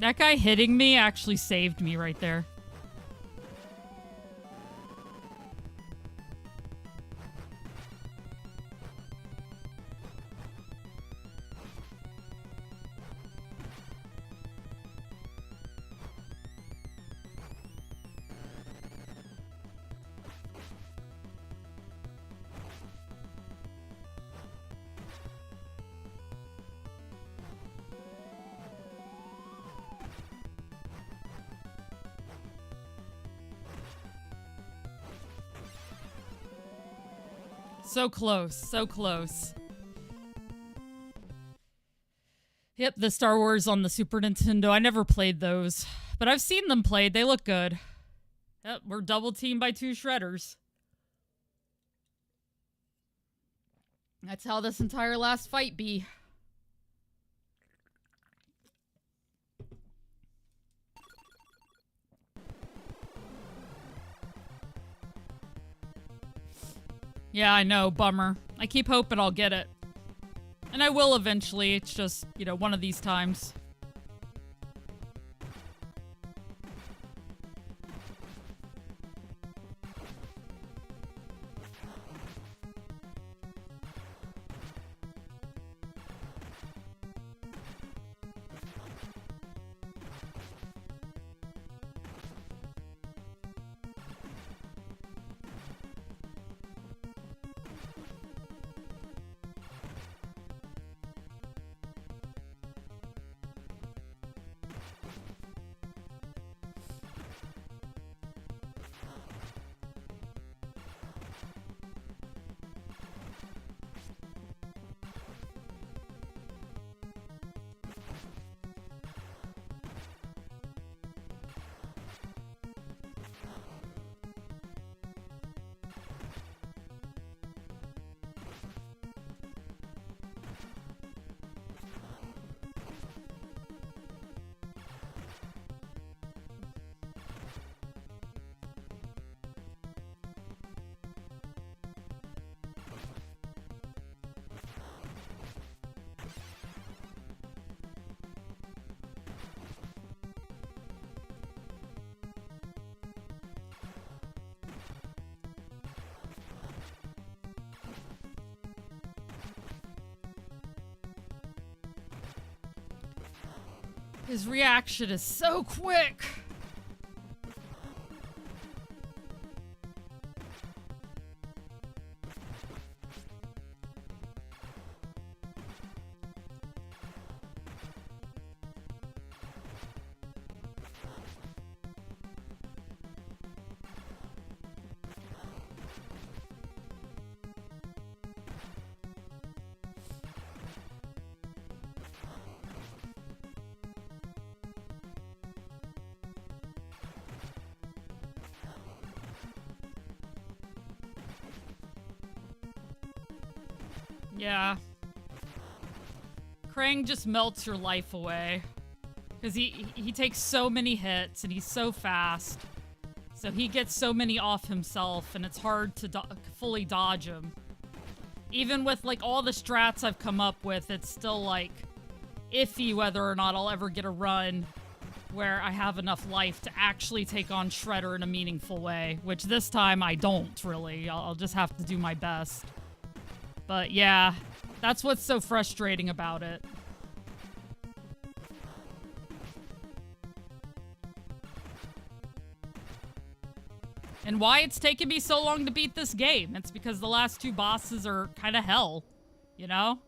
That guy hitting me actually saved me right there. So close, so close. Yep, the Star Wars on the Super Nintendo. I never played those, but I've seen them played. They look good. Yep, we're double teamed by 2 shredders. That's how this entire last fight be. Yeah, I know, bummer. I keep hoping I'll get it. And I will eventually, it's just, you know, one of these times. His reaction is so quick. Yeah. Krang just melts your life away. Because he takes so many hits and he's so fast. So he gets so many off himself and it's hard to fully dodge him. Even with like all the strats I've come up with, it's still like iffy whether or not I'll ever get a run where I have enough life to actually take on Shredder in a meaningful way. Which this time I don't really. I'll just have to do my best. But yeah, that's what's so frustrating about it. And why it's taken me so long to beat this game. It's because the last two bosses are kind of hell, you know?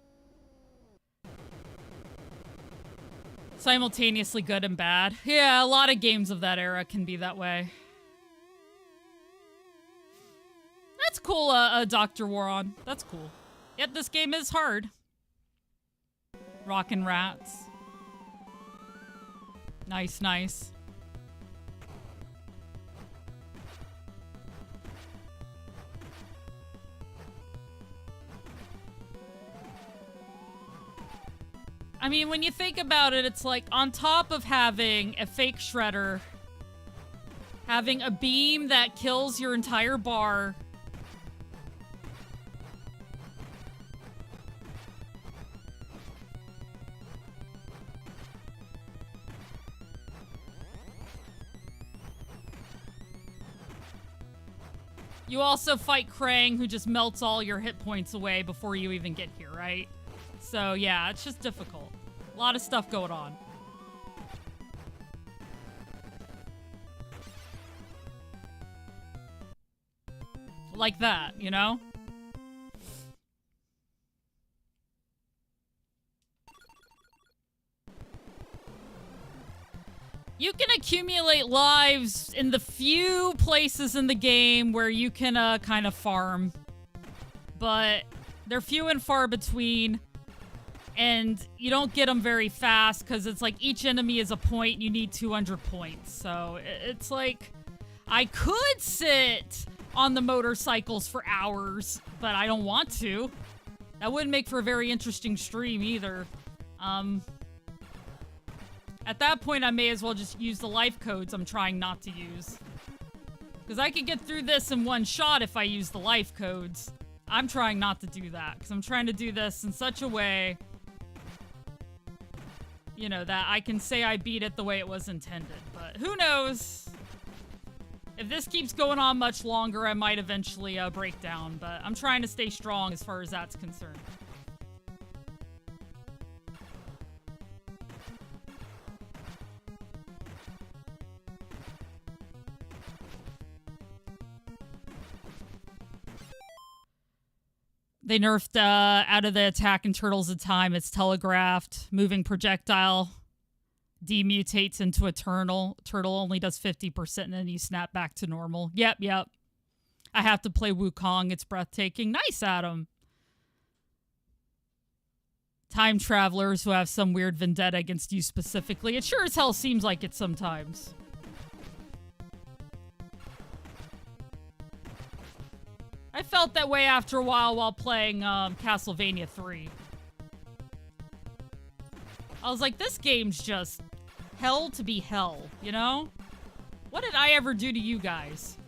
Simultaneously good and bad. Yeah, a lot of games of that era can be that way. That's cool, Dr. Waron. That's cool. Yet this game is hard. Rockin' Rats. Nice, nice. I mean, when you think about it, it's like on top of having a fake Shredder, having a beam that kills your entire bar, you also fight Krang, who just melts all your hit points away before you even get here, right? So, yeah, it's just difficult. A lot of stuff going on. Like that, you know? You can accumulate lives in the few places in the game where you can kind of farm. But they're few and far between. And you don't get them very fast because it's like each enemy is a point and you need 200 points. So it's like I could sit on the motorcycles for hours, but I don't want to. That wouldn't make for a very interesting stream either. At that point, I may as well just use the life codes I'm trying not to use. Because I could get through this in one shot if I use the life codes. I'm trying not to do that because I'm trying to do this in such a way, you know, that I can say I beat it the way it was intended. But who knows? If this keeps going on much longer, I might eventually break down. But I'm trying to stay strong as far as that's concerned. They nerfed out of the attack in Turtles of Time. It's telegraphed. Moving projectile demutates into Eternal. Turtle only does 50% and then you snap back to normal. Yep. I have to play Wukong. It's breathtaking. Nice, Adam. Time travelers who have some weird vendetta against you specifically. It sure as hell seems like it sometimes. I felt that way after a while playing Castlevania 3. I was like, this game's just hell to be hell, you know? What did I ever do to you guys?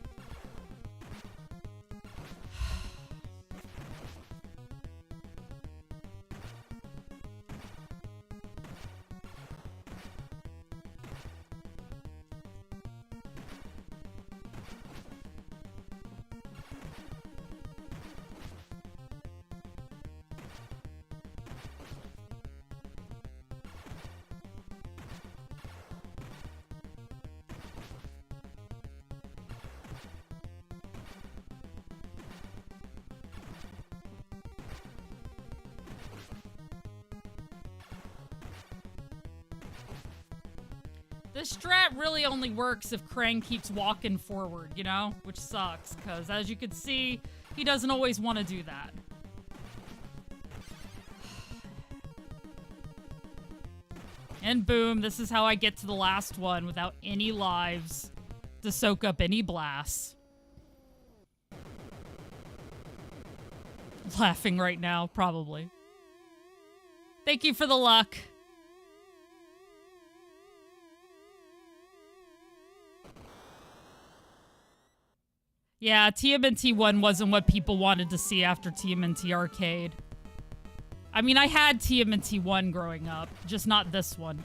This strat really only works if Krang keeps walking forward, you know? Which sucks, because as you can see, he doesn't always want to do that. And boom, this is how I get to the last one without any lives to soak up any blasts. Laughing right now, probably. Thank you for the luck. Yeah, TMNT 1 wasn't what people wanted to see after TMNT Arcade. I mean, I had TMNT 1 growing up, just not this one.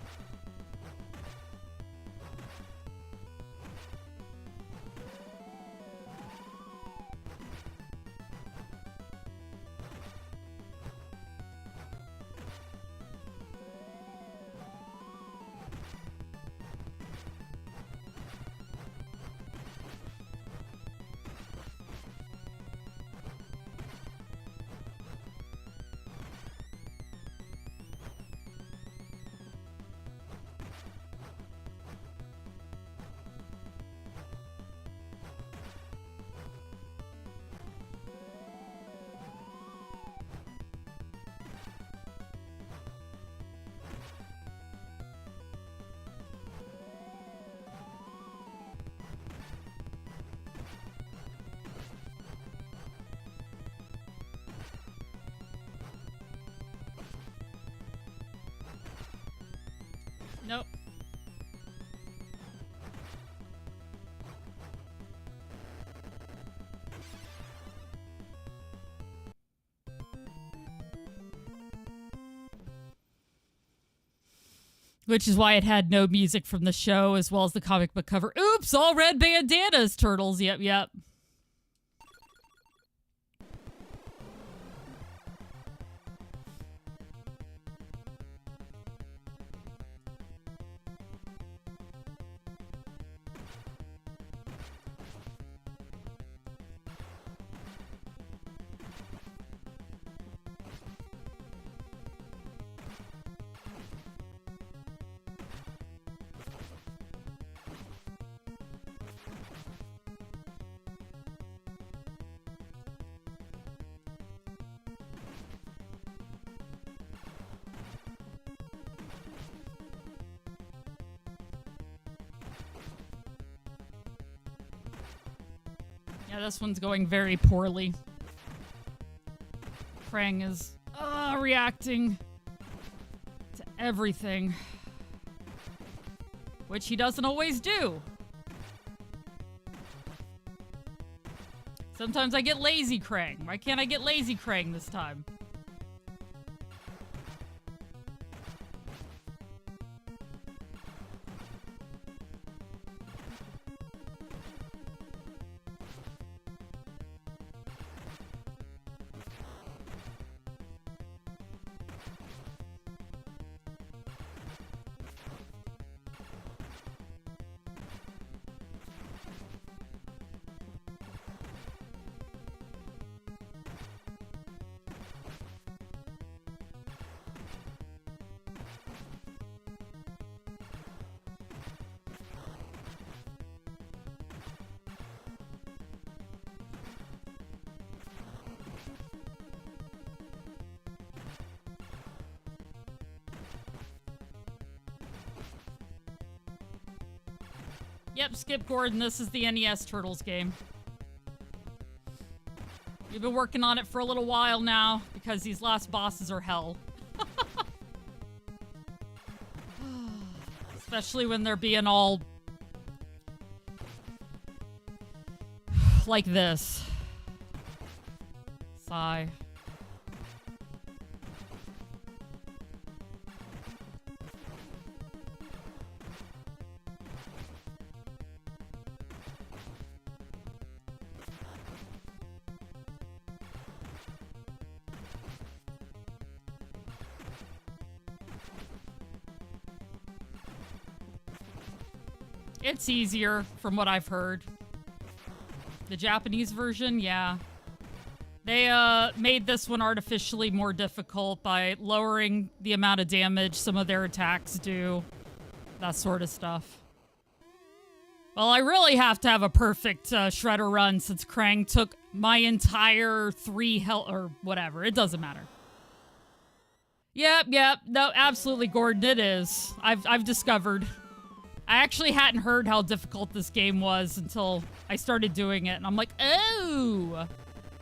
Nope. Which is why it had no music from the show, as well as the comic book cover. Oops, all red bandanas, turtles. Yep, yep. Yeah, this one's going very poorly. Krang is reacting to everything, which he doesn't always do. Sometimes I get lazy Krang. Why can't I get lazy Krang this time? Yep, Skip Gordon, this is the NES Turtles game. We've been working on it for a little while now, because these last bosses are hell. Especially when they're being all... like this. Sigh. It's easier, from what I've heard. The Japanese version, yeah. They made this one artificially more difficult by lowering the amount of damage some of their attacks do. that sort of stuff. Well, I really have to have a perfect shredder run since Krang took my entire 3 health or whatever. It doesn't matter. Yep. No, absolutely, Gordon, it is. I've discovered. I actually hadn't heard how difficult this game was until I started doing it, and I'm like, oh!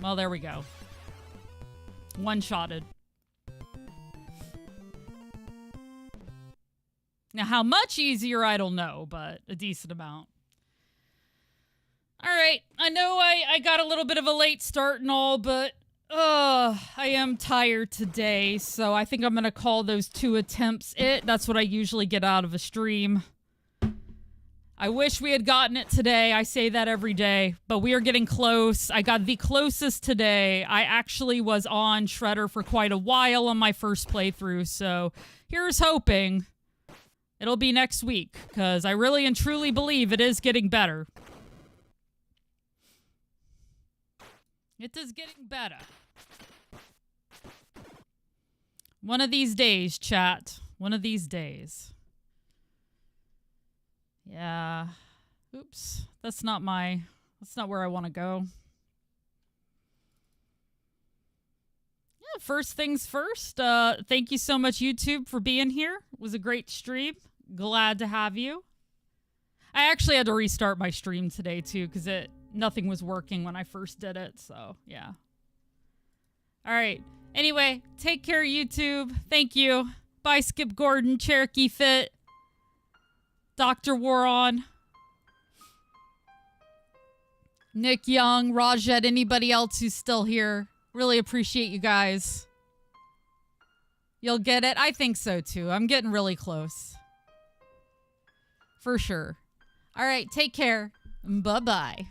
Well, there we go. One-shotted. Now, how much easier, I don't know, but a decent amount. All right, I know I got a little bit of a late start and all, but I am tired today, so I think I'm going to call those 2 attempts it. That's what I usually get out of a stream. I wish we had gotten it today. I say that every day, but we are getting close. I got the closest today. I actually was on Shredder for quite a while on my first playthrough, so here's hoping it'll be next week, because I really and truly believe it is getting better. It is getting better. One of these days, chat. One of these days. Yeah. Oops. That's not where I want to go. Yeah, first things first. Thank you so much, YouTube, for being here. It was a great stream. Glad to have you. I actually had to restart my stream today, too, because nothing was working when I first did it, so, yeah. Alright. Anyway, take care, YouTube. Thank you. Bye, Skip Gordon, Cherokee Fit. Dr. Waron, Nick Young, Rajed, anybody else who's still here. Really appreciate you guys. You'll get it? I think so too. I'm getting really close. For sure. All right, take care. Bye-bye.